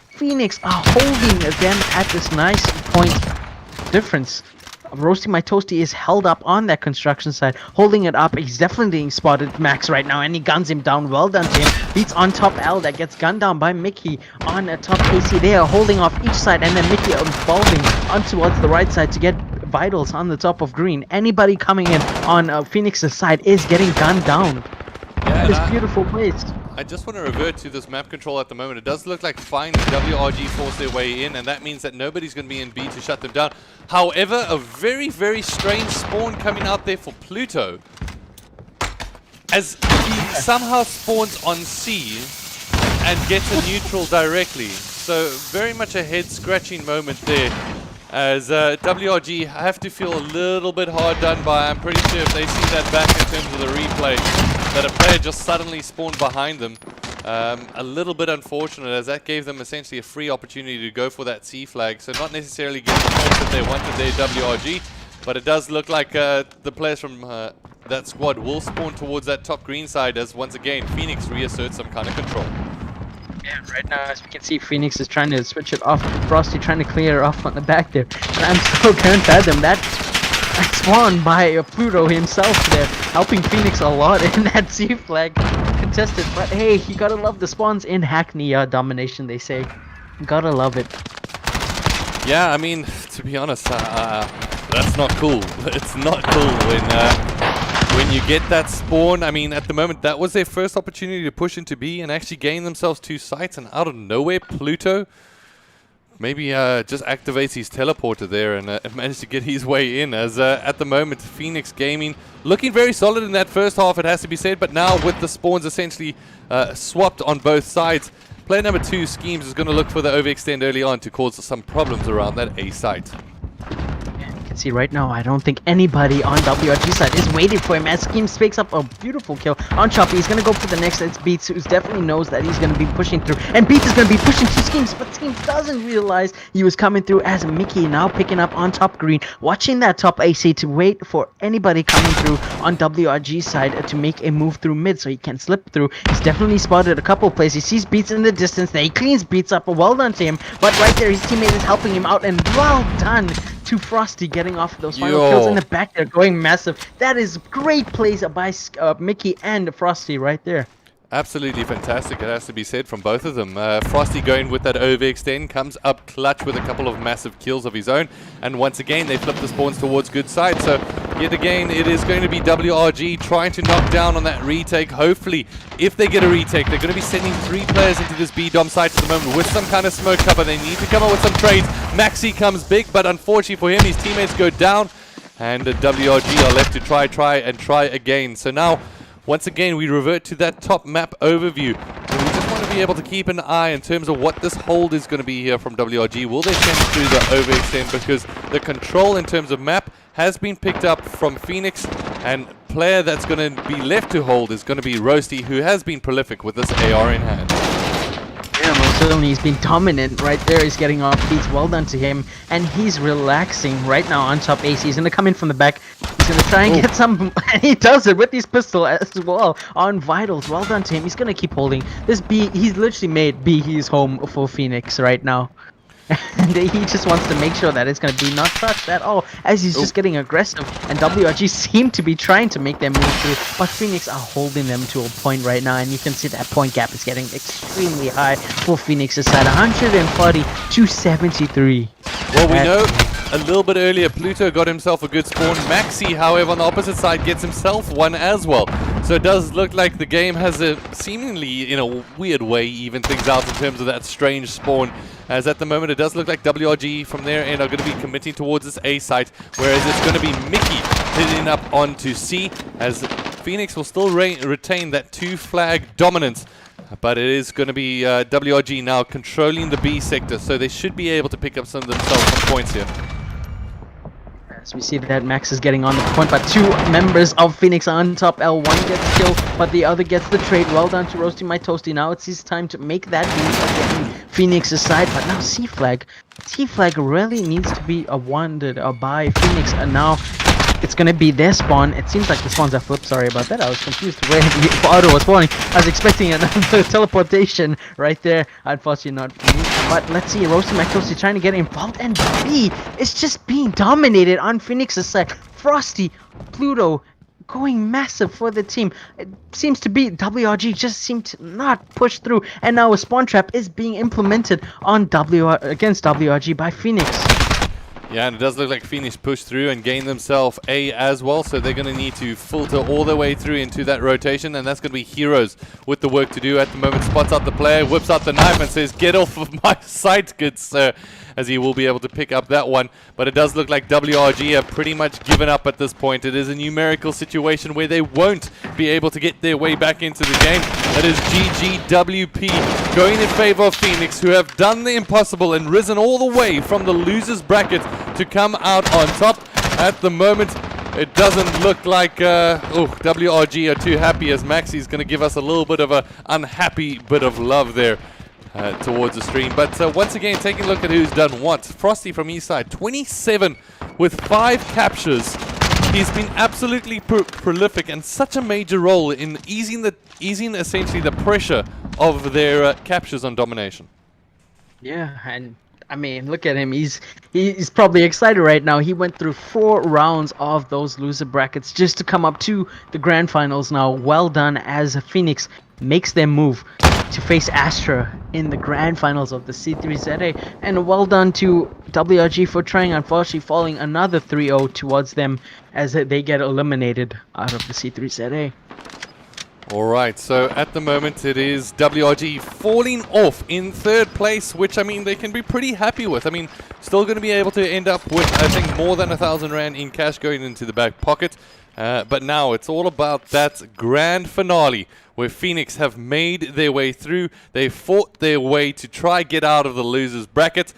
Phoenix are holding them at this nice point difference. Roasting My Toasty is held up on that construction side, holding it up. He's definitely being spotted Max right now, and he guns him down. Well done to him. Beats on top L that gets gunned down by Mickey on top KC. They are holding off each side, and then Mickey evolving on towards the right side to get Vitals on the top of green. Anybody coming in on Phoenix's side is getting gunned down. Yeah, This beautiful place. I just want to revert to this map control at the moment. It does look like finally WRG forced their way in, and that means that nobody's going to be in B to shut them down. However, a very strange spawn coming out there for Pluto, as he somehow spawns on C and gets a neutral directly. So very much a head-scratching moment there as WRG have to feel a little bit hard done by. I'm pretty sure if they see that back in terms of the replay, that a player just suddenly spawned behind them. A little bit unfortunate, as that gave them essentially a free opportunity to go for that C flag. So not necessarily getting the points that they wanted there, WRG, but it does look like the players from that squad will spawn towards that top green side, as once again Phoenix reasserts some kind of control. Yeah, right now, as we can see, Phoenix is trying to switch it off. Frosty trying to clear it off on the back there. And I'm still can't fathom that spawn by Pluto himself there, helping Phoenix a lot in that C flag contested. But hey, you gotta love the spawns in Hackney domination, they say. Gotta love it. Yeah, I mean, to be honest, that's not cool. It's not cool when you get that spawn. I mean, at the moment, that was their first opportunity to push into B and actually gain themselves 2 sites, and out of nowhere, Pluto maybe just activates his teleporter there and managed to get his way in, as at the moment, Phoenix Gaming looking very solid in that first half, it has to be said, but now with the spawns essentially swapped on both sides, player number 2, Schemes, is going to look for the overextend early on to cause some problems around that A site. See, right now, I don't think anybody on WRG side is waiting for him, as Schemes picks up a beautiful kill on Choppy. He's gonna go for the next. It's Beats, who definitely knows that he's gonna be pushing through, and Beats is gonna be pushing to Schemes, but Schemes doesn't realize he was coming through, as Mickey now picking up on top green, watching that top AC to wait for anybody coming through on WRG side to make a move through mid so he can slip through. He's definitely spotted a couple plays. He sees Beats in the distance there. He cleans Beats up. Well done to him, but right there his teammate is helping him out, and well done to Frosty, getting off those final kills in the back there, going massive. That is great plays by Mickey and Frosty right there. Absolutely fantastic, it has to be said, from both of them. Frosty going with that overextend, comes up clutch with a couple of massive kills of his own, and once again they flip the spawns towards good side. So yet again it is going to be WRG trying to knock down on that retake. Hopefully, if they get a retake, they're going to be sending 3 players into this B dom site at the moment with some kind of smoke cover. They need to come up with some trades. Maxi comes big, but unfortunately for him, his teammates go down, and WRG are left to try again. So now, once again, we revert to that top map overview. And we just want to be able to keep an eye in terms of what this hold is going to be here from WRG. Will they send through the overextend? Because the control in terms of map has been picked up from Phoenix, and player that's going to be left to hold is going to be Roasty, who has been prolific with this AR in hand. Yeah, most certainly he's been dominant right there. He's getting off beats. Well done to him. And he's relaxing right now on top AC. He's going to come in from the back. He's going to try and get some... And he does it with his pistol as well on Vitals. Well done to him. He's going to keep holding. This B, he's literally made B his home for Phoenix right now. And he just wants to make sure that it's going to be not touched at all, as he's just getting aggressive. And WRG seem to be trying to make them move through, but Phoenix are holding them to a point right now, and you can see that point gap is getting extremely high for Phoenix's side, 140 to 73. Well, we know a little bit earlier Pluto got himself a good spawn. Maxi, however, on the opposite side gets himself one as well. So it does look like the game has a seemingly, in a weird way, even things out in terms of that strange spawn. As at the moment, it does look like WRG from their end are going to be committing towards this A site, whereas it's going to be Mickey hitting up onto C, as Phoenix will still retain that 2 flag dominance. But it is going to be WRG now controlling the B sector, so they should be able to pick up some of themselves some points here. As we see that Max is getting on the point, but 2 members of Phoenix on top. L1 gets killed, but the other gets the trade. Well done to Roasty My Toasty. Now it's his time to make that move again. Phoenix's side, but now C flag. C flag really needs to be wanted by Phoenix, and now it's gonna be their spawn. It seems like the spawns are flipped. Sorry about that. I was confused where the auto was spawning. I was expecting another teleportation right there. Unfortunately, not for me. But let's see, Roasty McToasty trying to get involved, and B is just being dominated on Phoenix's side. Frosty, Pluto, going massive for the team. It seems to be WRG just seem to not push through, and now a spawn trap is being implemented on against WRG by Phoenix. Yeah, and it does look like Phoenix pushed through and gained themselves A as well, so they're going to need to filter all the way through into that rotation, and that's going to be Heroes with the work to do at the moment. Spots out the player, whips out the knife and says, "Get off of my sight, good sir." as he will be able to pick up that one. But it does look like WRG have pretty much given up at this point. It is a numerical situation where they won't be able to get their way back into the game. That is GGWP going in favor of Phoenix, who have done the impossible and risen all the way from the losers bracket to come out on top. At the moment, it doesn't look like WRG are too happy, as Maxi's going to give us a little bit of an unhappy bit of love there towards the stream. But once again, taking a look at who's done what. Frosty from Eastside, 27 with 5 captures. He's been absolutely prolific and such a major role in easing essentially the pressure of their captures on domination. Yeah, and I mean, look at him. He's probably excited right now. He went through 4 rounds of those loser brackets just to come up to the grand finals now. Well done as Phoenix makes their move to face Astra in the grand finals of the C3ZA. And well done to WRG for trying, unfortunately falling another 3-0 towards them as they get eliminated out of the C3ZA. Alright, so at the moment it is WRG falling off in 3rd place, which I mean they can be pretty happy with. I mean, still going to be able to end up with, I think, more than 1,000 Rand in cash going into the back pocket. But now it's all about that grand finale where Phoenix have made their way through. They fought their way to try get out of the losers bracket,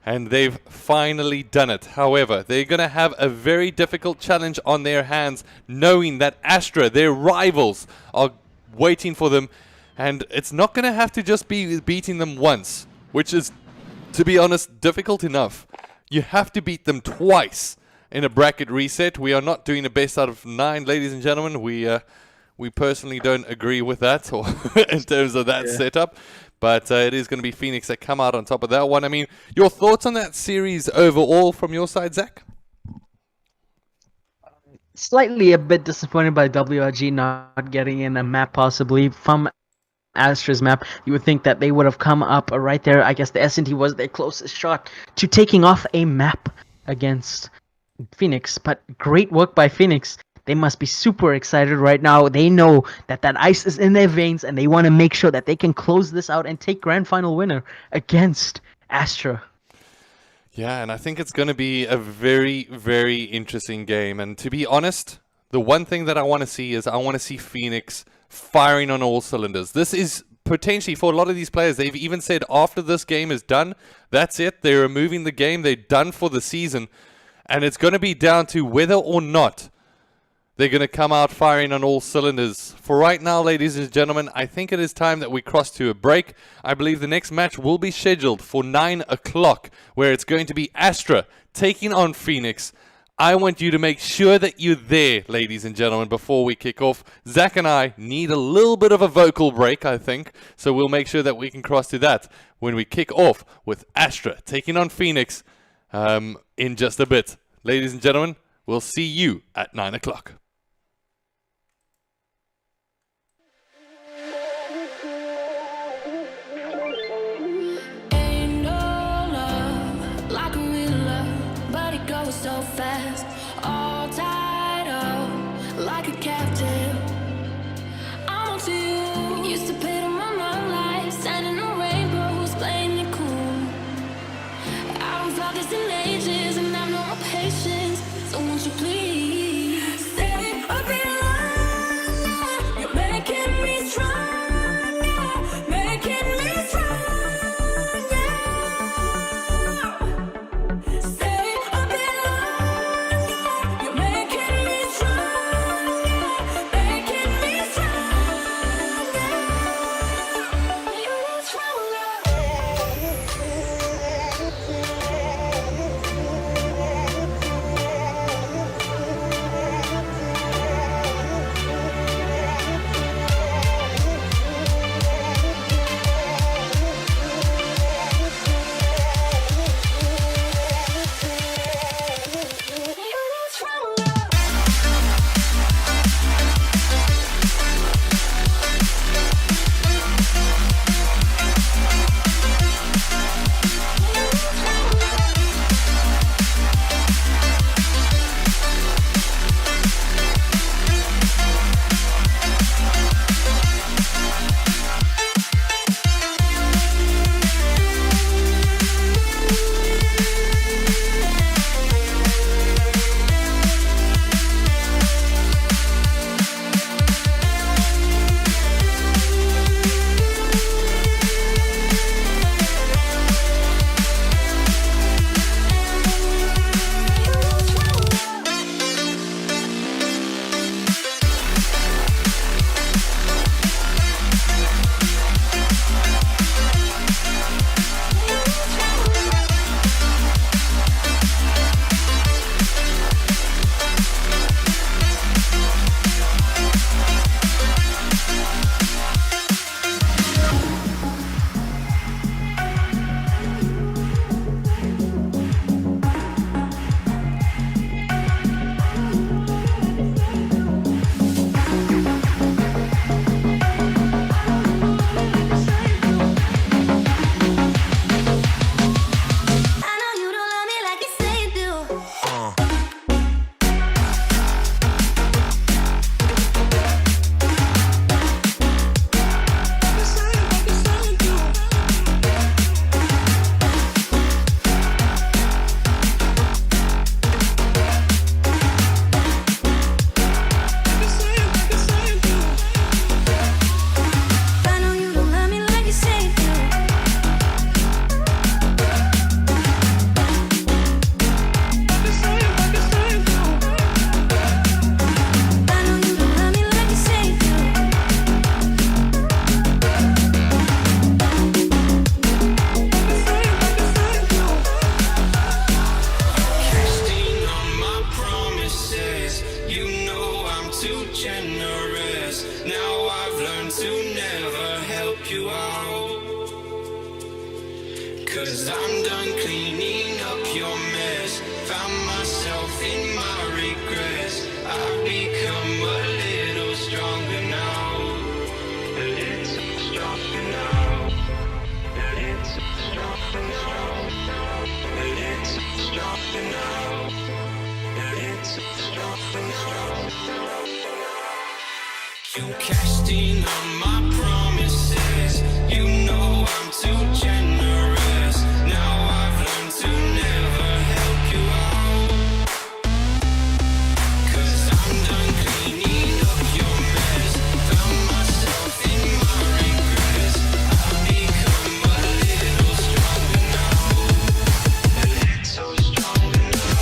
and they've finally done it. However, they're going to have a very difficult challenge on their hands, knowing that Astra, their rivals, are waiting for them. And it's not going to have to just be beating them once, which is, to be honest, difficult enough. You have to beat them twice in a bracket reset. We are not doing a best out of 9, ladies and gentlemen. We personally don't agree with that, or in terms of that setup. But it is going to be Phoenix that come out on top of that one. I mean, your thoughts on that series overall from your side, Zach? Slightly a bit disappointed by WRG not getting in a map possibly from Astra's map. You would think that they would have come up right there. I guess the S&T was their closest shot to taking off a map against Phoenix. But great work by Phoenix. They must be super excited right now. They know that that ice is in their veins, and they want to make sure that they can close this out and take grand final winner against Astra. Yeah, and I think it's going to be a very, very interesting game. And to be honest, the one thing that I want to see is I want to see Phoenix firing on all cylinders. This is potentially, for a lot of these players, they've even said after this game is done, that's it. They're removing the game. They're done for the season. And it's going to be down to whether or not they're going to come out firing on all cylinders. For right now, ladies and gentlemen, I think it is time that we cross to a break. I believe the next match will be scheduled for 9 o'clock, where it's going to be Astra taking on Phoenix. I want you to make sure that you're there, ladies and gentlemen, before we kick off. Zach and I need a little bit of a vocal break, I think, so we'll make sure that we can cross to that when we kick off with Astra taking on Phoenix in just a bit. Ladies and gentlemen, we'll see you at 9 o'clock. Ain't no love like a real love, but it goes so fast. All tied up like a captive. I'm on to you. Used to pit on my own life, standing on rainbows, playing it cool. I don't focus in ages, and I've no more patience. So won't you please stay? 'Cause I'm done cleaning up your mess. Found myself in my regrets. I've become a little stronger now. A little stronger now. A little stronger now. A little stronger now. A little stronger now. You cashed in on my promises. You know I'm too generous. Now I've learned to never help you out. 'Cause I'm done cleaning up your mess. Found myself in my regrets. I've become a little stronger now. A little stronger now.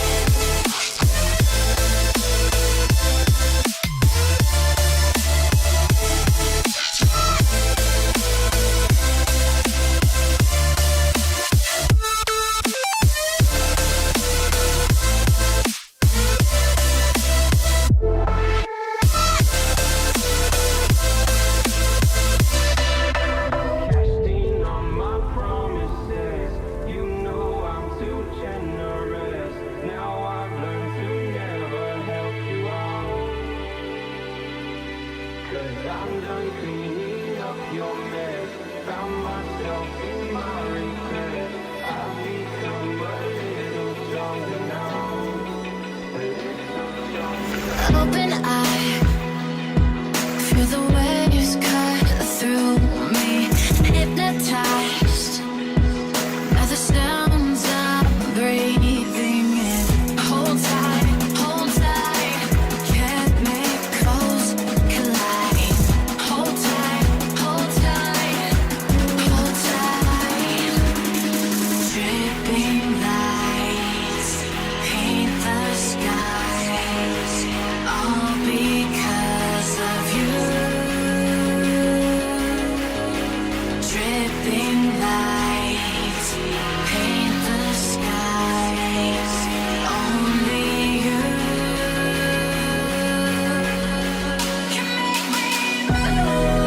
Casting on my promises. You know I'm too generous. Now I've learned to never help you out. 'Cause I'm done cleaning up your mess. Found myself in my regret. I've become a little stronger now. A little stronger now. Open eye, feel the waves cut through me. Hypnotized by the sounds I'm breathing in. Hold tight, chemicals collide. Hold tight, hold tight, hold tight. Dripping lights paint the skies, all because of you. Dripping lights paint the skies, only you can make me move.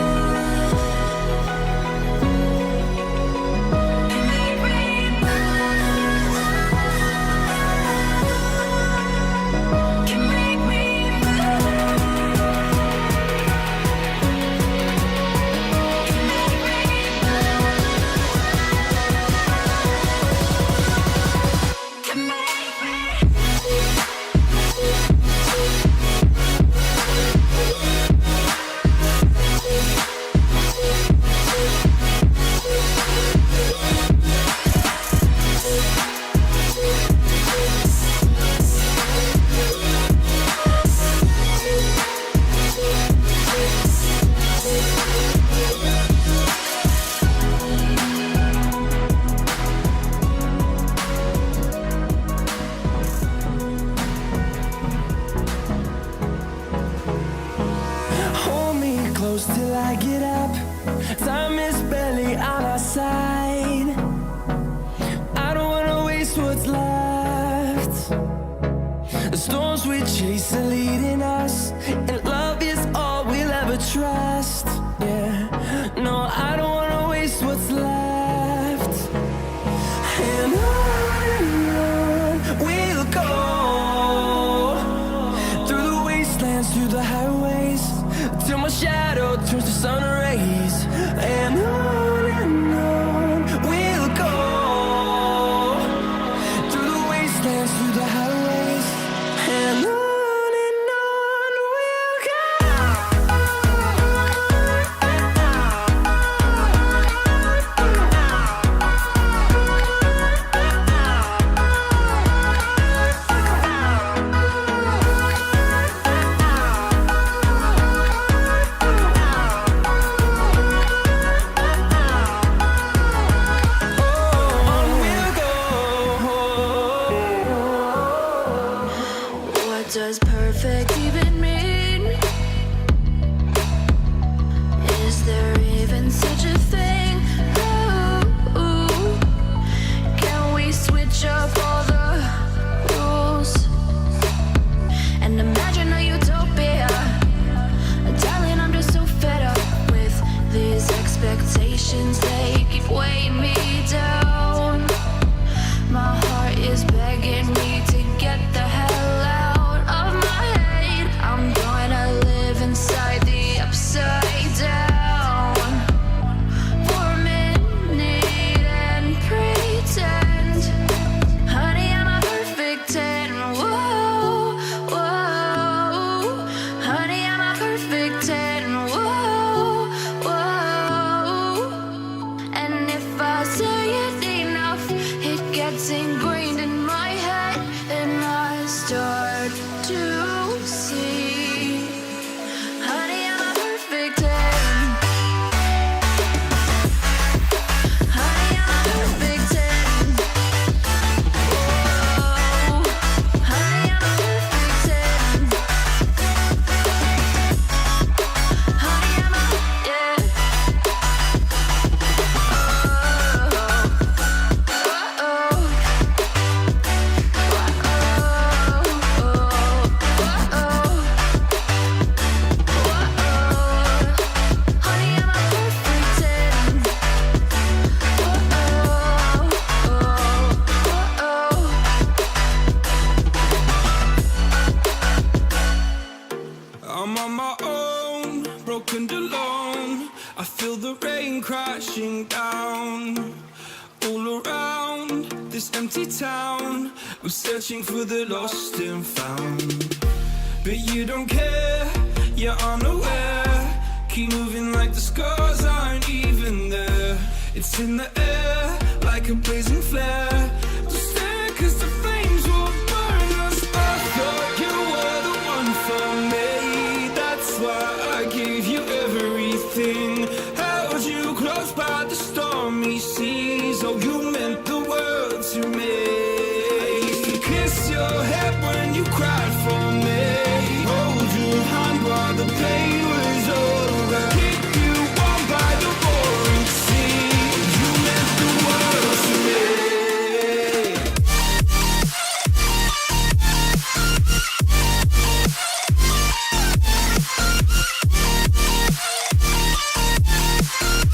Can make me move. Can make me Hold me close till I get up. Time is barely on our side. I don't wanna waste what's left. The storms we chase are leading us, and love is all we'll ever trust. Yeah, no, I don't wanna waste what's left. And on we'll go, through the wastelands, through the highways, till my shadow turns to sun rays. And on we'll go, through the wastelands, through the highways. And on crashing down. All around this empty town, I'm searching for the lost and found. But you don't care, you're unaware. Keep moving like the scars aren't even there. It's in the air, like a blazing flare. Don't stare, cause the flames will burn us. I thought you were the one for me. That's why I gave you everything. Held you close by the stormy seas. Oh, you meant the world to me. I used to kiss your head when you cried for me. Hold your hand while the pain was over. Keep you warm by the roaring sea. You meant the world to me.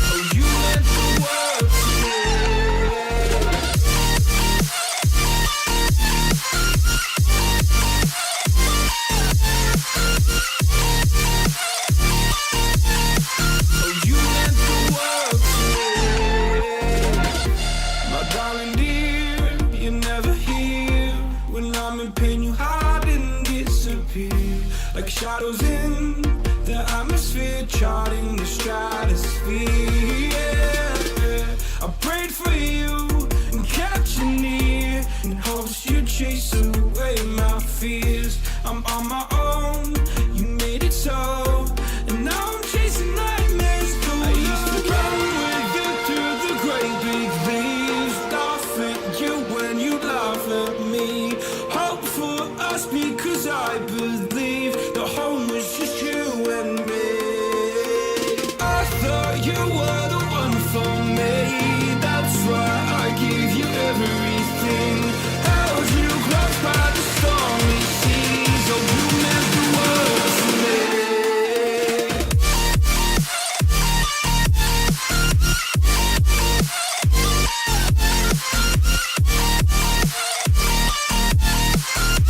Oh, you meant the world to me. Oh, you meant the world to me. My darling dear, you're never here. When I'm in pain, you hide and disappear. Like shadows in the atmosphere, charting the stratosphere. Yeah. I prayed for you and kept you near, in hopes you'd chase away my fears. I'm on my own, you made it so, and now I'm chasing nightmares too. I used to run with you through the great big leaves, laugh at you when you laugh at me. Hope for us because I believe the home was just you and me. I thought you were the one for me. That's why I gave you everything. Held you close by the stormy seas. Oh, you meant the world to me.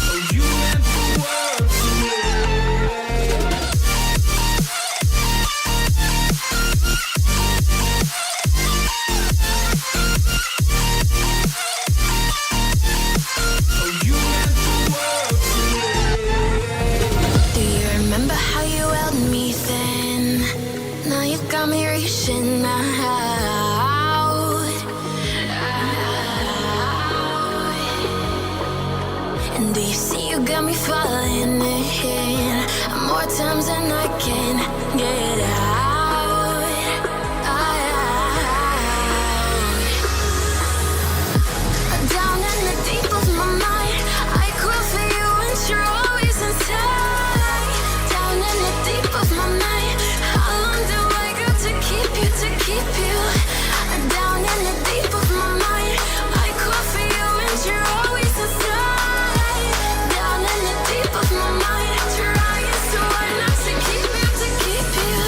Oh, you meant the world to me. Oh, you meant the world to me. Do you remember how you held me then? Now you got me reaching out. And do you see you got me falling in more times than I can get out. Down in the deep of my mind, I crawl for you and you're always inside. Down in the deep of my mind, how long do I got to keep you, to keep you? Down in the deep of my mind, I crawl for you and you're always inside. Down in the deep of my mind, trying so hard not to keep you, to keep you.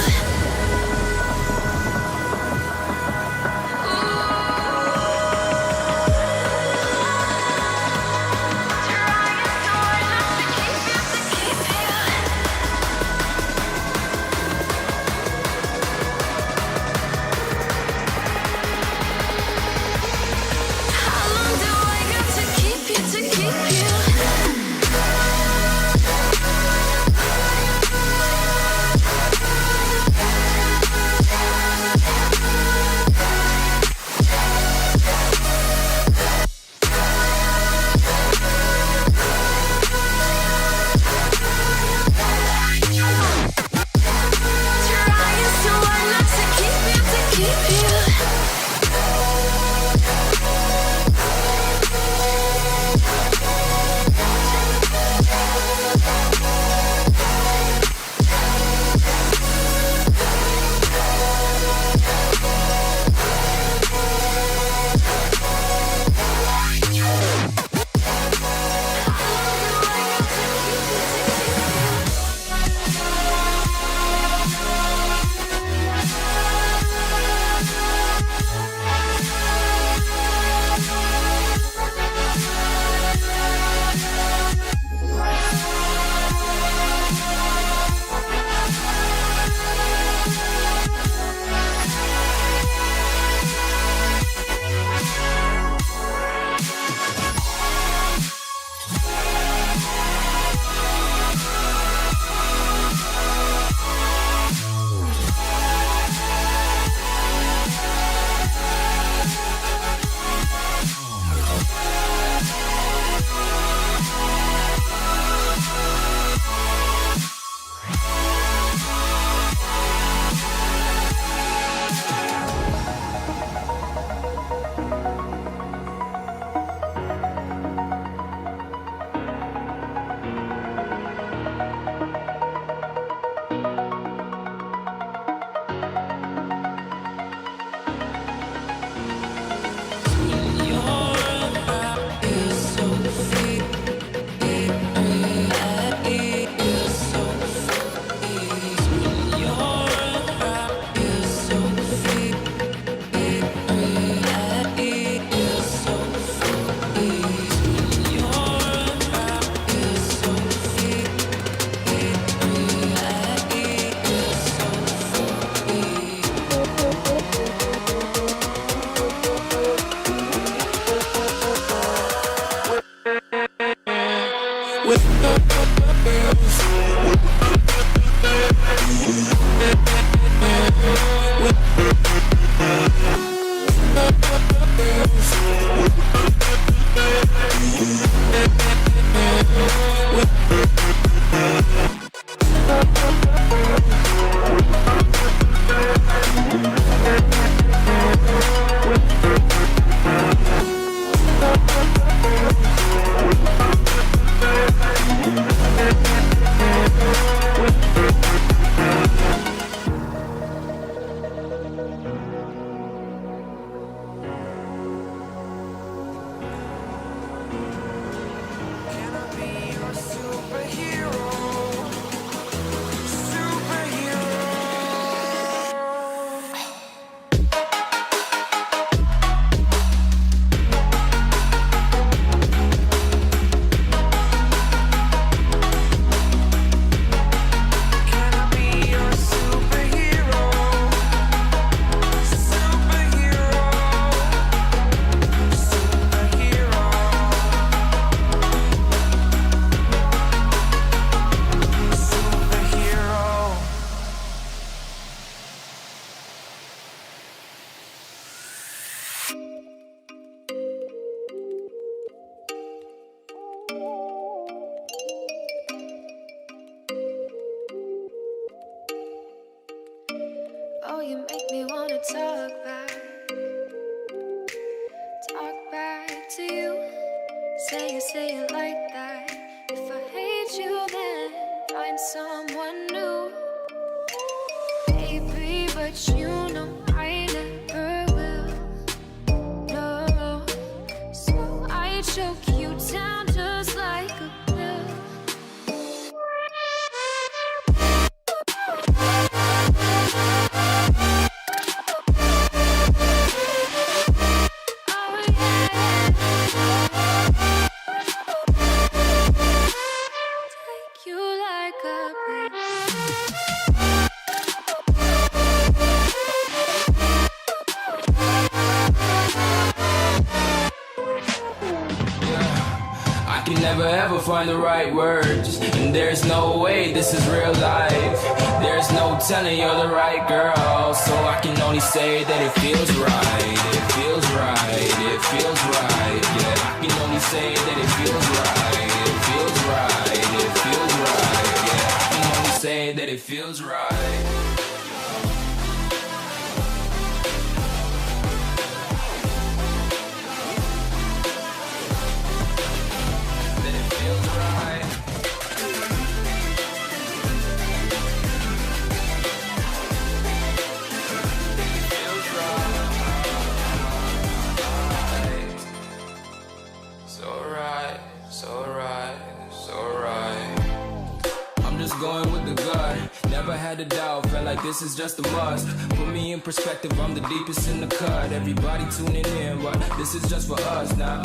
Can I be your superhero? Superhero. Can I be your superhero? Superhero. Superhero. Superhero. Oh, you make me wanna talk back to you. Say it like that. If I hate you, then find someone new. Baby, but you know I never will. No, so I choke you down just like a pill. Oh yeah, take you like a pill. I can never ever find the right words, and there's no way this is real life. There's no telling you're the right girl, so I can only say that it feels right. It feels right. It feels right. Yeah, I can only say that it feels right. It feels right. It feels right. Yeah, I can only say that it feels right. That it feels right. Feels right. So right, so right, so right. I'm just going with the gut. Never had a doubt, felt like this is just a must. Put me in perspective, I'm the deepest in the cut. Everybody tuning in, but this is just for us now.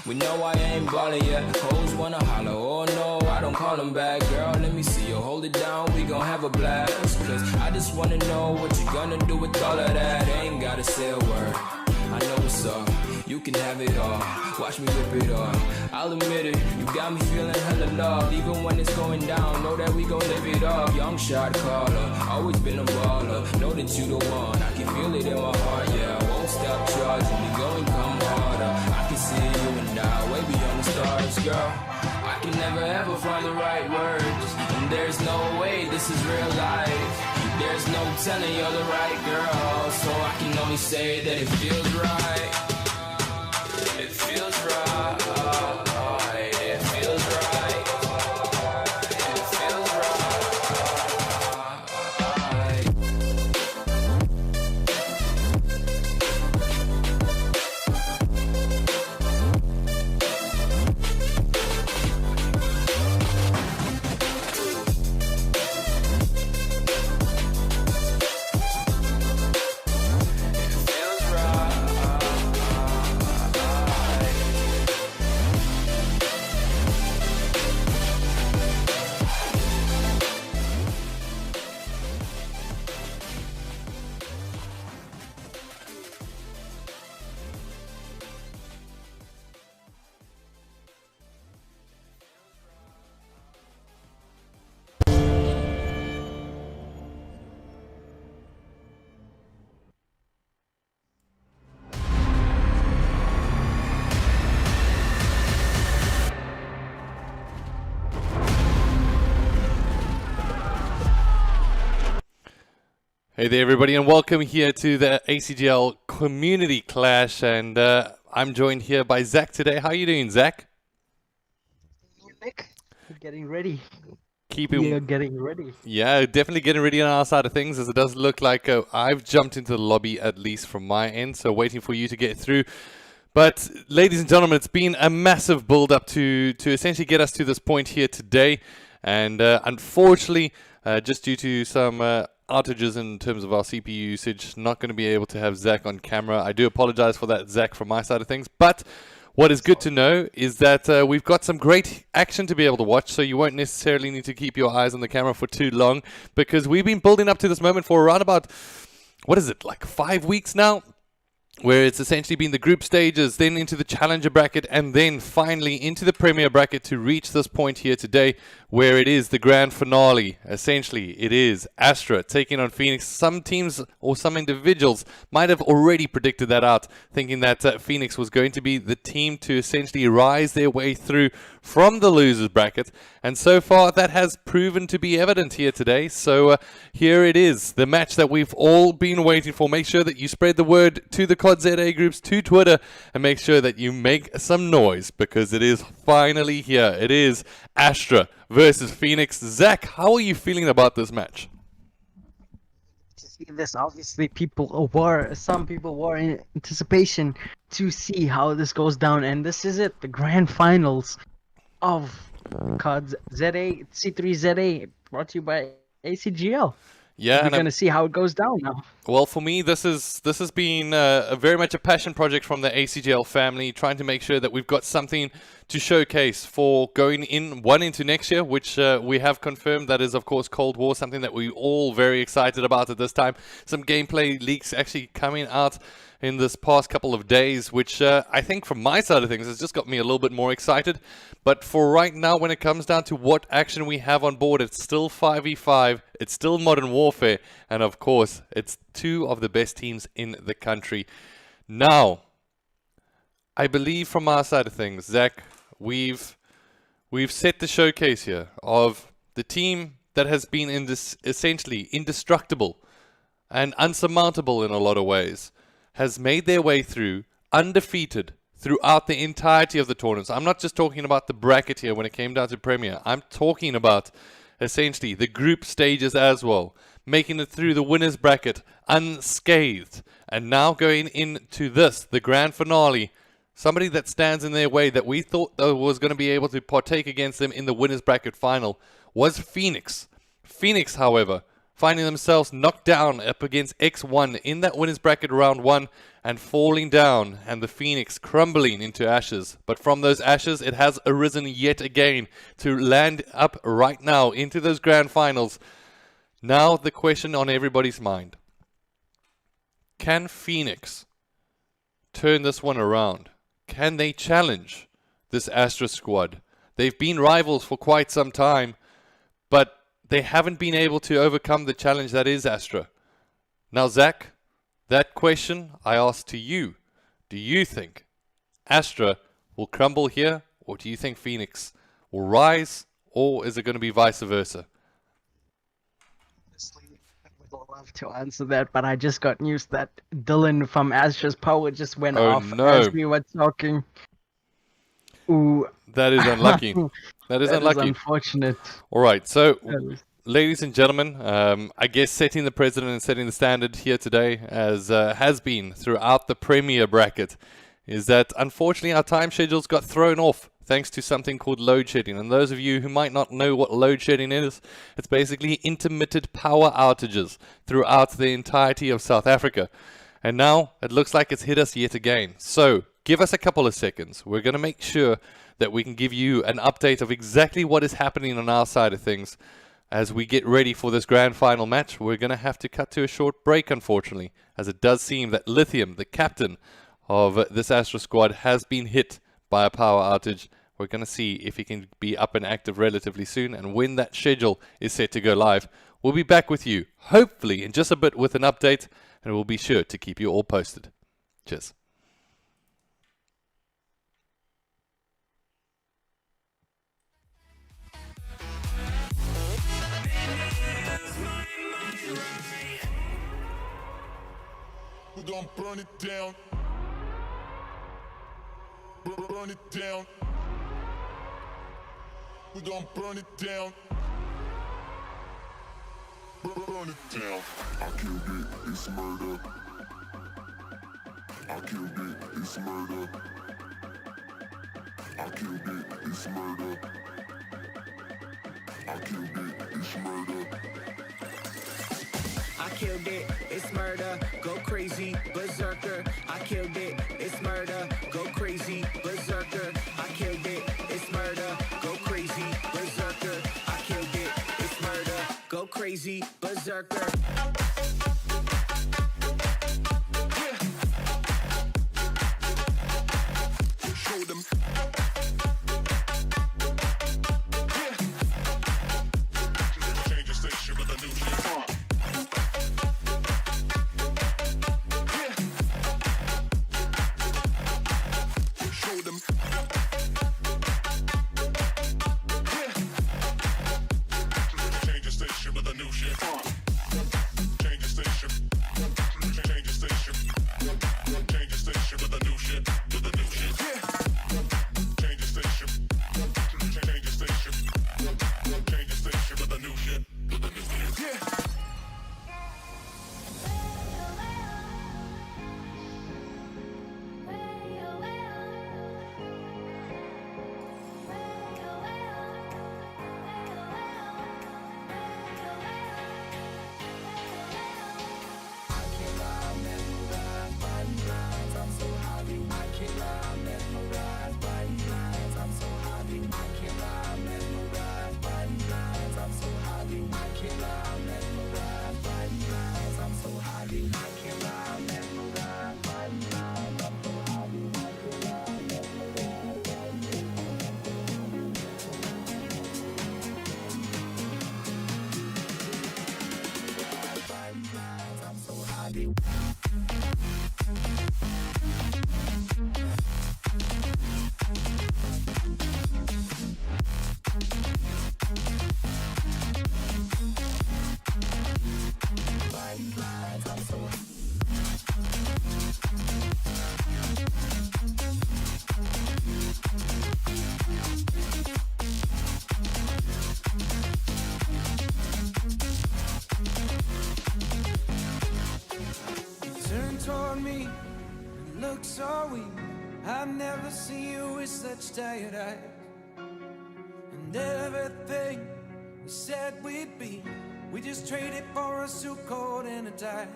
We know I ain't ballin' yet. Hoes wanna holler, oh no, I don't call them back. Girl, let me see you hold it down, we gon' have a blast. Cause I just wanna know what you gonna do with all of that. Ain't gotta say a word, I know what's up. You can have it all, watch me rip it off. I'll admit it, you got me feeling hella loved. Even when it's going down, know that we gon' live it up. Young shot caller, always been a baller. Know that you the one, I can feel it in my heart. Yeah, I won't stop charging, we going come harder. I can see you and I, way beyond the stars, girl. I can never ever find the right words, and there's no way this is real life. There's no telling you're the right girl, so I can only say that it feels right. It feels right. It feels right. It feels right. It feels right. Hey there, everybody, and welcome here to the ACGL Community Clash. And I'm joined here by Zach today. How are you doing, Zach? Nick, we're getting ready. Keeping, We are getting ready. yeah, definitely getting ready on our side of things, as it does look like I've jumped into the lobby, at least from my end, so waiting for you to get through. But, ladies and gentlemen, it's been a massive build-up to essentially get us to this point here today. And unfortunately, just due to some outages in terms of our CPU usage, not going to be able to have Zach on camera. I do apologize for that, Zach, from my side of things. But what is good to know is that we've got some great action to be able to watch, so you won't necessarily need to keep your eyes on the camera for too long, because we've been building up to this moment for around about, what is it, like 5 weeks now? Where it's essentially been the group stages, then into the challenger bracket, and then finally into the premier bracket to reach this point here today, where it is the grand finale. Essentially, it is Astra taking on Phoenix. Some teams or some individuals might have already predicted that out, thinking that Phoenix was going to be the team to essentially rise their way through from the losers bracket. And so far, that has proven to be evident here today. So here it is, the match that we've all been waiting for. Make sure that you spread the word to the cod-ZA groups, to Twitter, and make sure that you make some noise, because it is finally here. It is Astra versus Phoenix. Zach, how are you feeling about this match? To see this, obviously, some people were in anticipation to see how this goes down, and this is it, the grand finals of cod-ZA, C3ZA, brought to you by ACGL. Yeah, We're going to see how it goes down now. Well, for me, this has been very much a passion project from the ACGL family, trying to make sure that we've got something to showcase for going into next year, which we have confirmed. That is, of course, Cold War, something that we're all very excited about at this time. Some gameplay leaks actually coming out in this past couple of days, which I think from my side of things has just got me a little bit more excited. But for right now, when it comes down to what action we have on board, it's still 5v5, it's still Modern Warfare, and of course, it's two of the best teams in the country. Now, I believe from our side of things, Zach, we've set the showcase here of the team that has been essentially indestructible and unsurmountable in a lot of ways, has made their way through undefeated throughout the entirety of the tournaments. I'm not just talking about the bracket here when it came down to Premier. I'm talking about essentially the group stages as well, making it through the winners bracket unscathed, and now going into this, the grand finale. Somebody that stands in their way that we thought was going to be able to partake against them in the winners bracket final was Phoenix. Phoenix, however, finding themselves knocked down up against X1 in that winners bracket round 1 and falling down, and the Phoenix crumbling into ashes. But from those ashes, it has arisen yet again to land up right now into those grand finals. Now the question on everybody's mind: can Phoenix turn this one around? Can they challenge this Astra squad? They've been rivals for quite some time, but they haven't been able to overcome the challenge that is Astra. Now, Zach, that question I ask to you. Do you think Astra will crumble here, or do you think Phoenix will rise, or is it going to be vice versa? Honestly, I would love to answer that, but I just got news that Dylan from Astra's Power just went off as we were talking. Ooh. That is unlucky. That is unlucky. Is unfortunate. All right, so ladies and gentlemen, I guess setting the precedent and setting the standard here today, as has been throughout the Premier bracket, is that unfortunately our time schedules got thrown off thanks to something called load shedding. And those of you who might not know what load shedding is, it's basically intermittent power outages throughout the entirety of South Africa. And now it looks like it's hit us yet again. So give us a couple of seconds. We're going to make sure that we can give you an update of exactly what is happening on our side of things. As we get ready for this grand final match, we're going to have to cut to a short break, unfortunately, as it does seem that Lithium, the captain of this Astra squad, has been hit by a power outage. We're going to see if he can be up and active relatively soon, and when that schedule is set to go live, we'll be back with you, hopefully in just a bit with an update, and we'll be sure to keep you all posted. Cheers. We're gonna burn it down. Burn it down. We're gonna burn it down. Burn it down. I killed it, it's murder. I killed it, it's murder. I killed it, it's murder. I killed it, it's murder. I killed it, it's murder, go crazy, berserker. I killed it, it's murder, go crazy, berserker. I killed it, it's murder, go crazy, berserker. I killed it, it's murder, go crazy, berserker. Show them. Change the station with a new shit. Show them. Change the station with a new shit. Change the station. Change the station. Change the station with a new shit. With a new shit. Change the station. Change the station. Change the station with a new shit. With a new shit. Turn toward me and look so weak. I've never seen you with such tired eyes. And everything we said we'd be, we just traded for a suit coat and a tie.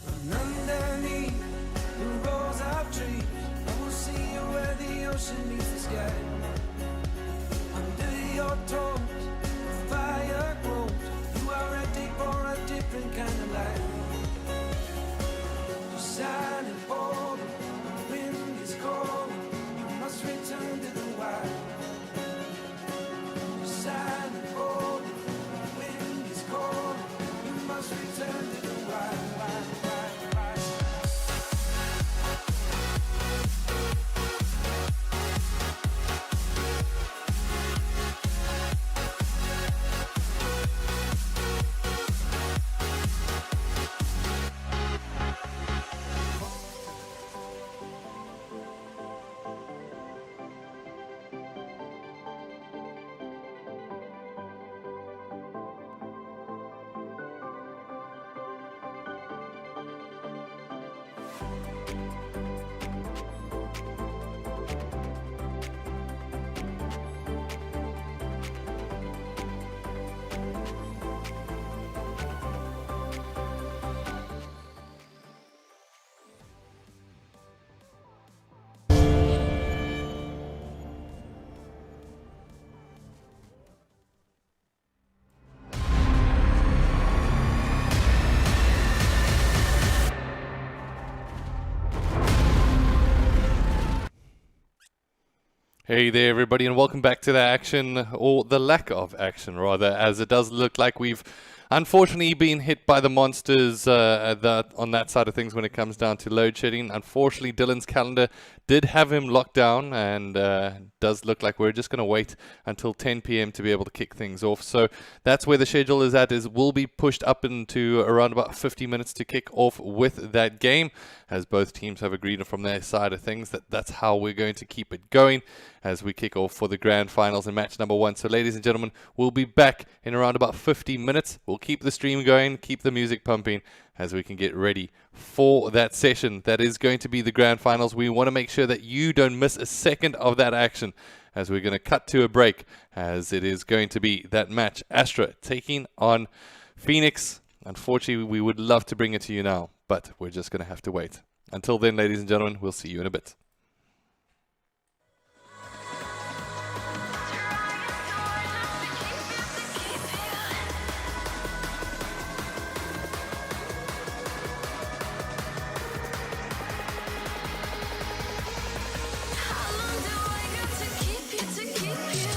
And underneath the rows of trees, I will see you where the ocean meets the sky. Under your toes, the fire grows. You are ready for a different kind of life. You're shining bold, the wind is cold. You must return to the wild. You're shining bold, the wind is cold. You must return to the wild. Hey there, everybody, and welcome back to the action, or the lack of action, rather, as it does look like we've unfortunately being hit by the monsters on that side of things when it comes down to load shedding. Unfortunately, Dylan's calendar did have him locked down, and does look like we're just going to wait until 10 p.m. to be able to kick things off. So that's where the schedule is at, is we'll be pushed up into around about 50 minutes to kick off with that game, as both teams have agreed from their side of things that that's how we're going to keep it going as we kick off for the grand finals in match number 1. So ladies and gentlemen, we'll be back in around about 50 minutes. We'll keep the stream going, keep the music pumping as we can get ready for that session that is going to be the grand finals. We want to make sure that you don't miss a second of that action, as we're going to cut to a break, as it is going to be that match, Astra taking on Phoenix. Unfortunately, we would love to bring it to you now, but we're just going to have to wait. Until then, ladies and gentlemen, we'll see you in a bit. How long do I got to keep you, to keep you?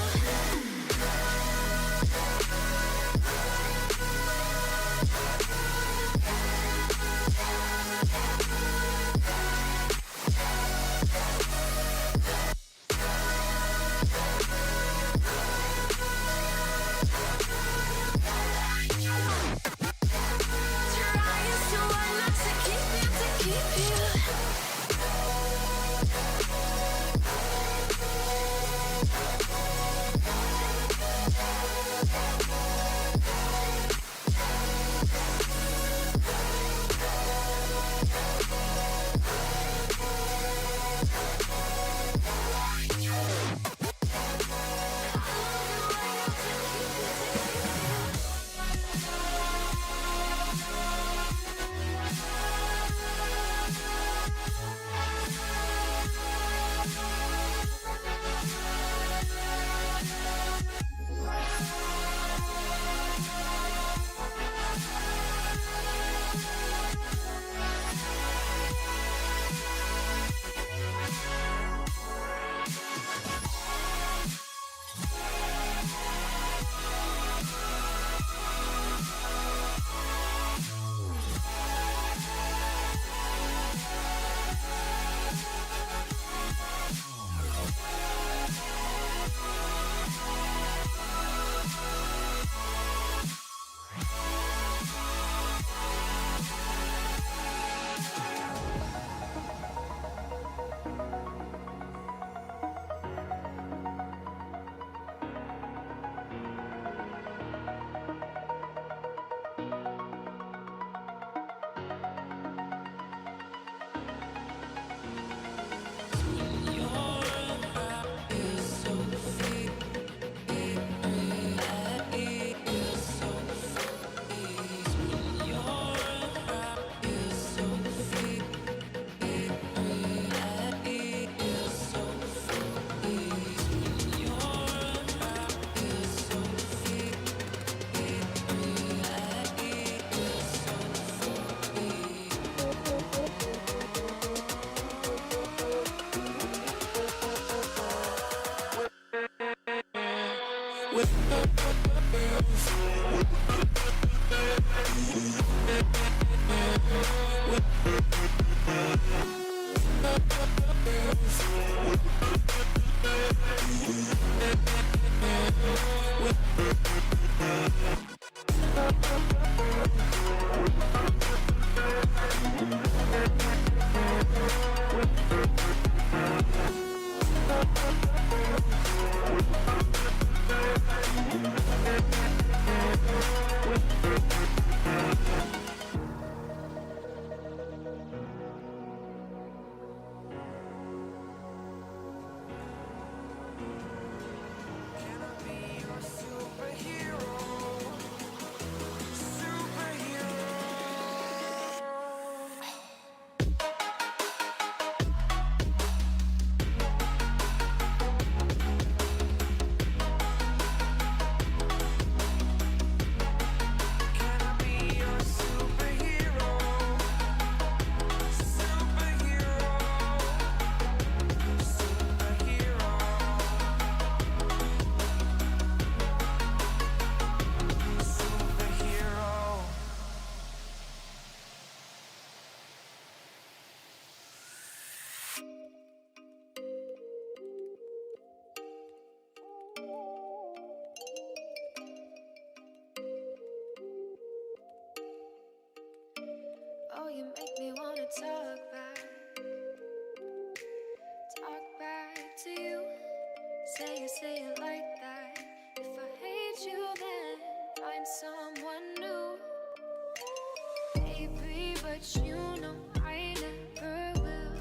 but you know I never will.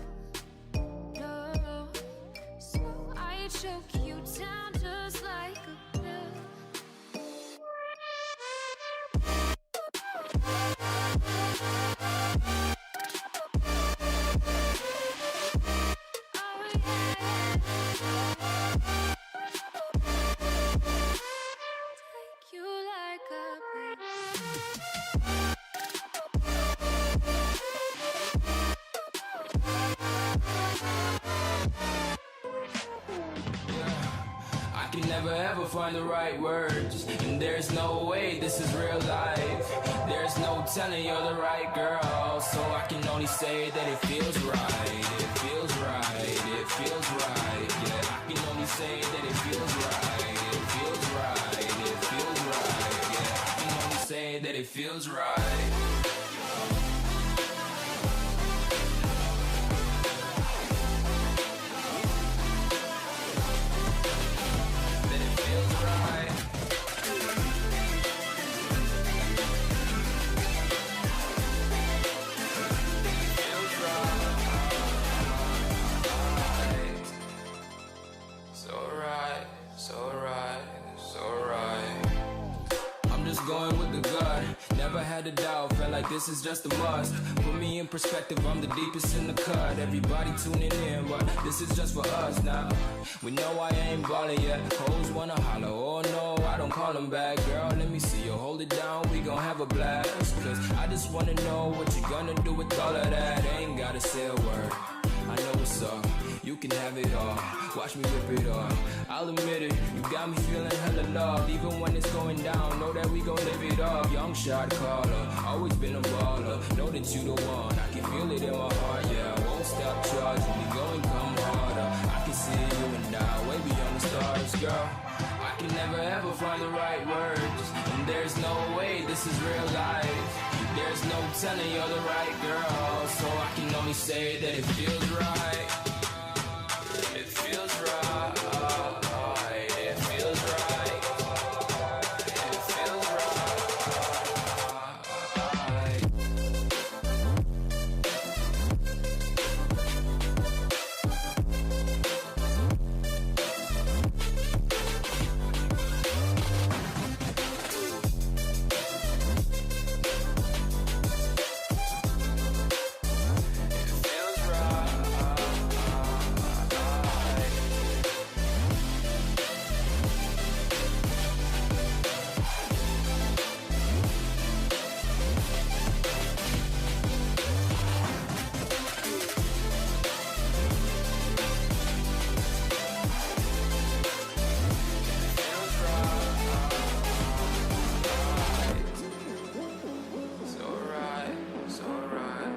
No, so I choke you down just like a pill. Oh yeah. Take you like a pill. I can never ever find the right words, and there's no way this is real life. There's no telling you're the right girl, so I can only say that it feels right. It feels right, it feels right. Yeah, I can only say that it feels right. It feels right, it feels right. Yeah, I can only say that it feels right. That it feels right. Feels right. So right, so right, so right. I'm just going with the gut. Never had a doubt, felt like this is just a must. Put me in perspective, I'm the deepest in the cut. Everybody tuning in, but this is just for us now. We know I ain't ballin' yet. Hoes wanna holler, oh no, I don't call them back. Girl, let me see you hold it down, we gon' have a blast. Cause I just wanna know what you gonna do with all of that. Ain't gotta say a word, I know what's up. You can have it all, watch me rip it off. I'll admit it, you got me feeling hella loved. Even when it's going down, know that we gon' live it up. Young shot caller, always been a baller. Know that you the one, I can feel it in my heart. Yeah, I won't stop charging, we going come harder. I can see you and I, way beyond the stars, girl. I can never ever find the right words, and there's no way this is real life. There's no telling you're the right girl, so I can only say that it feels right. It feels right. It feels right. It feels right. It feels right. Feels right. So right, so right.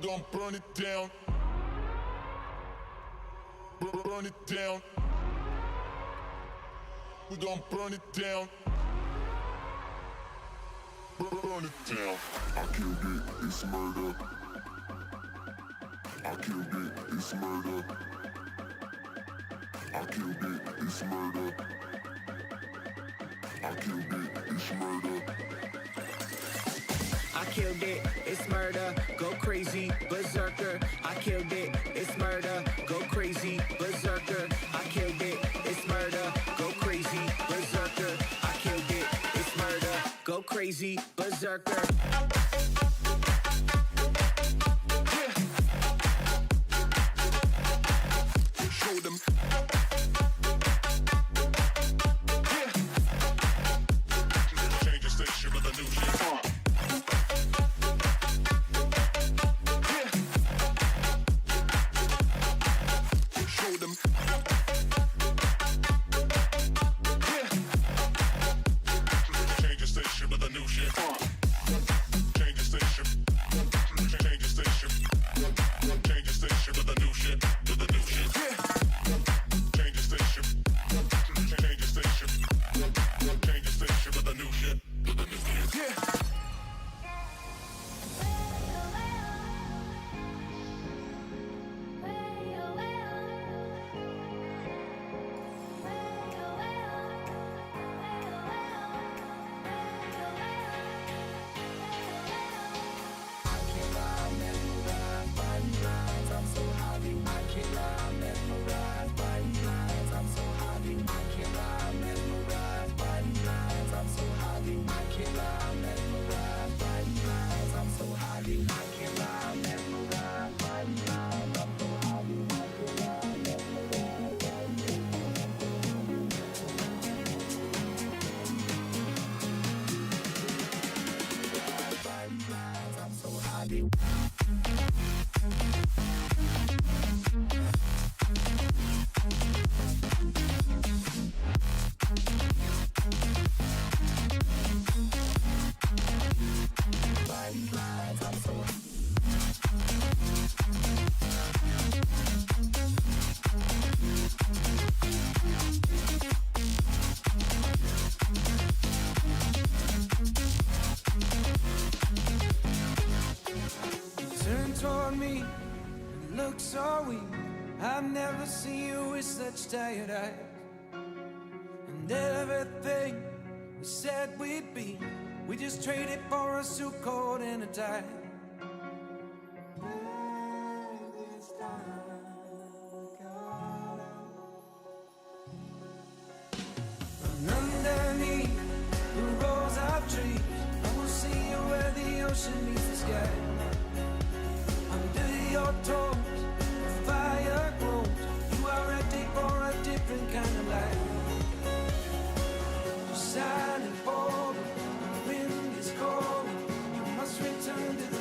We gon' burn it down. Burn it down. We gon' burn it down. Burn it down. I killed it, it's murder. I killed it, it's murder. I killed it, it's murder. I killed it, it's murder. I killed it, it's murder, go crazy, berserker. I killed it, it's murder, go crazy, berserker. I killed it, it's murder, go crazy, berserker. I killed it, it's murder, go crazy, berserker. Show them. Change the station with a new shit. Show them. Change the station with a new shit. Change the station. Change the station. Change the station with a new shit. With a new shit. Change the station. Change the station. Change the station with a new shit. With a new shit. Yeah. Turn toward me and look so weak. I've never seen you with such tired eyes. And everything we said we'd be, we just traded for a suit coat and a tie. And underneath the rows of trees, I will see you where the ocean meets the sky. Under your toes, the fire glows. You are ready for a different kind of life. You're silent, bold, the wind is cold. You must return to the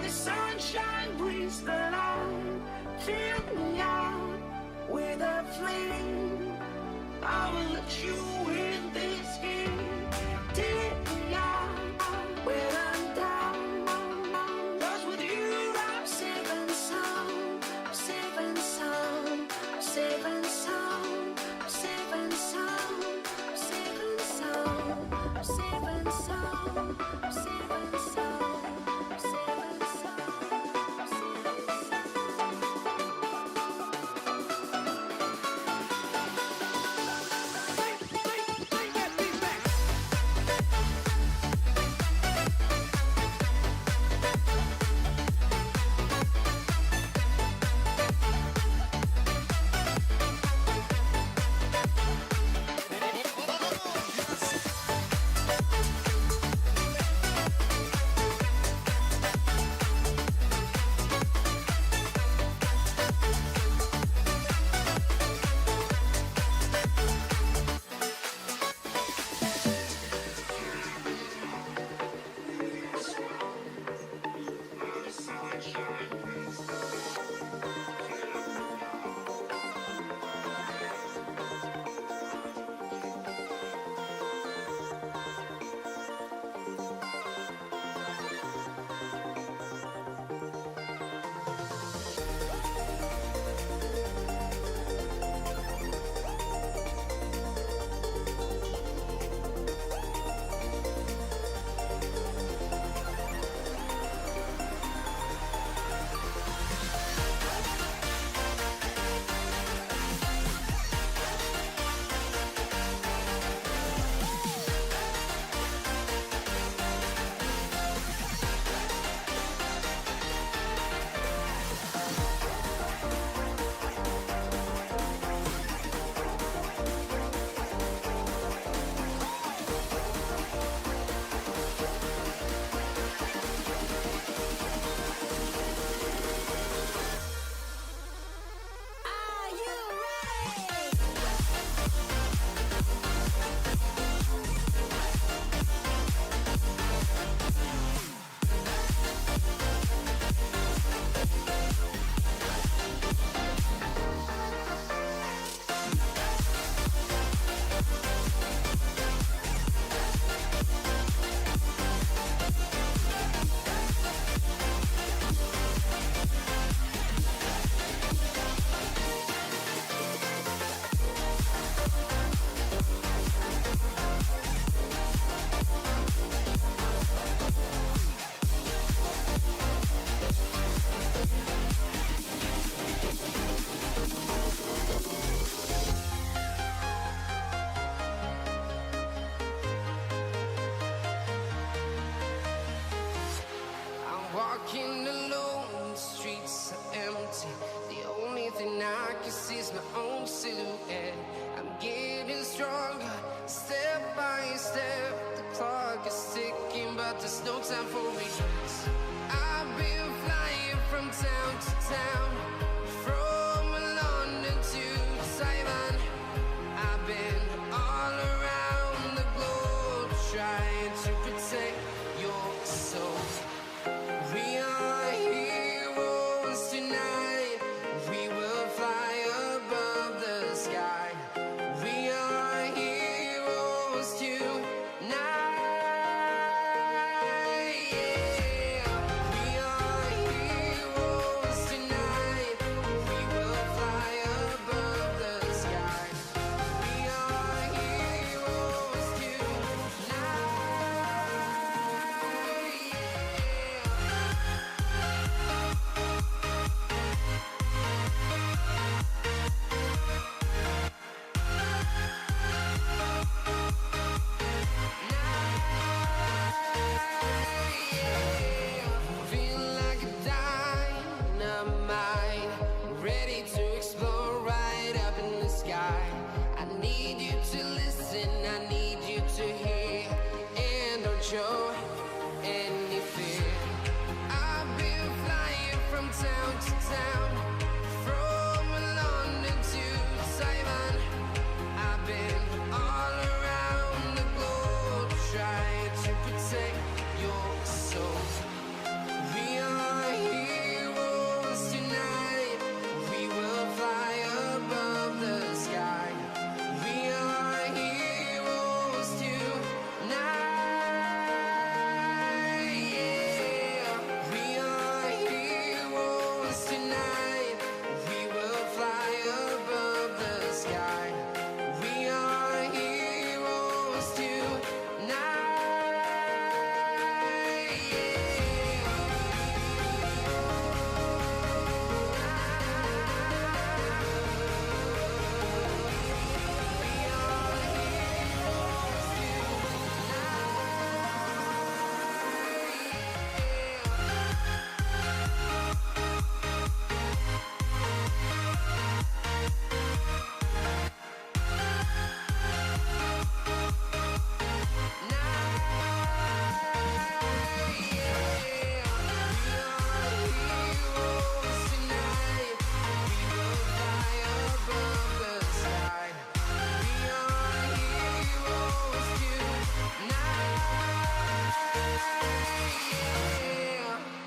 the sunshine brings the light. Fill me out with a flame. I will let you in this game. Take me out when I'm down. 'Cause with you I'm safe and sound. I'm safe and sound. I'm safe and sound. I'm safe and sound. I'm safe and sound. I'm safe and sound. I'm safe and sound. I'm safe and sound. I'm safe and Bring that beat back. Are you ready? I'm walking alone, the streets are empty. The only thing I can see is my own silhouette. I'm getting stronger, step by step. The clock is ticking, but there's no time for me. I've been flying from town to town, from London to Taiwan. I've been all around the globe, trying to protect your soul. We are heroes tonight. We will fly above the sky. We are heroes tonight. Yeah. We are heroes tonight. We will fly above the sky. We are heroes tonight. Feel like a dynamite, ready to explore right up in the sky. I need you to listen, I need you to hear, and don't show any fear. I've been flying from town to town, from London to Taiwan. I've been all around the globe, trying to protect your soul. We are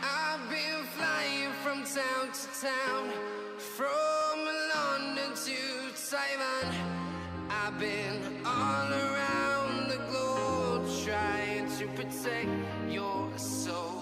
I've been flying from town to town, from London to Taiwan. I've been all around the globe trying to protect your soul.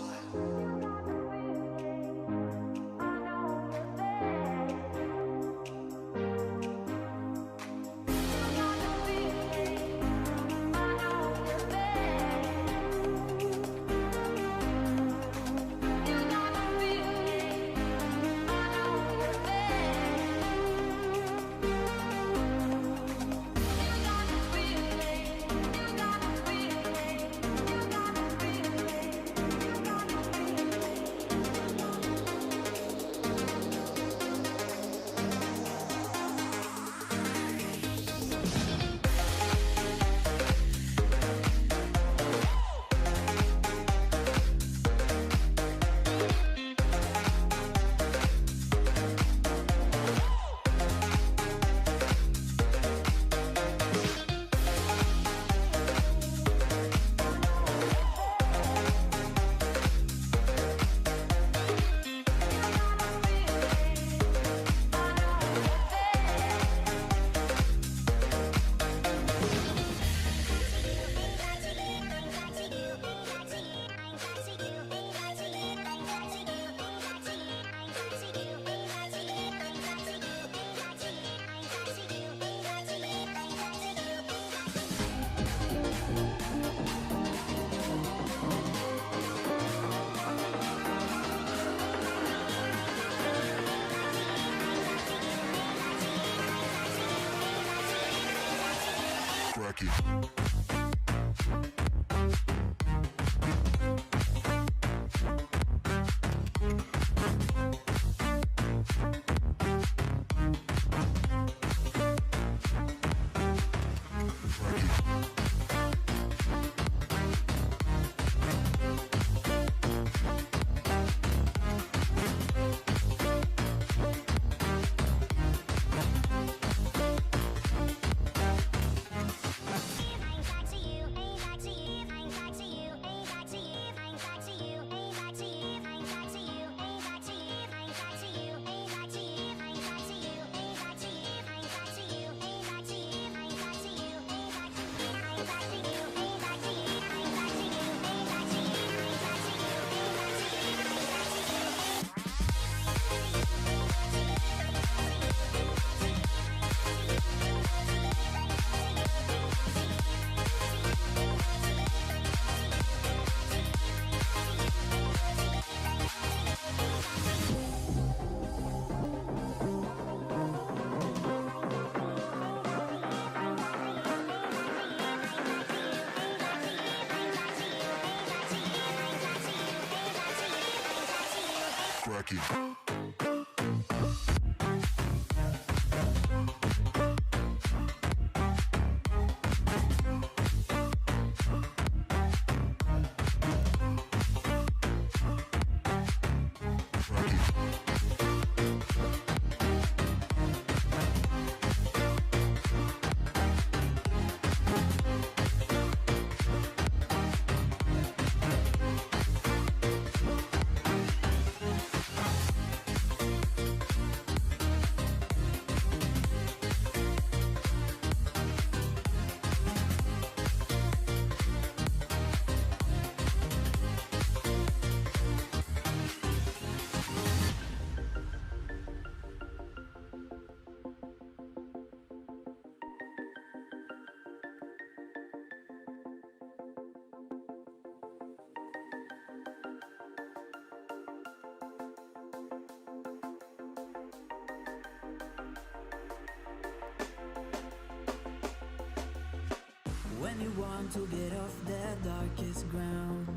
When you want to get off the darkest ground,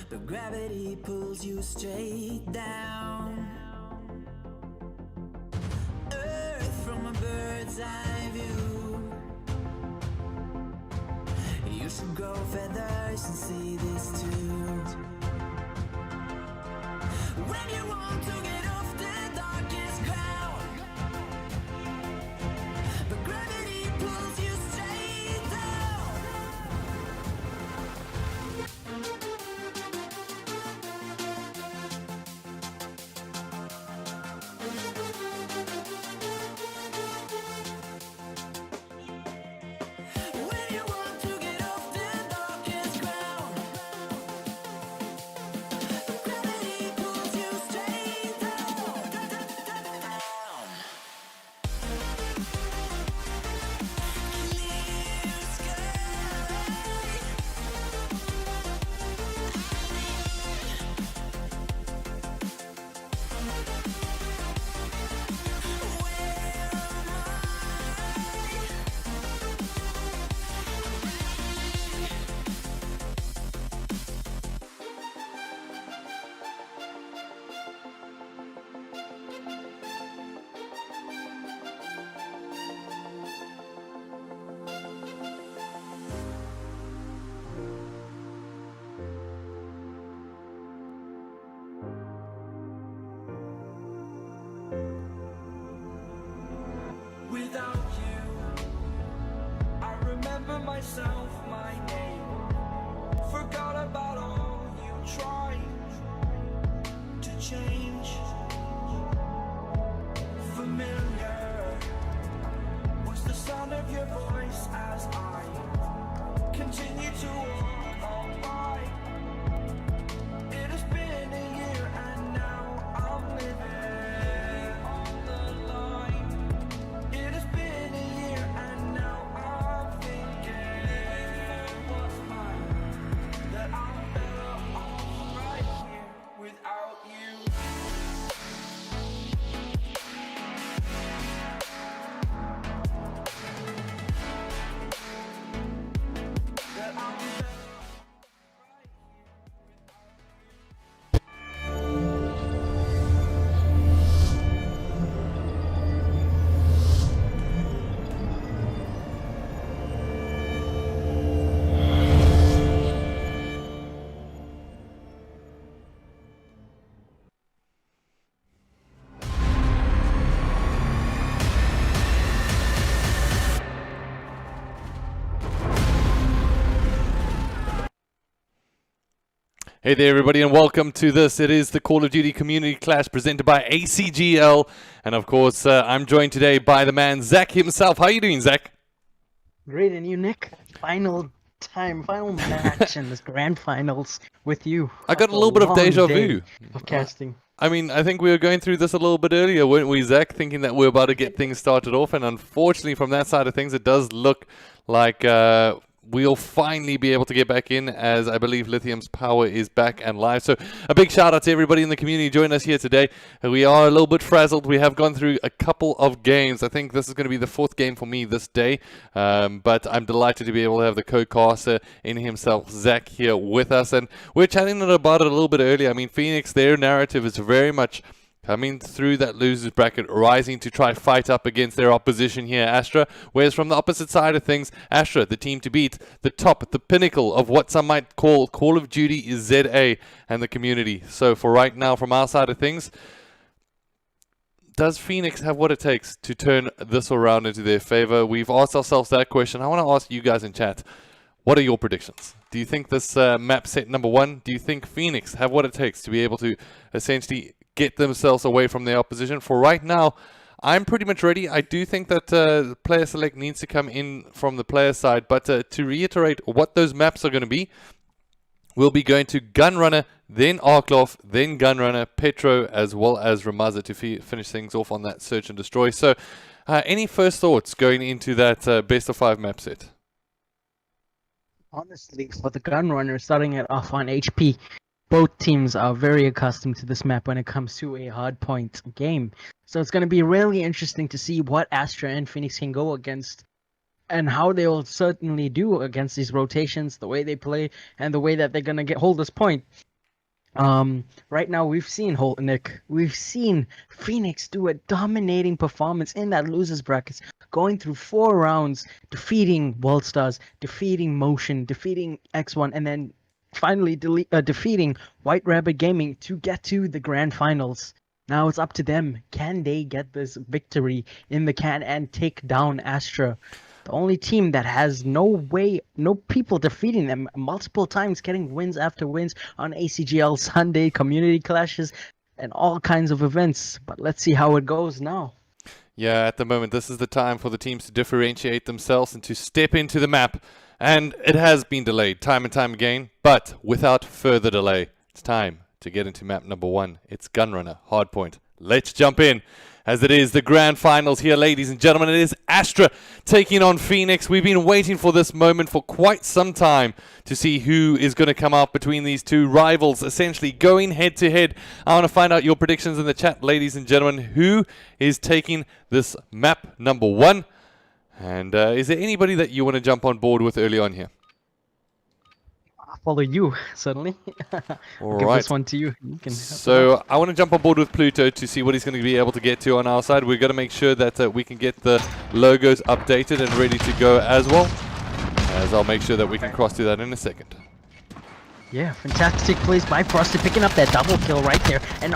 but gravity pulls you straight down. Earth from a bird's eye view. You should grow feathers and see this too. When you want to get off the darkest ground, but gravity pulls you straight down. myself my name. Forgot about all you tried to change. Familiar was the sound of your voice as I continue to walk on by. It has been a year and now I'm living on the line. It has been a year and now I'm thinking what's mine, that I'm better off right here without you. That I'm better right here without you. Hey there, everybody, and welcome to this. It is the Call of Duty Community Clash presented by ACGL. And of course, I'm joined today by the man, Zach himself. How are you doing, Zach? Great, and you, Nick? Final match in this grand finals with you. I got After a little bit of long deja day vu. of casting. I mean, I think we were going through this a little bit earlier, weren't we, Zach? Thinking that we're about to get things started off. And unfortunately, from that side of things, it does look like we'll finally be able to get back in, as I believe Lithium's power is back and live. So a big shout out to everybody in the community joining us here today. We are a little bit frazzled. We have gone through a couple of games. I think this is going to be the fourth game for me this day. But I'm delighted to be able to have the co-caster in himself, Zach, here with us. And we're chatting about it a little bit earlier. I mean, Phoenix, their narrative is very much coming through that losers bracket, rising to try fight up against their opposition here, Astra. Whereas from the opposite side of things, Astra, the team to beat, the top, the pinnacle of what some might call Call of Duty ZA and the community. So for right now, from our side of things, does Phoenix have what it takes to turn this around into their favor? We've asked ourselves that question. I want to ask you guys in chat, what are your predictions? Do you think this map set number one, do you think Phoenix have what it takes to be able to essentially get themselves away from their opposition? For right now, I'm pretty much ready. I do think that player select needs to come in from the player side, but to reiterate what those maps are going to be, we'll be going to Gunrunner, then Arkloff, then Gunrunner, Petro, as well as Ramaza to finish things off on that Search and Destroy. So any first thoughts going into that best of 5 map set? Honestly, for the Gunrunner, starting it off on HP, both teams are very accustomed to this map when it comes to a hardpoint game. So it's going to be really interesting to see what Astra and Phoenix can go against and how they will certainly do against these rotations, the way they play, and the way that they're going to hold this point. Right now, we've seen Phoenix do a dominating performance in that losers brackets, going through 4 rounds, defeating Worldstars, defeating Motion, defeating X1, and then finally defeating White Rabbit Gaming to get to the grand finals. Now it's up to them. Can they get this victory in the can and take down Astra? The only team that has no people defeating them multiple times, getting wins after wins on ACGL Sunday community clashes and all kinds of events. But let's see how it goes now. Yeah, at the moment, this is the time for the teams to differentiate themselves and to step into the map. And it has been delayed time and time again, but without further delay, it's time to get into map number 1. It's Gunrunner, Hardpoint. Let's jump in, as it is the grand finals here, ladies and gentlemen. It is Astra taking on Phoenix. We've been waiting for this moment for quite some time to see who is going to come out between these two rivals, essentially going head to head. I want to find out your predictions in the chat, ladies and gentlemen. Who is taking this map number 1? And is there anybody that you want to jump on board with early on here? I'll follow you, certainly. All Give right. this one to you. So I want to jump on board with Pluto to see what he's going to be able to get to on our side. We're going to make sure that we can get the logos updated and ready to go as well. As I'll make sure that we can cross to that in a second. Yeah, fantastic plays by Frosty, picking up that double kill right there, and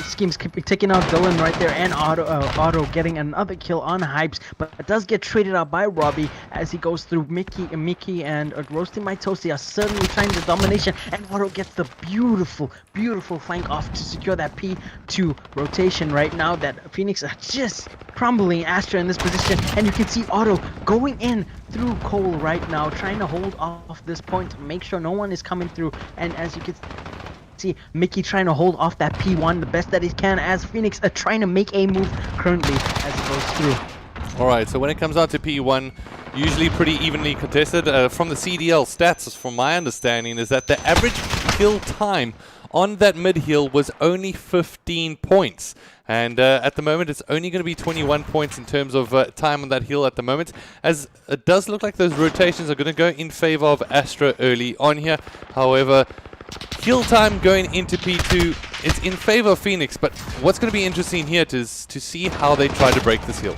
Schemes taking out Dylan right there, and Otto getting another kill on Hypes, but it does get traded out by Robbie as he goes through Mickey and Roasting My Toasty are certainly trying the domination, and Otto gets the beautiful flank off to secure that P2 rotation right now. That Phoenix are just crumbling Astra in this position, and you can see Otto going in through Cole right now, trying to hold off this point to make sure no one is coming through. And as you can see, Mickey trying to hold off that P1 the best that he can, as Phoenix are trying to make a move currently as it goes through. Alright, so when it comes out to P1, usually pretty evenly contested. From the CDL stats, from my understanding, is that the average kill time on that mid-hill was only 15 points. And at the moment, it's only going to be 21 points in terms of time on that hill at the moment, as it does look like those rotations are going to go in favor of Astra early on here. However, kill time going into P2 is in favor of Phoenix, but what's going to be interesting here is to see how they try to break this hill.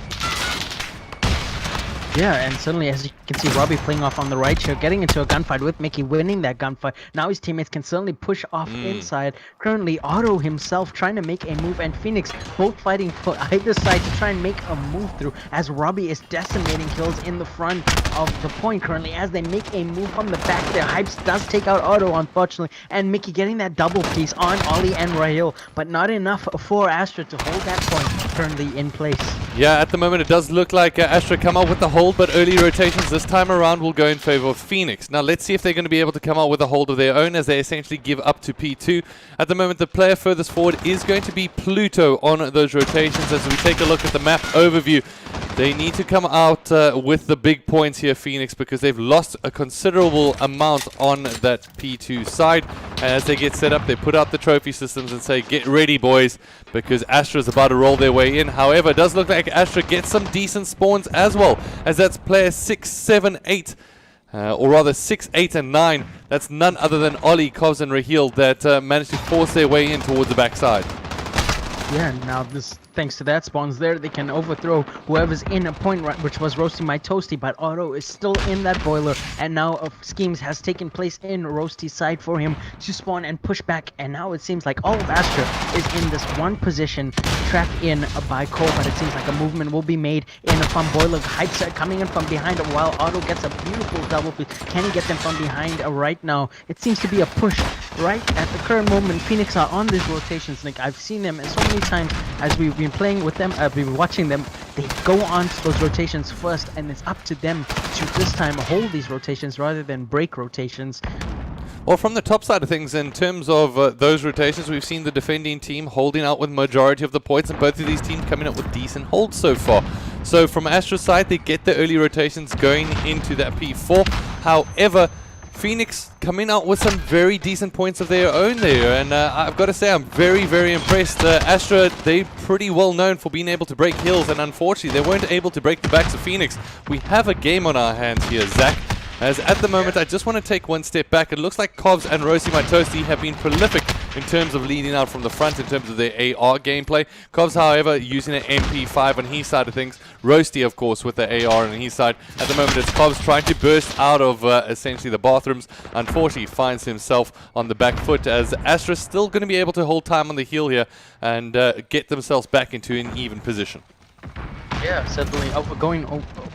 Yeah, and suddenly, as you can see, Robbie playing off on the right here, getting into a gunfight with Mickey, winning that gunfight. Now his teammates can certainly push off inside. Currently, Otto himself trying to make a move, and Phoenix both fighting for either side to try and make a move through, as Robbie is decimating kills in the front of the point currently, as they make a move from the back there. Hypes does take out Otto, unfortunately, and Mickey getting that double piece on Ollie and Rahil, but not enough for Astra to hold that point currently in place. Yeah, at the moment it does look like Astra come up with the hold, but early rotations this time around will go in favor of Phoenix. Now let's see if they're going to be able to come out with a hold of their own, as they essentially give up to P2. At the moment, the player furthest forward is going to be Pluto on those rotations. As we take a look at the map overview, they need to come out with the big points here, Phoenix, because they've lost a considerable amount on that P2 side. And as they get set up, they put out the trophy systems and say, get ready, boys, because Astra's about to roll their way in. However, it does look like Astra gets some decent spawns as well, as that's player 6, 7, 8. Or rather 6, 8, and 9. That's none other than Ollie, Kovs, and Rahil that managed to force their way in towards the backside. Yeah, now this, thanks to that spawns there, they can overthrow whoever's in a point, right, which was Roasting My Toasty, but Otto is still in that boiler, and now schemes has taken place in Roasty's side for him to spawn and push back, and now it seems like all of Astra is in this one position, trapped in by Cole, but it seems like a movement will be made in from boiler. Hypes are coming in from behind while Otto gets a beautiful double piece. Can he get them from behind right now? It seems to be a push right at the current moment. Phoenix are on these rotations. Like, I've seen them so many times as we've been playing with them, I've been watching them. They go on to those rotations first, and it's up to them to this time hold these rotations rather than break rotations. Well, from the top side of things, in terms of those rotations, we've seen the defending team holding out with majority of the points, and both of these teams coming up with decent holds so far. So from Astra's side, they get the early rotations going into that P4. However, Phoenix coming out with some very decent points of their own there, and I've got to say I'm very, very impressed. Astra, they're pretty well known for being able to break hills, and unfortunately they weren't able to break the backs of Phoenix. We have a game on our hands here, Zach. As at the moment, I just want to take one step back. It looks like Kovs and Roasty My Toasty have been prolific in terms of leading out from the front in terms of their AR gameplay. Kovs, however, using an MP5 on his side of things. Roasty, of course, with the AR on his side. At the moment, it's Kovs trying to burst out of essentially the bathrooms. Unfortunately, finds himself on the back foot, as Astra's still going to be able to hold time on the heel here and get themselves back into an even position. Yeah, certainly.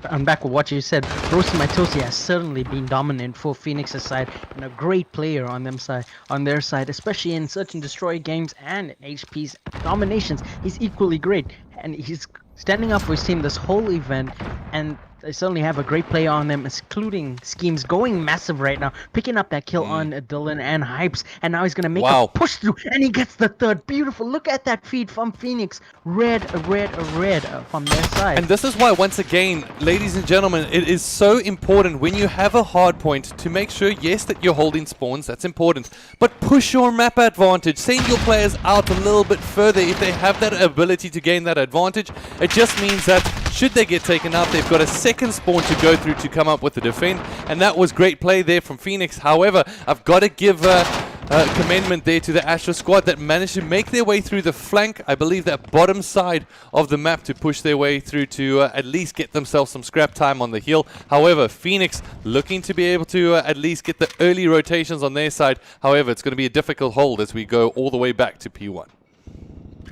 I'm back with what you said. Roasting My Toasty has certainly been dominant for Phoenix's side, and a great player on their side, especially in search and destroy games and HP's dominations. He's equally great, and he's standing up for his team this whole event, and they certainly have a great player on them, including Schemes going massive right now, picking up that kill on Dylan and Hypes, and now he's going to make a push through, and he gets the third. Beautiful. Look at that feed from Phoenix. Red from their side. And this is why, once again, ladies and gentlemen, it is so important when you have a hard point to make sure, yes, that you're holding spawns, that's important, but push your map advantage. Send your players out a little bit further if they have that ability to gain that advantage. It just means that should they get taken out, they've got a second spawn to go through to come up with the defend, and that was great play there from Phoenix. However, I've got to give commendment there to the Astra squad that managed to make their way through the flank, I believe that bottom side of the map, to push their way through to at least get themselves some scrap time on the hill. However, Phoenix looking to be able to at least get the early rotations on their side. However, it's going to be a difficult hold as we go all the way back to P1.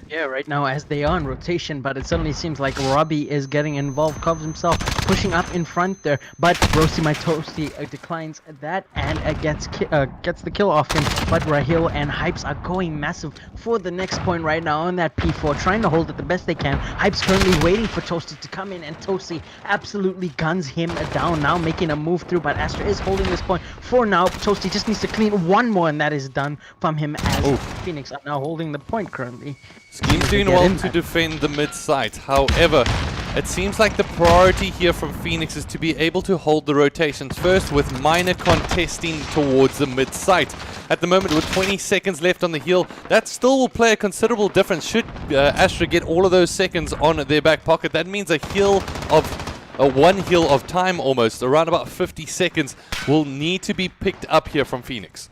Yeah, right now as they are in rotation, but it suddenly seems like Robbie is getting involved, Cubs himself pushing up in front there, but Roasty My Toasty declines that and gets the kill off him, but Rahil and Hypes are going massive for the next point right now on that P4, trying to hold it the best they can. Hypes currently waiting for Toasty to come in, and Toasty absolutely guns him down, now making a move through, but Astra is holding this point for now. Toasty just needs to clean one more, and that is done from him as Phoenix are now holding the point currently. Scheme's doing well to defend the mid site. However, it seems like the priority here from Phoenix is to be able to hold the rotations first, with minor contesting towards the mid site. At the moment, with 20 seconds left on the hill, that still will play a considerable difference. Should Astra get all of those seconds on their back pocket, that means a hill of one hill of time almost, around about 50 seconds, will need to be picked up here from Phoenix.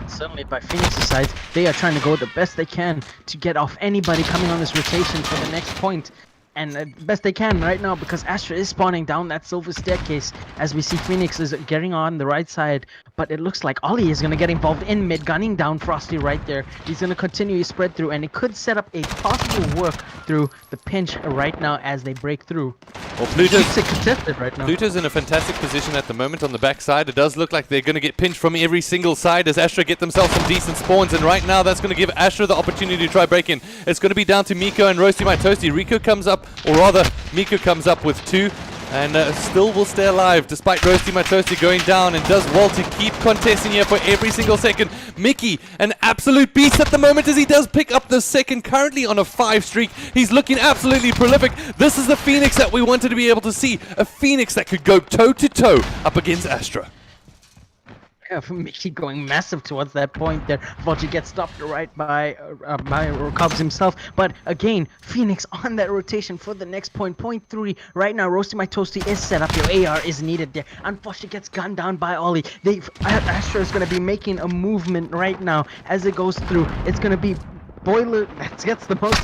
Certainly by Phoenix's side, they are trying to go the best they can to get off anybody coming on this rotation for the next point. And best they can right now, because Astra is spawning down that silver staircase as we see Phoenix is getting on the right side, but it looks like Ollie is going to get involved in mid, gunning down Frosty right there. He's going to continue his spread through, and it could set up a possible work through the pinch right now as they break through. Well, Pluto's contested right now. Pluto's in a fantastic position at the moment on the backside. It does look like they're going to get pinched from every single side as Astra get themselves some decent spawns, and right now that's going to give Astra the opportunity to try break in. It's going to be down to Miko and Roasty My Toasty. Rico comes up, or rather Miko comes up with 2 and still will stay alive despite Roasty My Toasty going down, and does well to keep contesting here for every single second. Mickey, an absolute beast at the moment as he does pick up the second, currently on a 5 streak. He's looking absolutely prolific. This is the Phoenix that we wanted to be able to see, a Phoenix that could go toe to toe up against Astra. Mickey going massive towards that point there. Unfortunately gets stopped right by Cubs himself. But again, Phoenix on that rotation for the next point. Point 3 right now. Roasty My Toasty is set up. Your AR is needed there. Unfortunately gets gunned down by Ollie. Astra is going to be making a movement right now as it goes through. It's going to be Boiler that gets the most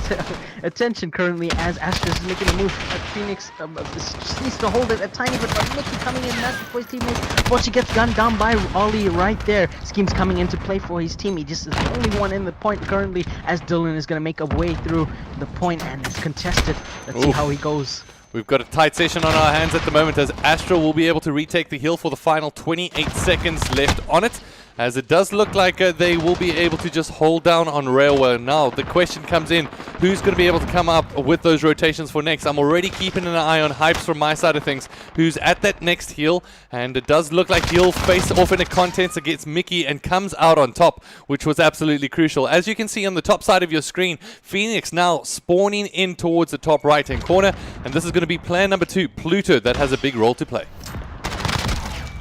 attention currently as Astra is making a move. Phoenix just needs to hold it a tiny bit, but Mickey coming in massive for his teammates. But she gets gunned down by Ollie right there. Scheme's coming into play for his team. He just is the only one in the point currently as Dylan is going to make a way through the point, and it's contested. Let's see how he goes. We've got a tight session on our hands at the moment as Astra will be able to retake the hill for the final 28 seconds left on it, as it does look like they will be able to just hold down on Railway. Now the question comes in, who's going to be able to come up with those rotations for next? I'm already keeping an eye on Hypes from my side of things, who's at that next hill, and it does look like he'll face off in a contest against Mickey and comes out on top, which was absolutely crucial. As you can see on the top side of your screen, Phoenix now spawning in towards the top right hand corner, and this is going to be player number 2, Pluto, that has a big role to play.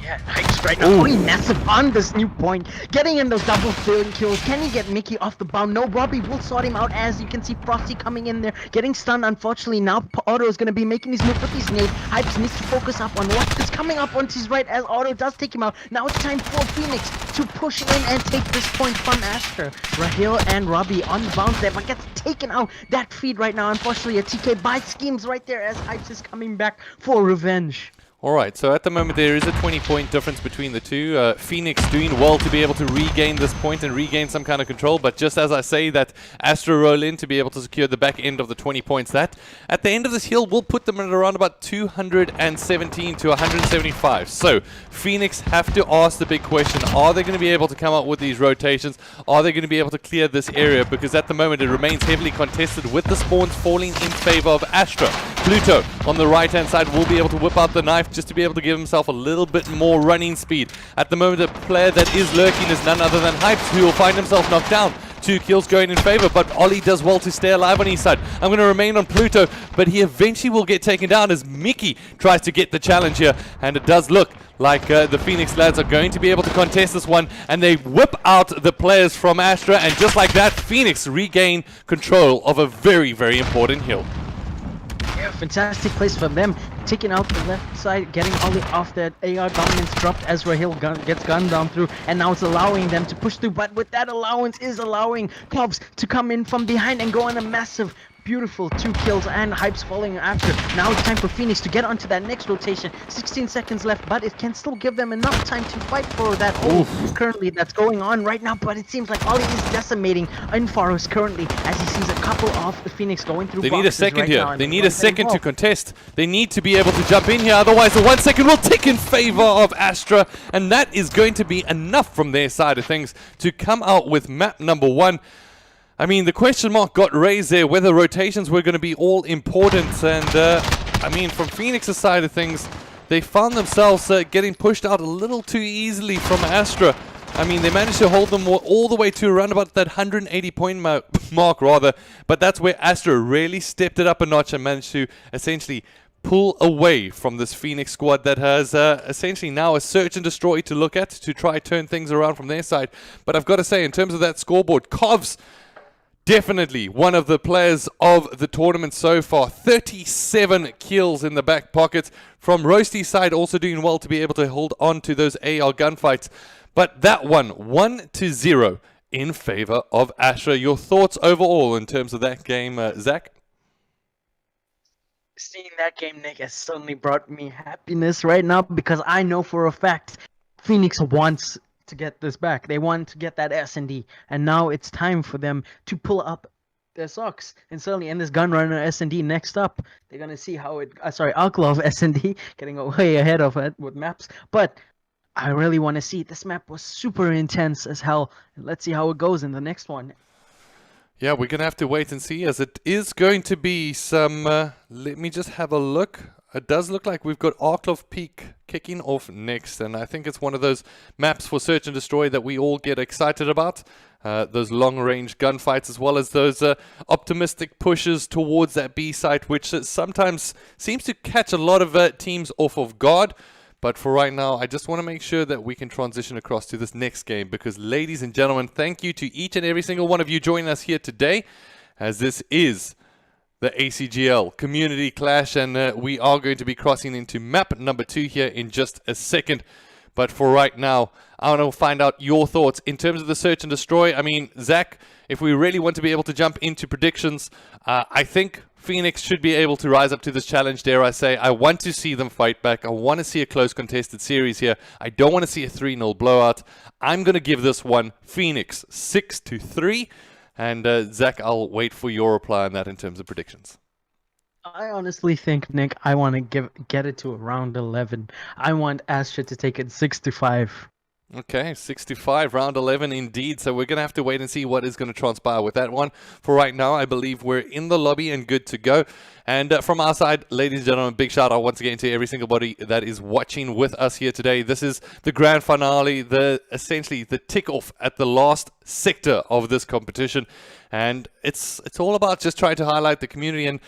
Yeah, Hypes right now going massive on this new point, getting in those double kills. Can he get Mickey off the bound? No, Robbie will sort him out as you can see Frosty coming in there, getting stunned. Unfortunately, now Otto is going to be making his move with his nade. Hypes needs to focus up on what is coming up onto his right as Otto does take him out. Now it's time for Phoenix to push in and take this point from Astra. Rahil and Robbie on the bounce there, but gets taken out. That feed right now, unfortunately, a TK by Schemes right there as Hypes is coming back for revenge. Alright, so at the moment there is a 20-point difference between the two. Phoenix doing well to be able to regain this point and regain some kind of control, but just as I say that Astra roll in to be able to secure the back end of the 20 points, that at the end of this hill will put them at around about 217 to 175. So Phoenix have to ask the big question, are they going to be able to come up with these rotations? Are they going to be able to clear this area? Because at the moment it remains heavily contested with the spawns falling in favor of Astra. Pluto on the right hand side will be able to whip out the knife just to be able to give himself a little bit more running speed. At the moment, the player that is lurking is none other than Hypes, who will find himself knocked down. 2 kills going in favor, but Ollie does well to stay alive on his side. I'm going to remain on Pluto, but he eventually will get taken down as Mickey tries to get the challenge here, and it does look like the Phoenix lads are going to be able to contest this one, and they whip out the players from Astra, and just like that, Phoenix regain control of a very, very important hill. fantastic place for them, taking out the left side, getting Ollie off that AR dominance, dropped Ezra Hill, gets gunned down through, and now it's allowing them to push through, but with that allowance is allowing Cobbs to come in from behind and go on a massive, beautiful 2 kills, and Hype's following after. Now it's time for Phoenix to get onto that next rotation. 16 seconds left, but it can still give them enough time to fight for that hold currently that's going on right now, but it seems like Ollie is decimating Infaros currently as he sees a couple of the Phoenix going through. They need a second right here. now, They need a second to contest. They need to be able to jump in here, otherwise the 1 second will tick in favor of Astra, and that is going to be enough from their side of things to come out with map number 1. I mean, the question mark got raised there whether rotations were going to be all important, and I mean, from Phoenix's side of things, they found themselves getting pushed out a little too easily from Astra. I mean, they managed to hold them all the way to around about that 180 point mark rather, but that's where Astra really stepped it up a notch and managed to essentially pull away from this Phoenix squad that has essentially now a search and destroy to look at to try turn things around from their side. But I've got to say, in terms of that scoreboard, Kovs, definitely one of the players of the tournament so far. 37 kills in the back pocket. From Roasty's side, also doing well to be able to hold on to those AR gunfights. But that one, 1-0 in favor of Astra. Your thoughts overall in terms of that game, Zach? Seeing that game, Nick, has suddenly brought me happiness right now because I know for a fact Phoenix wants to get this back. They want to get that S&D, and now it's time for them to pull up their socks. And certainly in this Gunrunner S&D next up, they're gonna see how it. Alklov S&D getting way ahead of it with maps, but I really want to see. This map was super intense as hell. Let's see how it goes in the next one. Yeah, we're gonna have to wait and see, as it is going to be some. Let me just have a look. It does look like we've got Arklov Peak kicking off next, and I think it's one of those maps for Search and Destroy that we all get excited about. Those long-range gunfights, as well as those optimistic pushes towards that B site, which sometimes seems to catch a lot of teams off of guard. But for right now, I just want to make sure that we can transition across to this next game, because, ladies and gentlemen, thank you to each and every single one of you joining us here today, as this is the ACGL Community Clash, and we are going to be crossing into map number 2 here in just a second. But for right now, I want to find out your thoughts in terms of the Search and Destroy. I mean, Zach, if we really want to be able to jump into predictions, I think Phoenix should be able to rise up to this challenge, dare I say. I want to see them fight back. I want to see a close contested series here. I don't want to see a 3-0 blowout. I'm going to give this one Phoenix 6-3. And Zach, I'll wait for your reply on that in terms of predictions. I honestly think, Nick, I want to get it to around 11. I want Astra to take it 6-5. Okay, 6-5, round 11 indeed. So we're going to have to wait and see what is going to transpire with that one. For right now, I believe we're in the lobby and good to go. And from our side, ladies and gentlemen, big shout out once again to every single body that is watching with us here today. This is the grand finale, essentially the tick-off at the last sector of this competition. And it's all about just trying to highlight the community. And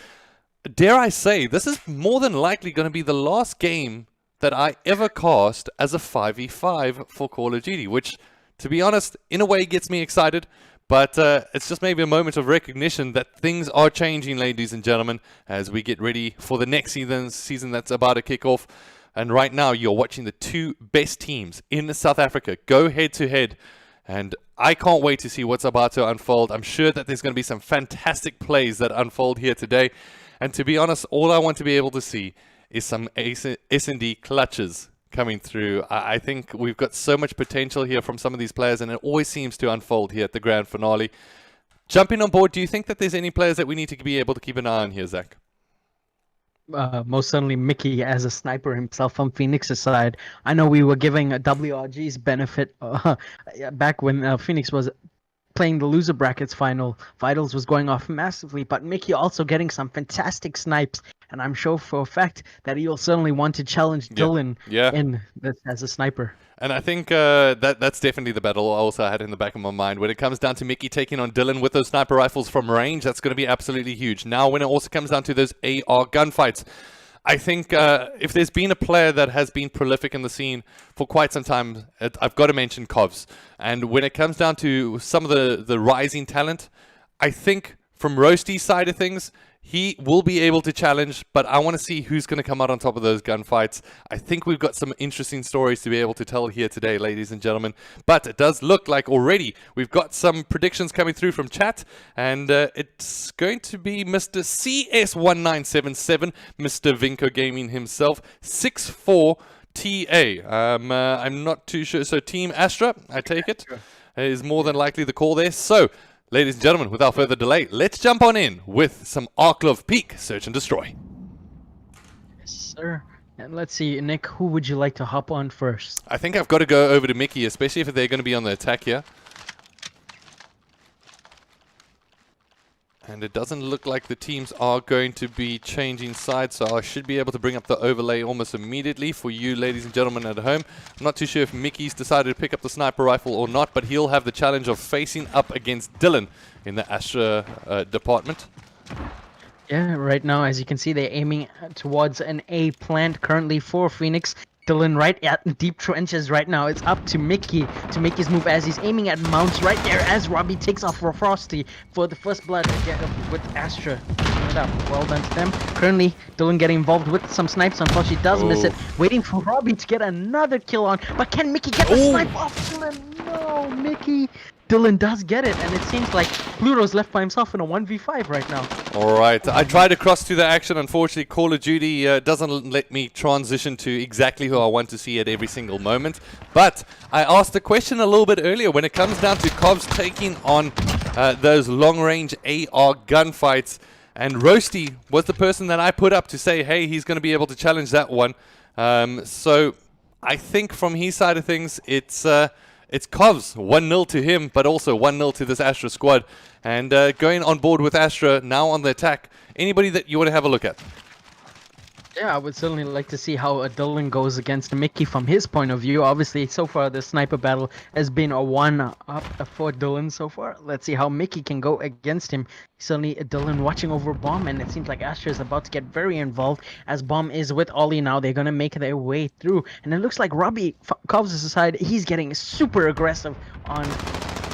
dare I say, this is more than likely going to be the last game that I ever cast as a 5v5 for Call of Duty, which, to be honest, in a way gets me excited, but it's just maybe a moment of recognition that things are changing, ladies and gentlemen, as we get ready for the next season that's about to kick off. And right now, you're watching the 2 best teams in South Africa go head-to-head, and I can't wait to see what's about to unfold. I'm sure that there's going to be some fantastic plays that unfold here today, and to be honest, all I want to be able to see is some S&D clutches coming through. I think we've got so much potential here from some of these players, and it always seems to unfold here at the grand finale. Jumping on board, do you think that there's any players that we need to be able to keep an eye on here, Zach? Most certainly Mickey as a sniper himself on Phoenix's side. I know we were giving WRG's benefit back when Phoenix was playing the loser brackets Vitals was going off massively, but Mickey also getting some fantastic snipes, and I'm sure for a fact that he'll certainly want to challenge Dylan in as a sniper. And I think that's definitely the battle I also had in the back of my mind. When it comes down to Mickey taking on Dylan with those sniper rifles from range, that's going to be absolutely huge. Now, when it also comes down to those AR gunfights, I think if there's been a player that has been prolific in the scene for quite some time, I've got to mention Kovs. And when it comes down to some of the rising talent, I think from Roasty's side of things, He will be able to challenge, but I want to see who's going to come out on top of those gunfights. I think we've got some interesting stories to be able to tell here today, ladies and gentlemen. But it does look like already we've got some predictions coming through from chat, and it's going to be Mr. CS1977, Mr. Vinco Gaming himself, 64 TA. I'm not too sure. So Team Astra, I take it, is more than likely the call there. So, ladies and gentlemen, without further delay, let's jump on in with some Arklov Peak Search and Destroy. Yes, sir. And let's see, Nick, who would you like to hop on first? I think I've got to go over to Mickey, especially if they're going to be on the attack here. And it doesn't look like the teams are going to be changing sides, so I should be able to bring up the overlay almost immediately for you, ladies and gentlemen at home. I'm not too sure if Mickey's decided to pick up the sniper rifle or not, but he'll have the challenge of facing up against Dylan in the Astra department. Yeah, right now, as you can see, they're aiming towards an A plant currently for Phoenix. Dylan right at deep trenches right now. It's up to Mickey to make his move as he's aiming at mounts right there as Robbie takes off for Frosty for the first blood with Astra. Well done to them. Currently, Dylan getting involved with some snipes. Unfortunately, he does miss it. Waiting for Robbie to get another kill on. But can Mickey get the snipe off Dylan? No, Mickey. Dylan does get it, and it seems like Pluto's left by himself in a 1v5 right now. Alright, I tried to cross to the action. Unfortunately, Call of Duty doesn't let me transition to exactly who I want to see at every single moment. But I asked the question a little bit earlier. When it comes down to Covs taking on those long-range AR gunfights, and Roasty was the person that I put up to say, hey, he's going to be able to challenge that one. So I think from his side of things, it's Covs, 1-0 to him, but also 1-0 to this Astra squad. And going on board with Astra, now on the attack. Anybody that you want to have a look at? Yeah, I would certainly like to see how Dylan goes against Mickey from his point of view. Obviously, so far, the sniper battle has been a 1-up for Dylan so far. Let's see how Mickey can go against him. Certainly, Dylan watching over Bomb, and it seems like Astra is about to get very involved as Bomb is with Ollie now. They're going to make their way through. And it looks like Robbie Covs' side, he's getting super aggressive on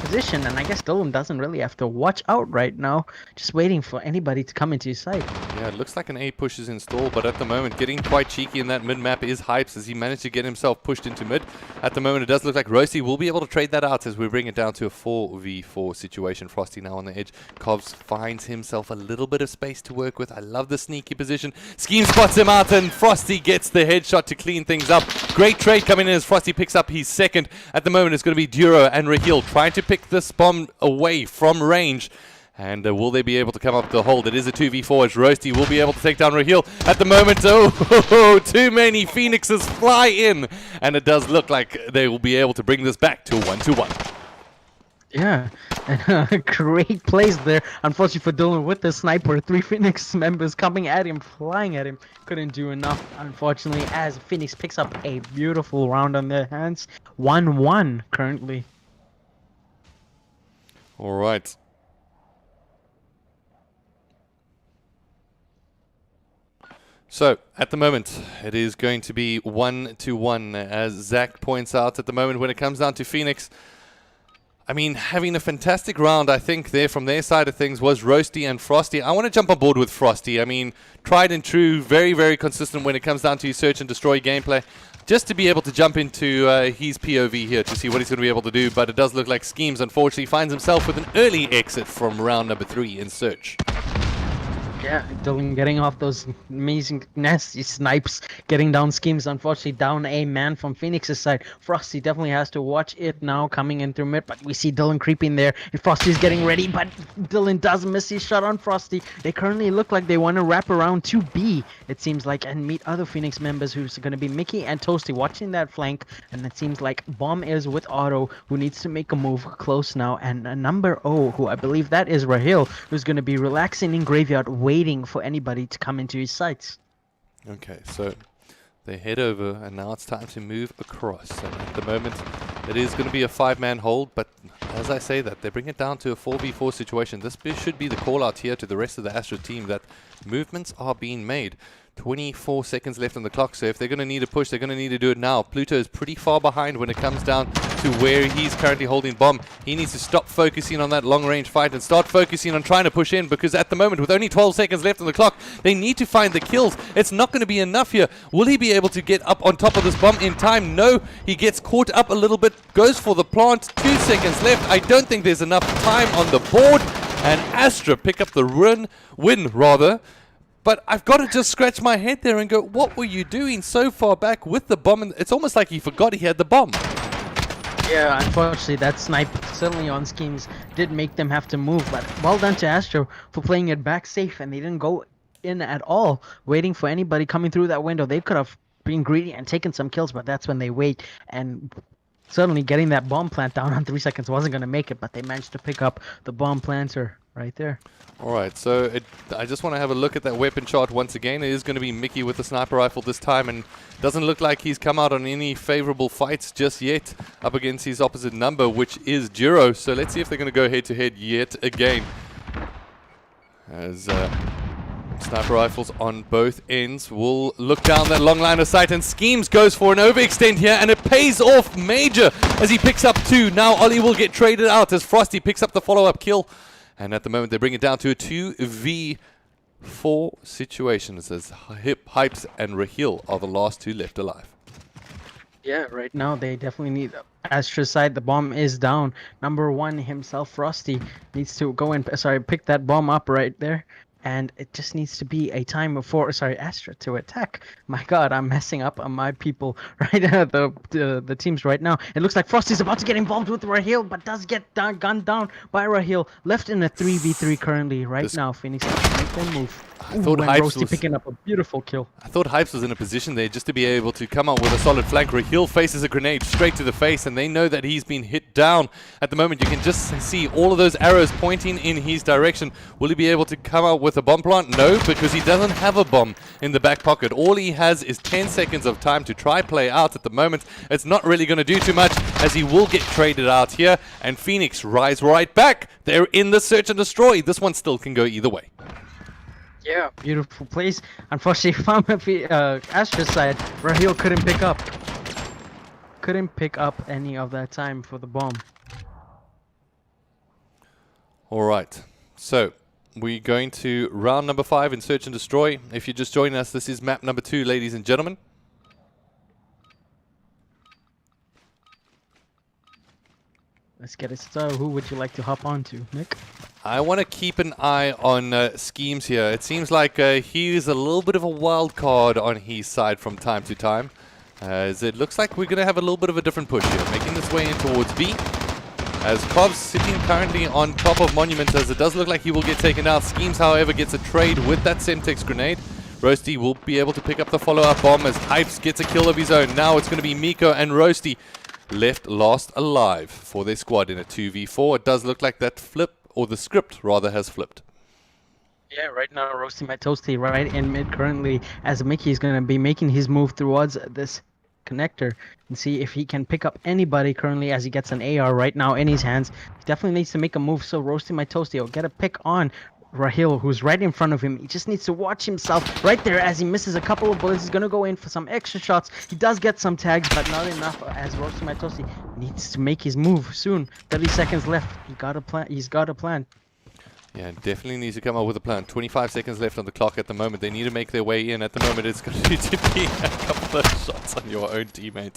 position, and I guess Dylan doesn't really have to watch out right now, just waiting for anybody to come into his sight. Yeah, it looks like an A push is installed, but at the moment getting quite cheeky in that mid map is Hypes as he managed to get himself pushed into mid. At the moment it does look like Roasty will be able to trade that out as we bring it down to a 4v4 situation. Frosty now on the edge. Covs finds himself a little bit of space to work with. I love the sneaky position. Scheme spots him out and Frosty gets the headshot to clean things up. Great trade coming in as Frosty picks up his second. At the moment it's going to be Duro and Raheel trying to pick this bomb away from range. And will they be able to come up to the hold? It is a 2v4 as Roasty will be able to take down Raheel. At the moment, too many Phoenixes fly in. And it does look like they will be able to bring this back to 1-1. Yeah, and great plays there. Unfortunately for Dylan with the sniper, 3 Phoenix members coming at him, flying at him. Couldn't do enough, unfortunately, as Phoenix picks up a beautiful round on their hands. 1-1 currently. All right. So, at the moment, it is going to be 1-1, as Zach points out. At the moment, when it comes down to Phoenix, I mean, having a fantastic round, I think, there from their side of things was Roasty and Frosty. I want to jump on board with Frosty. I mean, tried and true, very, very consistent when it comes down to search and destroy gameplay. Just to be able to jump into his POV here to see what he's going to be able to do. But it does look like Schemes, unfortunately, finds himself with an early exit from round number 3 in search. Yeah, Dylan getting off those amazing nasty snipes, getting down Schemes, unfortunately down a man from Phoenix's side. Frosty definitely has to watch it now coming in through mid, but we see Dylan creeping there, and Frosty's getting ready, but Dylan does miss his shot on Frosty. They currently look like they want to wrap around to B, it seems like, and meet other Phoenix members who's going to be Mickey and Toasty watching that flank, and it seems like Bomb is with Otto, who needs to make a move close now, and number O, who I believe that is Raheel, who's going to be relaxing in Graveyard, waiting for anybody to come into his sights. Okay, so they head over, and now it's time to move across. And at the moment, it is going to be a 5-man hold, but as I say that, they bring it down to a 4v4 situation. This should be the call out here to the rest of the Astra team that movements are being made. 24 seconds left on the clock, so if they're going to need a push, they're going to need to do it now. Pluto is pretty far behind when it comes down to where he's currently holding bomb. He needs to stop focusing on that long-range fight and start focusing on trying to push in, because at the moment, with only 12 seconds left on the clock, they need to find the kills. It's not going to be enough here. Will he be able to get up on top of this bomb in time? No, he gets caught up a little bit, goes for the plant. 2 seconds left. I don't think there's enough time on the board, and Astra pick up the win rather. But I've got to just scratch my head there and go, what were you doing so far back with the bomb? And it's almost like he forgot he had the bomb. Yeah, unfortunately, that snipe certainly on schemes did make them have to move. But well done to Astro for playing it back safe, and they didn't go in at all, waiting for anybody coming through that window. They could have been greedy and taken some kills, but that's when they wait. And certainly getting that bomb plant down on 3 seconds wasn't going to make it, but they managed to pick up the bomb planter right there. All right, so I just want to have a look at that weapon chart once again. It is going to be Mickey with the sniper rifle this time, and doesn't look like he's come out on any favorable fights just yet up against his opposite number, which is Jiro. So let's see if they're going to go head-to-head yet again. As sniper rifles on both ends will look down that long line of sight, and Schemes goes for an overextend here, and it pays off major as he picks up 2. Now Ollie will get traded out as Frosty picks up the follow-up kill. And at the moment, they bring it down to a 2v4 situation. It says Hip, Hypes, and Raheel are the last 2 left alive. Yeah, right now they definitely need Astra's side. The bomb is down. Number 1 himself, Frosty, needs to go and pick that bomb up right there. And it just needs to be a time for Astra to attack. My God, I'm messing up on my people right the teams right now. It looks like Frosty's about to get involved with Raheel, but does get gunned down by Raheel. Left in a 3v3 currently right now. Phoenix has to make their move. I thought Hypes Roasty picking up a beautiful kill. I thought Hypes was in a position there just to be able to come out with a solid flank. Raheel faces a grenade straight to the face, and they know that he's been hit down. At the moment, you can just see all of those arrows pointing in his direction. Will he be able to come out with a bomb plant? No, because he doesn't have a bomb in the back pocket. All he has is 10 seconds of time to try play out. At the moment, it's not really going to do too much, as he will get traded out here, and Phoenix rise right back. They're in the search and destroy. This one still can go either way. Yeah, beautiful plays. Unfortunately, from Astra's side, Raheel couldn't pick up any of that time for the bomb. All right, so we're going to round number 5 in Search and Destroy. If you're just joining us, this is map number 2, ladies and gentlemen. Let's get it started. Who would you like to hop on to, Nick? I want to keep an eye on Schemes here. It seems like he is a little bit of a wild card on his side from time to time. As it looks like we're going to have a little bit of a different push here, making this way in towards B. As Kov's sitting currently on top of Monument, as it does look like he will get taken out. Schemes, however, gets a trade with that Semtex grenade. Roasty will be able to pick up the follow-up bomb as Hypes gets a kill of his own. Now it's going to be Miko and Roasty left last alive for their squad in a 2v4. It does look like that flip, or the script rather, has flipped. Yeah, right now Roasting my Toasty right in mid currently, as Mickey is going to be making his move towards this connector and see if he can pick up anybody currently, as he gets an AR right now in his hands. He definitely needs to make a move, so Roasting my Toasty will get a pick on Raheel, who's right in front of him. He just needs to watch himself right there as he misses a couple of bullets. He's going to go in for some extra shots. He does get some tags, but not enough, as Roasting my Toasty needs to make his move soon. 30 seconds left. He's got a plan. Yeah, definitely needs to come up with a plan. 25 seconds left on the clock at the moment. They need to make their way in. At the moment, it's going to need to be a couple of shots on your own teammate.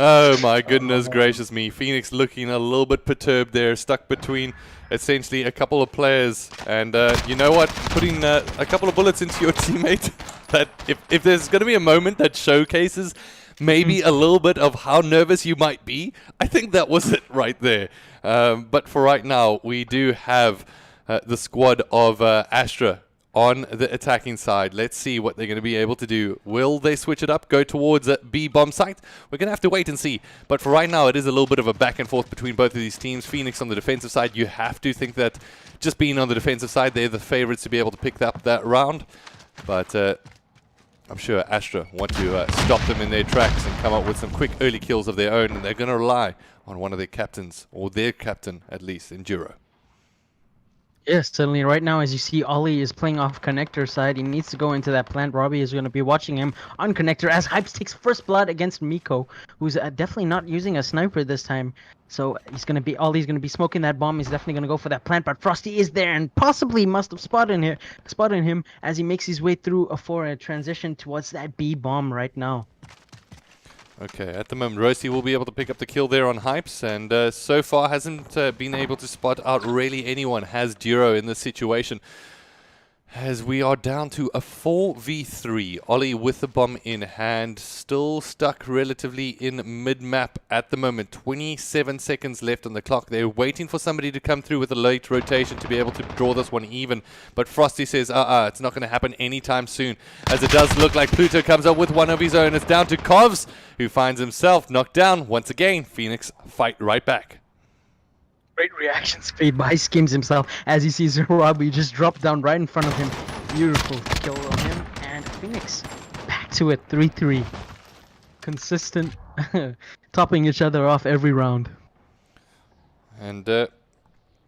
Oh my goodness gracious me. Phoenix looking a little bit perturbed there, stuck between essentially a couple of players. And you know what? Putting a couple of bullets into your teammate, that if there's going to be a moment that showcases maybe a little bit of how nervous you might be, I think that was it right there. But for right now, we do have the squad of Astra on the attacking side. Let's see what they're going to be able to do. Will they switch it up, go towards a B bomb site? We're going to have to wait and see. But for right now, it is a little bit of a back and forth between both of these teams. Phoenix on the defensive side, you have to think that just being on the defensive side, they're the favorites to be able to pick up that round. But I'm sure Astra want to stop them in their tracks and come up with some quick early kills of their own. And they're going to rely on one of their captains, or their captain at least, in Jiro. Yes, certainly. Right now, as you see, Ollie is playing off connector side. He needs to go into that plant. Robbie is going to be watching him on connector as Hypes takes first blood against Miko, who's definitely not using a sniper this time. So Ollie's going to be smoking that bomb. He's definitely going to go for that plant, but Frosty is there and possibly must have spotted him as he makes his way through for a transition towards that B bomb right now. Okay, at the moment, Roasty will be able to pick up the kill there on Hypes, and so far hasn't been able to spot out really anyone. Has Duro in this situation. As we are down to a 4v3, Ollie with the bomb in hand, still stuck relatively in mid-map at the moment. 27 seconds left on the clock. They're waiting for somebody to come through with a late rotation to be able to draw this one even. But Frosty says, it's not going to happen anytime soon. As it does look like Pluto comes up with one of his own. It's down to Kovs, who finds himself knocked down once again. Phoenix fight right back. Great reaction speed by Skims himself as he sees Robbie just drop down right in front of him. Beautiful kill on him, and Phoenix back to it 3-3. Consistent, topping each other off every round. And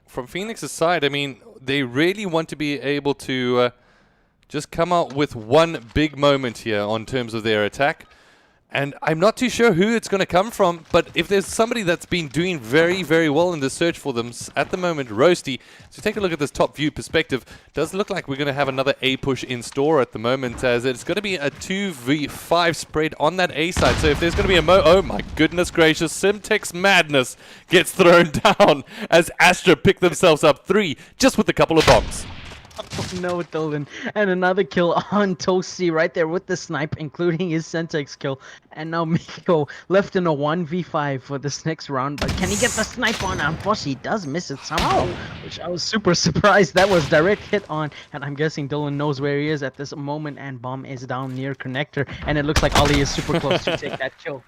from Phoenix's side, I mean, they really want to be able to just come out with one big moment here on terms of their attack. And I'm not too sure who it's going to come from, but if there's somebody that's been doing very, very well in the search for them at the moment, Roasty. So take a look at this top view perspective. Does look like we're going to have another A push in store at the moment, as it's going to be a 2v5 spread on that A side. So if there's going to be a oh my goodness gracious, Simtex madness gets thrown down as Astra pick themselves up 3 just with a couple of bombs. Oh no, Dylan. And another kill on Toasty right there with the snipe, including his Sentex kill. And now Miko left in a 1v5 for this next round. But can he get the snipe on? Unfortunately, he does miss it somehow, which I was super surprised. That was direct hit on. And I'm guessing Dylan knows where he is at this moment. And bomb is down near connector. And it looks like Ollie is super close to take that kill.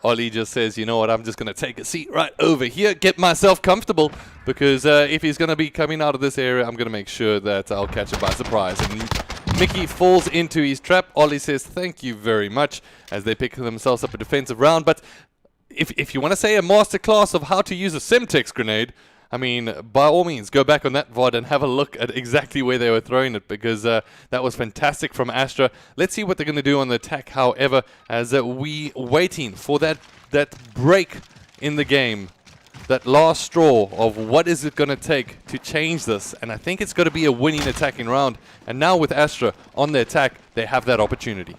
Ollie just says, you know what, I'm just going to take a seat right over here, get myself comfortable, because if he's going to be coming out of this area, I'm going to make sure that I'll catch him by surprise. And Mickey falls into his trap. Ollie says, thank you very much, as they pick themselves up a defensive round. But if you want to say a masterclass of how to use a Semtex grenade, I mean, by all means, go back on that VOD and have a look at exactly where they were throwing it, because that was fantastic from Astra. Let's see what they're going to do on the attack, however, as we waiting for that break in the game, that last straw of what is it going to take to change this. And I think it's going to be a winning attacking round. And now with Astra on the attack, they have that opportunity.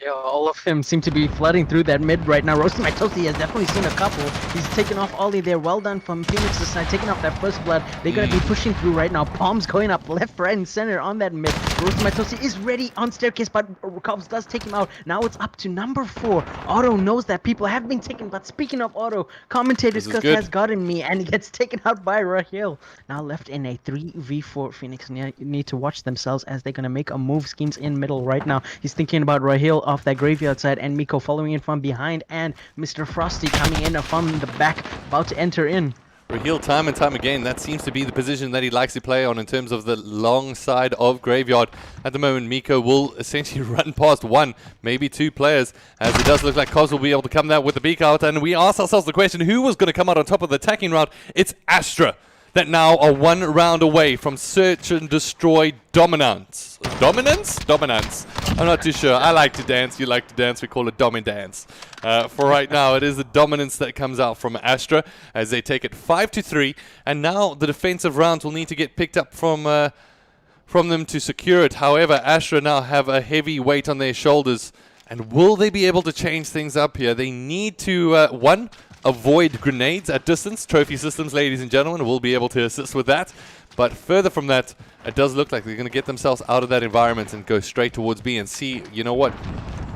Yeah, all of them seem to be flooding through that mid right now. Roasting My Toasty has definitely seen a couple. He's taken off Ollie there. Well done from Phoenix's side, taking off that first blood. They're going to be pushing through right now. Bombs going up left, right, and center on that mid. Roasting My Toasty is ready on staircase, but Cobbs does take him out. Now it's up to number 4. Otto knows that people have been taken, but speaking of Otto, commentator's curse has gotten me, and he gets taken out by Rahil. Now left in a 3v4. Phoenix need to watch themselves as they're going to make a move. Schemes in middle right now. He's thinking about Rahil off that graveyard side, and Miko following in from behind, and Mr. Frosty coming in from the back, about to enter in. Rahil, time and time again, that seems to be the position that he likes to play on in terms of the long side of graveyard. At the moment, Miko will essentially run past 1, maybe 2 players, as it does look like Cos will be able to come out with the beak out, and we ask ourselves the question, who was going to come out on top of the attacking round? It's Astra, that now are 1 round away from search and destroy dominance. Dominance? Dominance. I'm not too sure. I like to dance. You like to dance. We call it dominance. For right now, it is the dominance that comes out from Astra as they take it 5-3. And now the defensive rounds will need to get picked up from them to secure it. However, Astra now have a heavy weight on their shoulders. And will they be able to change things up here? They need to, one, avoid grenades at distance. Trophy systems, ladies and gentlemen, will be able to assist with that. But further from that, it does look like they're going to get themselves out of that environment and go straight towards B and see, you know what,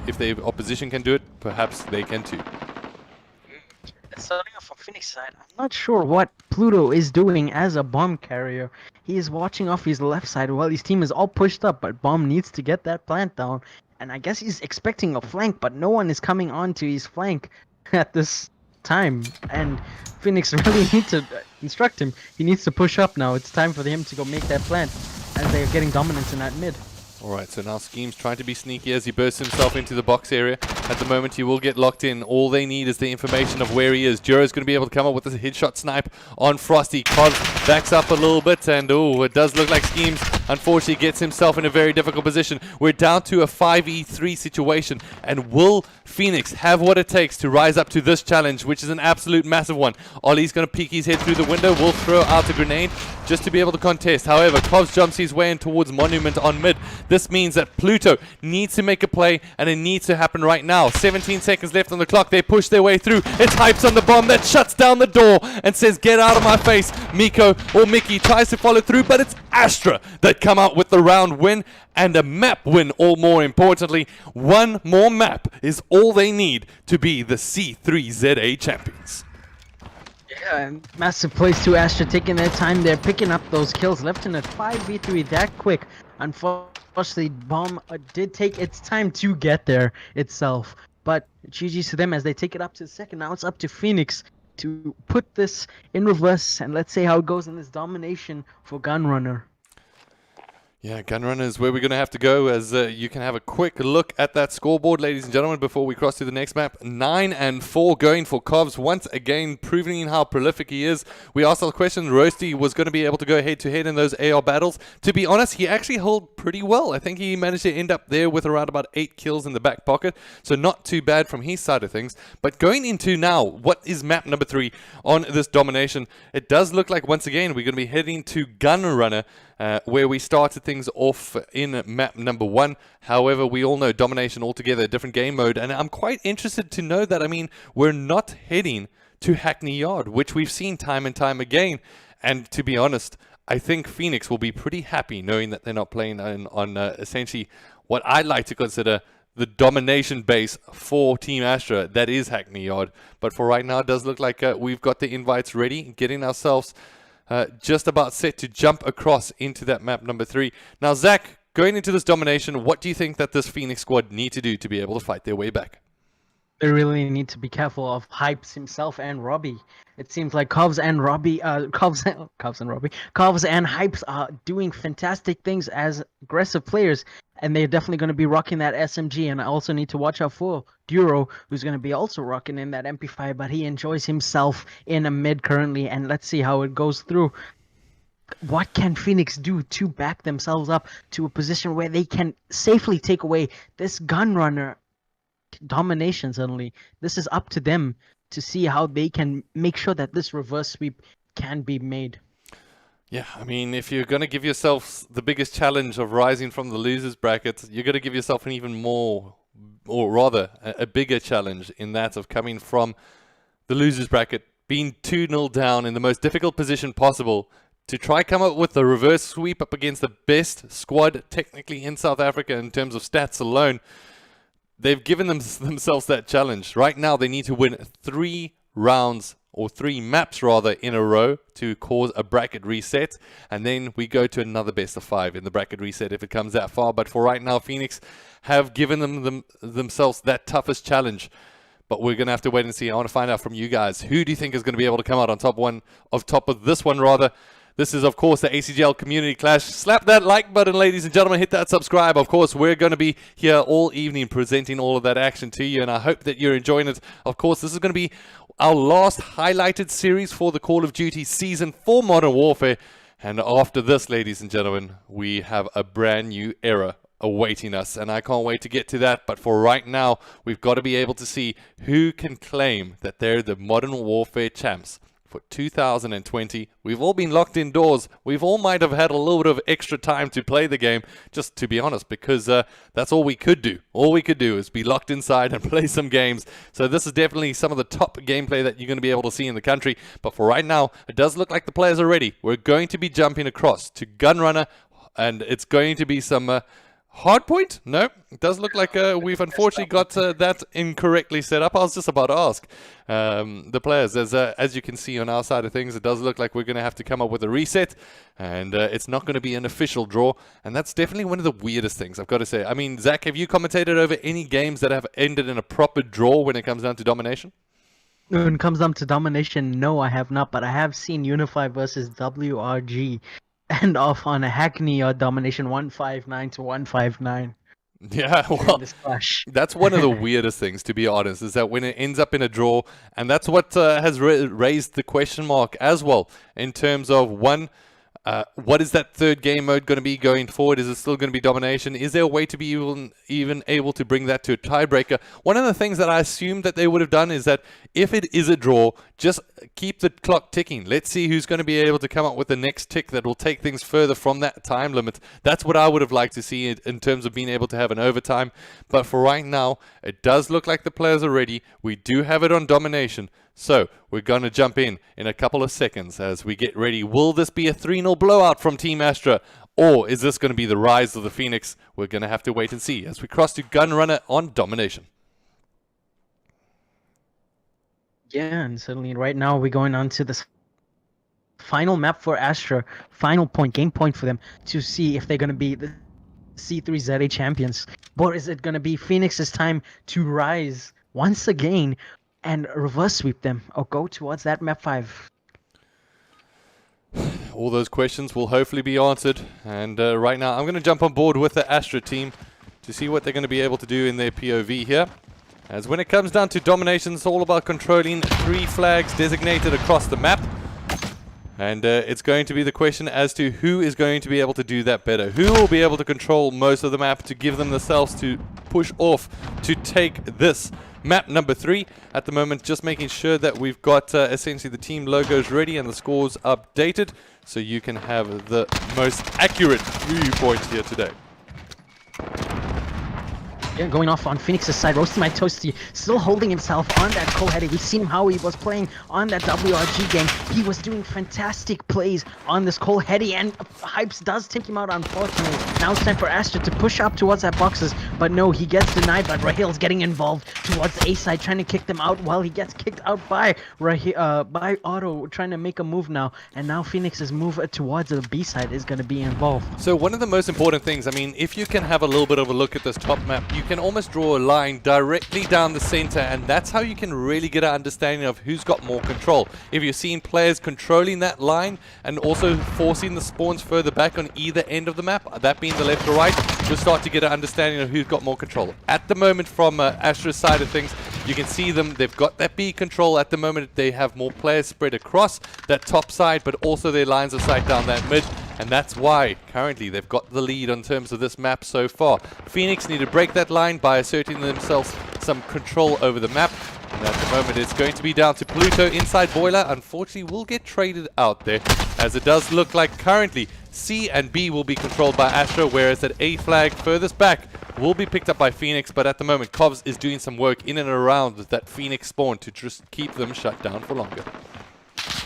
if the opposition can do it, perhaps they can too. Starting off from Phoenix side, I'm not sure what Pluto is doing as a bomb carrier. He is watching off his left side while his team is all pushed up, but Bomb needs to get that plant down. And I guess he's expecting a flank, but no one is coming on to his flank at this time, and Phoenix really need to instruct him. He needs to push up now. It's time for him to go make that plant as they are getting dominance in that mid. Alright, so now Scheme's trying to be sneaky as he bursts himself into the box area. At the moment, he will get locked in. All they need is the information of where he is. Juro's going to be able to come up with a headshot snipe on Frosty. Cod backs up a little bit, and it does look like Schemes, unfortunately, gets himself in a very difficult position. We're down to a 5v3 situation, and will Phoenix have what it takes to rise up to this challenge, which is an absolute massive one? Ollie's going to peek his head through the window, will throw out a grenade just to be able to contest. However, Cobbs jumps his way in towards Monument on mid. This means that Pluto needs to make a play, and it needs to happen right now. 17 seconds left on the clock. They push their way through. It's Hypes on the bomb that shuts down the door and says, get out of my face. Miko or Mickey tries to follow through, but it's Astra that come out with the round win and a map win, or more importantly, one more map is all they need to be the C3ZA champions. Yeah, massive plays to Astra, taking their time there, picking up those kills, left in a 5v3 that quick. Unfortunately, Bomb did take its time to get there itself. But GG's to them as they take it up to the second. Now it's up to Phoenix to put this in reverse, and let's see how it goes in this domination for Gunrunner. Yeah, Gunrunner is where we're going to have to go, as you can have a quick look at that scoreboard, ladies and gentlemen, before we cross to the next map. 9-4 going for Covs, once again proving how prolific he is. We asked the question, Roasty was going to be able to go head-to-head in those AR battles. To be honest, he actually held pretty well. I think he managed to end up there with around about 8 kills in the back pocket, so not too bad from his side of things. But going into now, what is map number 3 on this domination? It does look like, once again, we're going to be heading to Gunrunner, where we started things off in map number 1. However, we all know domination altogether, a different game mode, and I'm quite interested to know that, I mean, we're not heading to Hackney Yard, which we've seen time and time again. And to be honest, I think Phoenix will be pretty happy knowing that they're not playing on essentially what I'd like to consider the domination base for Team Astra, that is Hackney Yard. But for right now, it does look like we've got the invites ready, getting ourselves just about set to jump across into that map number 3. Now, Zach, going into this domination, what do you think that this Phoenix squad need to do to be able to fight their way back? They really need to be careful of Hypes himself and Robbie. It seems like Covs and Robbie, Covs and Hypes are doing fantastic things as aggressive players, and they're definitely going to be rocking that SMG. And I also need to watch out for Duro, who's going to be also rocking in that MP5, but he enjoys himself in a mid currently, and let's see how it goes through. What can Phoenix do to back themselves up to a position where they can safely take away this Gunrunner domination? Suddenly, this is up to them to see how they can make sure that this reverse sweep can be made. Yeah, I mean, if you're going to give yourself the biggest challenge of rising from the losers bracket, you're going to give yourself an even more, or rather, a bigger challenge in that of coming from the losers bracket, being 2-0 down in the most difficult position possible, to try come up with the reverse sweep up against the best squad technically in South Africa in terms of stats alone. They've given themselves that challenge. Right now, they need to win 3 rounds, or 3 maps rather, in a row to cause a bracket reset. And then we go to another best of 5 in the bracket reset if it comes that far. But for right now, Phoenix have given themselves that toughest challenge. But we're going to have to wait and see. I want to find out from you guys, who do you think is going to be able to come out on top of this one rather? This is, of course, the ACGL Community Clash. Slap that like button, ladies and gentlemen. Hit that subscribe. Of course, we're going to be here all evening presenting all of that action to you, and I hope that you're enjoying it. Of course, this is going to be our last highlighted series for the Call of Duty Season 4 Modern Warfare. And after this, ladies and gentlemen, we have a brand new era awaiting us, and I can't wait to get to that. But for right now, we've got to be able to see who can claim that they're the Modern Warfare champs for 2020. We've all been locked indoors. We've all might have had a little bit of extra time to play the game, just to be honest, because that's all we could do. All we could do is be locked inside and play some games. So this is definitely some of the top gameplay that you're going to be able to see in the country. But for right now, it does look like the players are ready. We're going to be jumping across to Gunrunner, and it's going to be some hardpoint? No, it does look like we've unfortunately got that incorrectly set up. I was just about to ask the players. As you can see on our side of things, it does look like we're going to have to come up with a reset, and it's not going to be an official draw, and that's definitely one of the weirdest things, I've got to say. I mean, Zach, have you commentated over any games that have ended in a proper draw when it comes down to domination? When it comes down to domination, no, I have not, but I have seen Unify versus WRG. end off on a Hackney domination 159 to 159 Yeah, in well, this clash. that's one of the weirdest things, to be honest, is that when it ends up in a draw, and that's what has raised the question mark as well, in terms of one, what is that third game mode going to be going forward? Is it still going to be domination? Is there a way to be even able to bring that to a tiebreaker? One of the things that I assumed that they would have done is that if it is a draw, just keep the clock ticking. Let's see who's going to be able to come up with the next tick that will take things further from that time limit. That's what I would have liked to see in terms of being able to have an overtime. But for right now, it does look like the players are ready. We do have it on domination. So we're going to jump in a couple of seconds as we get ready. Will this be a 3-0 blowout from Team Astra? Or is this going to be the rise of the Phoenix? We're going to have to wait and see as we cross to Gunrunner on domination. Yeah, and certainly right now we're going on to this final map for Astra. Final point, game point for them to see if they're going to be the C3ZA champions. Or is it going to be Phoenix's time to rise once again and reverse sweep them or go towards that map 5? All those questions will hopefully be answered. And right now I'm going to jump on board with the Astra team to see what they're going to be able to do in their POV here. As when it comes down to domination, it's all about controlling 3 flags designated across the map. And it's going to be the question as to who is going to be able to do that better. Who will be able to control most of the map to give them themselves to push off to take this map number 3. At the moment, just making sure that we've got essentially the team logos ready and the scores updated so you can have the most accurate viewpoint here today. Yeah, going off on Phoenix's side, Roasting My Toasty still holding himself on that co-heady. We've seen how he was playing on that WRG game. He was doing fantastic plays on this co-heady, and Hypes does take him out, unfortunately. Now it's time for Astra to push up towards that boxes, but no, he gets denied, but Rahil's getting involved towards the A side, trying to kick them out while he gets kicked out by by Otto, trying to make a move now, and now Phoenix's move towards the B side is going to be involved. So one of the most important things, I mean, if you can have a little bit of a look at this top map, you can almost draw a line directly down the center, and that's how you can really get an understanding of who's got more control. If you're seeing players controlling that line and also forcing the spawns further back on either end of the map, that being the left or right, you'll start to get an understanding of who's got more control. At the moment, from Astra's side of things, you can see them, they've got that B control. At the moment, they have more players spread across that top side, but also their lines of sight down that mid. And that's why, currently, they've got the lead in terms of this map so far. Phoenix need to break that line by asserting themselves some control over the map. And at the moment, it's going to be down to Pluto inside Boiler. Unfortunately, will get traded out there, as it does look like currently C and B will be controlled by Astra, whereas that A flag furthest back will be picked up by Phoenix. But at the moment, Covs is doing some work in and around that Phoenix spawn to just keep them shut down for longer.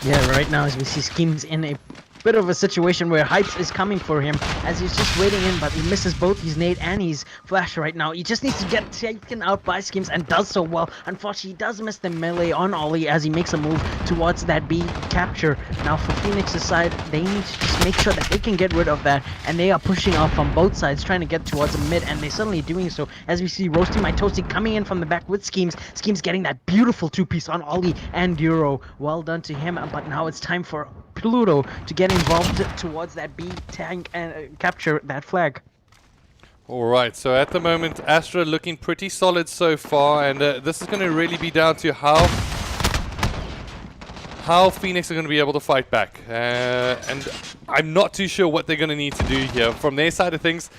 Yeah, right now as we see Schemes in a bit of a situation where Hypes is coming for him as he's just waiting in, but he misses both his nade and his flash right now. He just needs to get taken out by Schemes and does so well. Unfortunately, he does miss the melee on Ollie as he makes a move towards that B capture. Now for Phoenix's side, they need to just make sure that they can get rid of that, and they are pushing off from both sides trying to get towards the mid, and they're certainly doing so as we see Roasting My Toasty coming in from the back with Schemes. Schemes getting that beautiful 2-piece on Ollie and Euro. Well done to him, but now it's time for Pluto to get involved towards that B tank and capture that flag. Alright, so at the moment, Astra looking pretty solid so far, and this is going to really be down to how Phoenix are going to be able to fight back. And I'm not too sure what they're going to need to do here. From their side of things,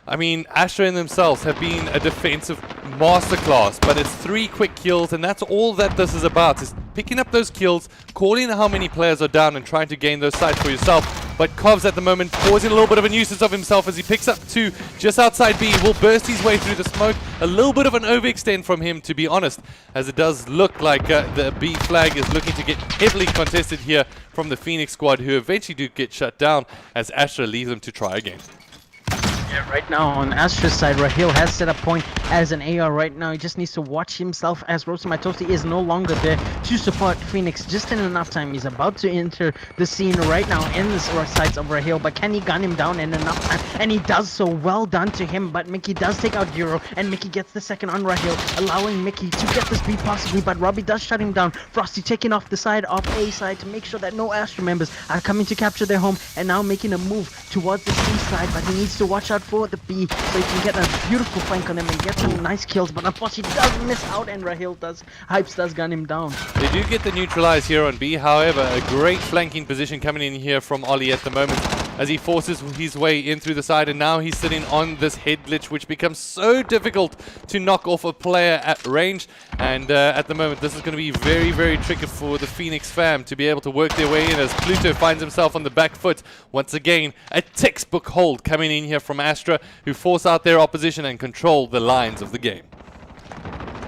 I mean, Astra in themselves have been a defensive masterclass, but it's 3 quick kills, and that's all that this is about, is picking up those kills, calling how many players are down, and trying to gain those sites for yourself. But Covs at the moment causing a little bit of a nuisance of himself as he picks up 2 just outside B, will burst his way through the smoke. A little bit of an overextend from him, to be honest, as it does look like the B flag is looking to get heavily contested here from the Phoenix squad, who eventually do get shut down as Astra leaves them to try again. Yeah, right now on Astra's side, Raheel has set up point as an AR right now. He just needs to watch himself as Roasty Matosi is no longer there to support Phoenix just in enough time. He's about to enter the scene right now in the sights of Raheel, but can he gun him down in enough time? And he does so. Well done to him, but Mickey does take out Euro, and Mickey gets the second on Raheel, allowing Mickey to get the speed possibly, but Robbie does shut him down. Frosty taking off the side of A side to make sure that no Astra members are coming to capture their home, and now making a move towards the C side, but he needs to watch out for the B so he can get a beautiful flank on them and get some nice kills, but unfortunately he does miss out, and Raheel does, Hypes does gun him down. They do get the neutralize here on B. However, a great flanking position coming in here from Ollie at the moment as he forces his way in through the side, and now he's sitting on this head glitch, which becomes so difficult to knock off a player at range. And at the moment, this is going to be very, very tricky for the Phoenix fam to be able to work their way in as Pluto finds himself on the back foot. Once again, a textbook hold coming in here from Astra, who force out their opposition and control the lines of the game.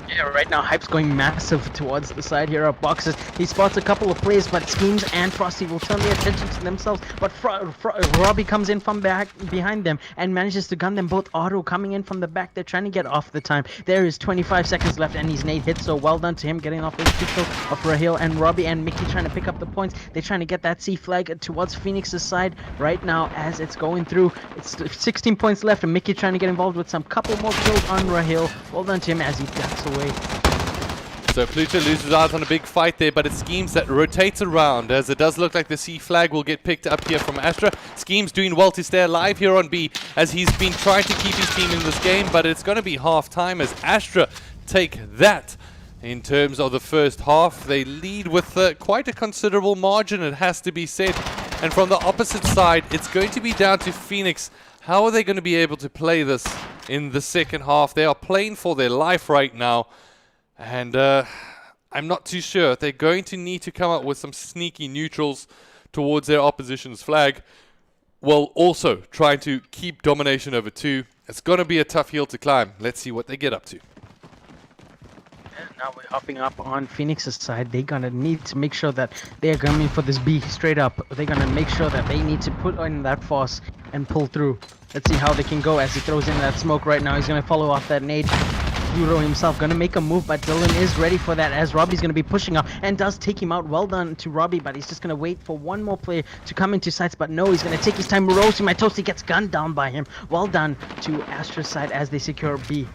Yeah, right now Hype's going massive towards the side here of boxes. He spots a couple of players, but Schemes and Frosty will turn their attention to themselves. But Robbie comes in from behind them and manages to gun them both. Auto coming in from the back. They're trying to get off the time. There is 25 seconds left, and he's nade hit, so well done to him getting off his kill of Raheel, and Robbie and Mickey trying to pick up the points. They're trying to get that C flag towards Phoenix's side right now as it's going through. It's 16 points left, and Mickey trying to get involved with some couple more kills on Raheel. Well done to him as he ducks away. So Pluto loses out on a big fight there, but it's Schemes that rotates around, as it does look like the C flag will get picked up here from Astra. Schemes doing well to stay alive here on B, as he's been trying to keep his team in this game, but it's going to be half time as Astra take that. In terms of the first half, they lead with quite a considerable margin, it has to be said. And from the opposite side, it's going to be down to Phoenix. How are they going to be able to play this in the second half? They are playing for their life right now. And I'm not too sure. They're going to need to come up with some sneaky neutrals towards their opposition's flag, while also trying to keep domination over 2. It's going to be a tough hill to climb. Let's see what they get up to. Now we're hopping up on Phoenix's side. They're gonna need to make sure that they're coming for this B straight up. They're gonna make sure that they need to put in that force and pull through. Let's see how they can go as he throws in that smoke right now. He's gonna follow off that nade. Euro himself gonna make a move, but Dylan is ready for that as Robbie's gonna be pushing up and does take him out. Well done to Robbie, but he's just gonna wait for one more player to come into sights, but no, he's gonna take his time. Roasty Matosi gets gunned down by him. Well done to Astra's side as they secure B.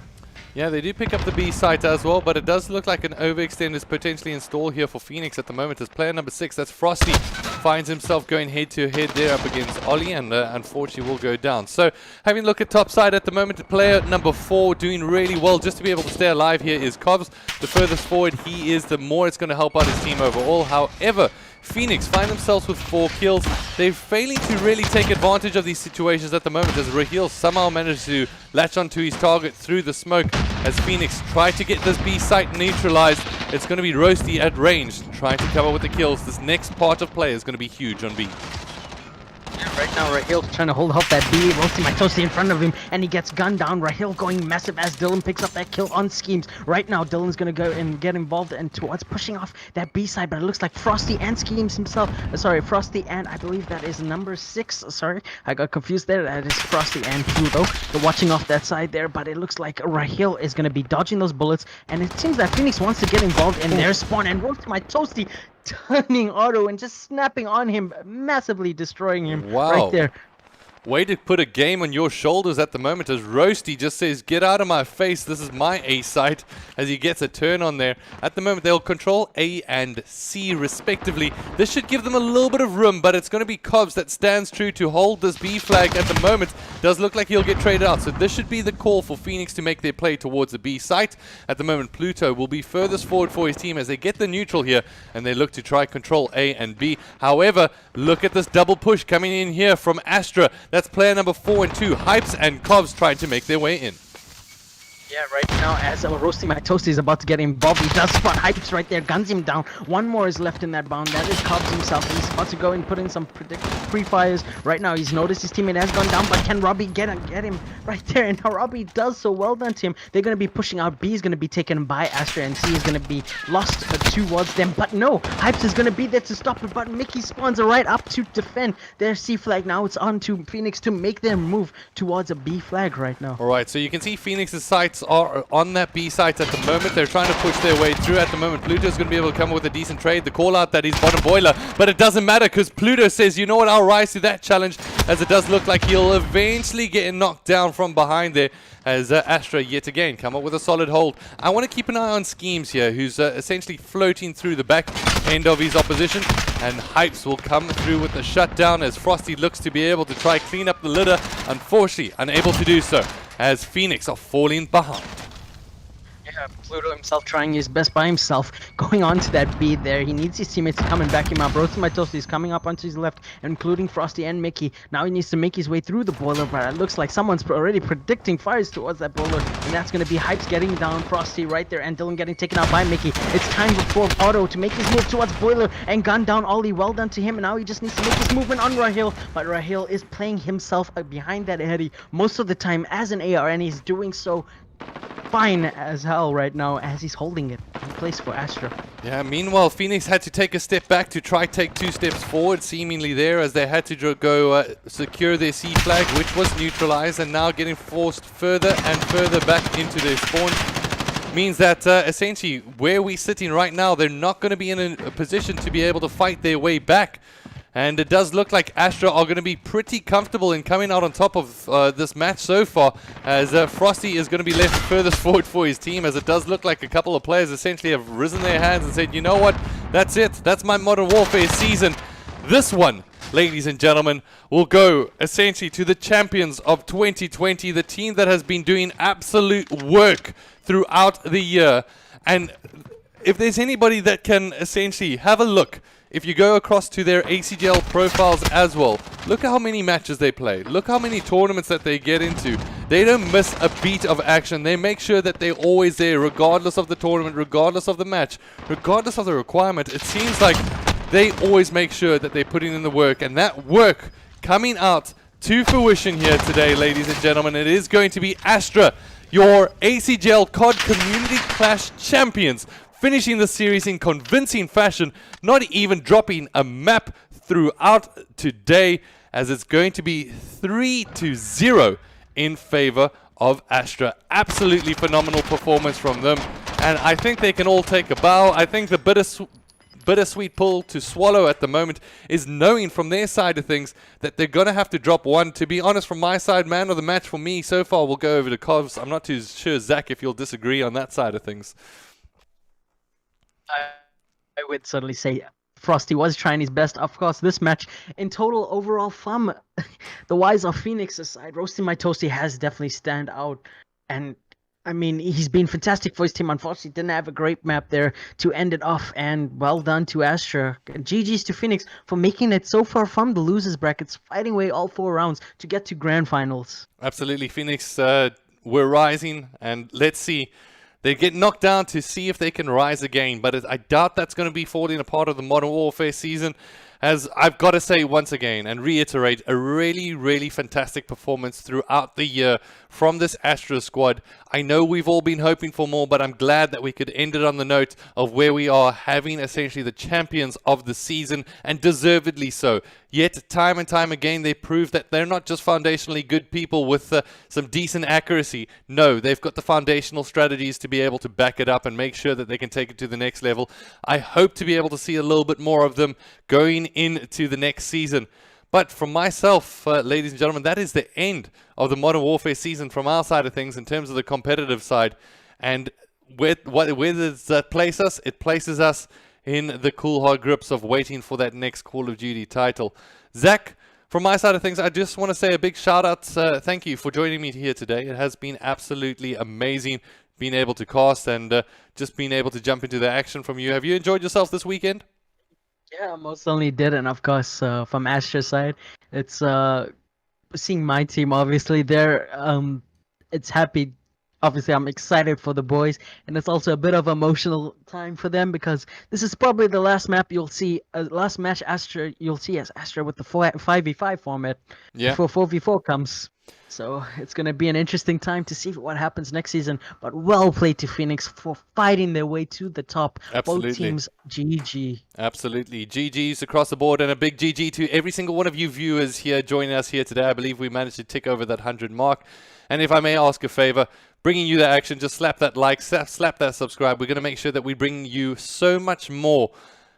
Yeah, they do pick up the B site as well, but it does look like an overextend is potentially installed here for Phoenix at the moment as player number 6, that's Frosty, finds himself going head to head there up against Ollie, and unfortunately will go down. So having a look at top side at the moment, player number 4 doing really well just to be able to stay alive here is Cobbs. The furthest forward he is, the more it's going to help out his team overall. However, Phoenix find themselves with 4 kills. They're failing to really take advantage of these situations at the moment as Raheel somehow managed to latch onto his target through the smoke as Phoenix try to get this B site neutralized. It's going to be Roasty at range trying to come up with the kills. This next part of play is going to be huge on B. Right now, Raheel trying to hold up that B. Roasting Matosi in front of him, and he gets gunned down. Raheel going massive as Dylan picks up that kill on Schemes. Right now, Dylan's going to go and get involved and towards pushing off that B side, but it looks like Frosty and Schemes himself. Sorry, Frosty and I believe that is number 6. Sorry, I got confused there. That is Frosty and Pluto. They're watching off that side there, but it looks like Raheel is going to be dodging those bullets, and it seems that Phoenix wants to get involved in their spawn, and Roasting Matosi turning auto and just snapping on him, massively destroying him. Wow. Right there. Way to put a game on your shoulders at the moment as Roasty just says, get out of my face, this is my A site, as he gets a turn on there. At the moment, they'll control A and C respectively. This should give them a little bit of room, but it's going to be Cobbs that stands true to hold this B flag at the moment. Does look like he'll get traded out, so this should be the call for Phoenix to make their play towards the B site. At the moment, Pluto will be furthest forward for his team as they get the neutral here, and they look to try control A and B. However, look at this double push coming in here from Astra. That's player number 4 and 2, Hypes and Cobbs trying to make their way in. Yeah, right now, as Roasting My Toast is about to get involved, he does spot Hypes right there, guns him down. One more is left in that bound. That is Cobbs himself. He's about to go and put in some pre-fires. Right now, he's noticed his teammate has gone down, but can Robbie get him right there? And now Robbie does so well done to him. They're going to be pushing out. B is going to be taken by Astra, and C is going to be lost towards them. But no, Hypes is going to be there to stop it, but Mickey spawns right up to defend their C flag. Now it's on to Phoenix to make their move towards a B flag right now. All right, so you can see Phoenix's sights are on that B site at the moment. They're trying to push their way through at the moment. Pluto's going to be able to come up with a decent trade. The call out that he's bottom boiler, but it doesn't matter because Pluto says, you know what, I'll rise to that challenge, as it does look like he'll eventually get knocked down from behind there as Astra yet again come up with a solid hold. I want to keep an eye on Schemes here, who's essentially floating through the back end of his opposition, and Hypes will come through with the shutdown as Frosty looks to be able to try clean up the litter. Unfortunately, unable to do so as Phoenix are falling behind. Yeah, Pluto himself trying his best by himself, going on to that B there. He needs his teammates to come and back him up. Roasting My Toast is coming up onto his left, including Frosty and Mickey. Now he needs to make his way through the boiler, but it looks like someone's already predicting fires towards that boiler, and that's going to be Hypes getting down Frosty right there, and Dylan getting taken out by Mickey. It's time for Auto to make his move towards boiler, and gun down Ollie. Well done to him, and now he just needs to make his movement on Rahil, but Rahil is playing himself behind that Eddie most of the time as an AR, and he's doing so fine as hell right now as he's holding it in place for Astra. Yeah, meanwhile, Phoenix had to take a step back to try take 2 steps forward, seemingly there, as they had to go secure their C flag, which was neutralized, and now getting forced further and further back into their spawn. Means that essentially where we're sitting right now, they're not going to be in a position to be able to fight their way back. And it does look like Astra are going to be pretty comfortable in coming out on top of this match so far, as Frosty is going to be left furthest forward for his team, as it does look like a couple of players essentially have risen their hands and said, you know what, that's it, that's my Modern Warfare season. This one, ladies and gentlemen, will go essentially to the champions of 2020, the team that has been doing absolute work throughout the year. And if there's anybody that can essentially have a look, if you go across to their ACGL profiles as well, look at how many matches they play. Look how many tournaments that they get into. They don't miss a beat of action. They make sure that they're always there, regardless of the tournament, regardless of the match, regardless of the requirement. It seems like they always make sure that they're putting in the work, and that work coming out to fruition here today, ladies and gentlemen. It is going to be Astra, your ACGL COD Community Clash champions, finishing the series in convincing fashion, not even dropping a map throughout today, as it's going to be 3-0 in favor of Astra. Absolutely phenomenal performance from them, and I think they can all take a bow. I think the bittersweet pill to swallow at the moment is knowing from their side of things that they're going to have to drop one. To be honest, from my side, man of the match for me so far will go over to Covs. I'm not too sure, Zach, if you'll disagree on that side of things. I would certainly say Frosty was trying his best. Of course, this match in total overall from the Wise of Phoenix's side, Roasting My Toasty has definitely stand out. And I mean, he's been fantastic for his team. Unfortunately, didn't have a great map there to end it off. And well done to Astra. GG's to Phoenix for making it so far from the losers brackets, fighting away all 4 rounds to get to grand finals. Absolutely, Phoenix were rising, and let's see. They get knocked down to see if they can rise again, but I doubt that's going to be falling a part of the Modern Warfare season, as I've got to say once again and reiterate, a really, really fantastic performance throughout the year from this Astra squad. I know we've all been hoping for more, but I'm glad that we could end it on the note of where we are, having essentially the champions of the season, and deservedly so. Yet, time and time again, they prove that they're not just foundationally good people with some decent accuracy. No, they've got the foundational strategies to be able to back it up and make sure that they can take it to the next level. I hope to be able to see a little bit more of them going into the next season. But from myself, ladies and gentlemen, that is the end of the Modern Warfare season from our side of things in terms of the competitive side. And where does that place us? It places us in the cool hard grips of waiting for that next Call of Duty title. Zach, from my side of things, I just want to say a big shout out. Thank you for joining me here today. It has been absolutely amazing being able to cast and just being able to jump into the action from you. Have you enjoyed yourself this weekend? Yeah, most certainly did. And of course, from Astra's side, it's seeing my team, obviously, they're it's happy Obviously, I'm excited for the boys, and it's also a bit of emotional time for them because this is probably the last map you'll see, last match Astra you'll see as Astra with the 5v5 format Yeah. before 4v4 comes. So it's gonna be an interesting time to see what happens next season. But well played to Phoenix for fighting their way to the top. Absolutely. Both teams, GG. Absolutely. GG's across the board, and a big GG to every single one of you viewers here joining us here today. I believe we managed to tick over that 100 mark. And if I may ask a favor, bringing you that action, just slap that like, slap that subscribe. We're going to make sure that we bring you so much more,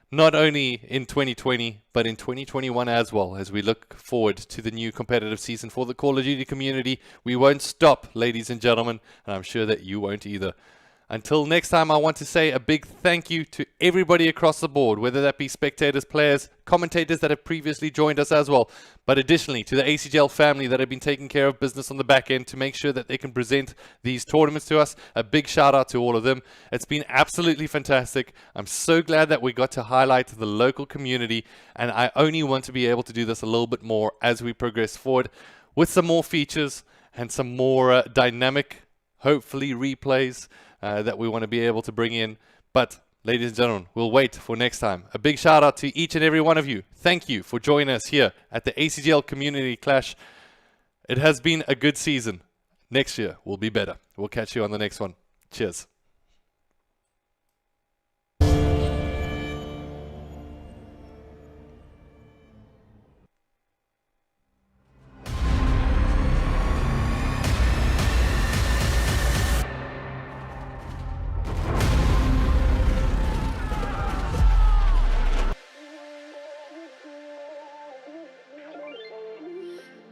not only in 2020, but in 2021 as well, as we look forward to the new competitive season for the Call of Duty community. We won't stop, ladies and gentlemen, and I'm sure that you won't either. Until next time, I want to say a big thank you to everybody across the board, whether that be spectators, players, commentators that have previously joined us as well, but additionally to the ACGL family that have been taking care of business on the back end to make sure that they can present these tournaments to us. A big shout out to all of them. It's been absolutely fantastic. I'm so glad that we got to highlight the local community, and I only want to be able to do this a little bit more as we progress forward with some more features and some more dynamic, hopefully, replays that we want to be able to bring in. But ladies and gentlemen, we'll wait for next time. A big shout out to each and every one of you. Thank you for joining us here at the ACGL Community Clash. It has been a good season. Next year will be better. We'll catch you on the next one. Cheers.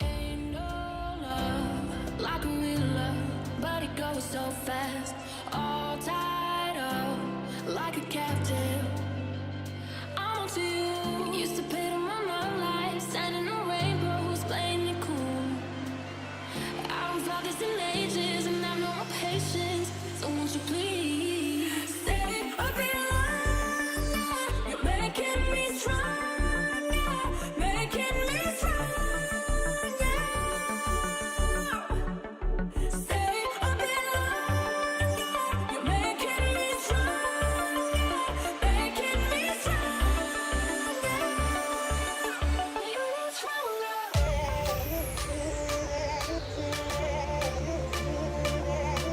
Ain't no love like a real love, but it goes so fast. All tied up like a captain.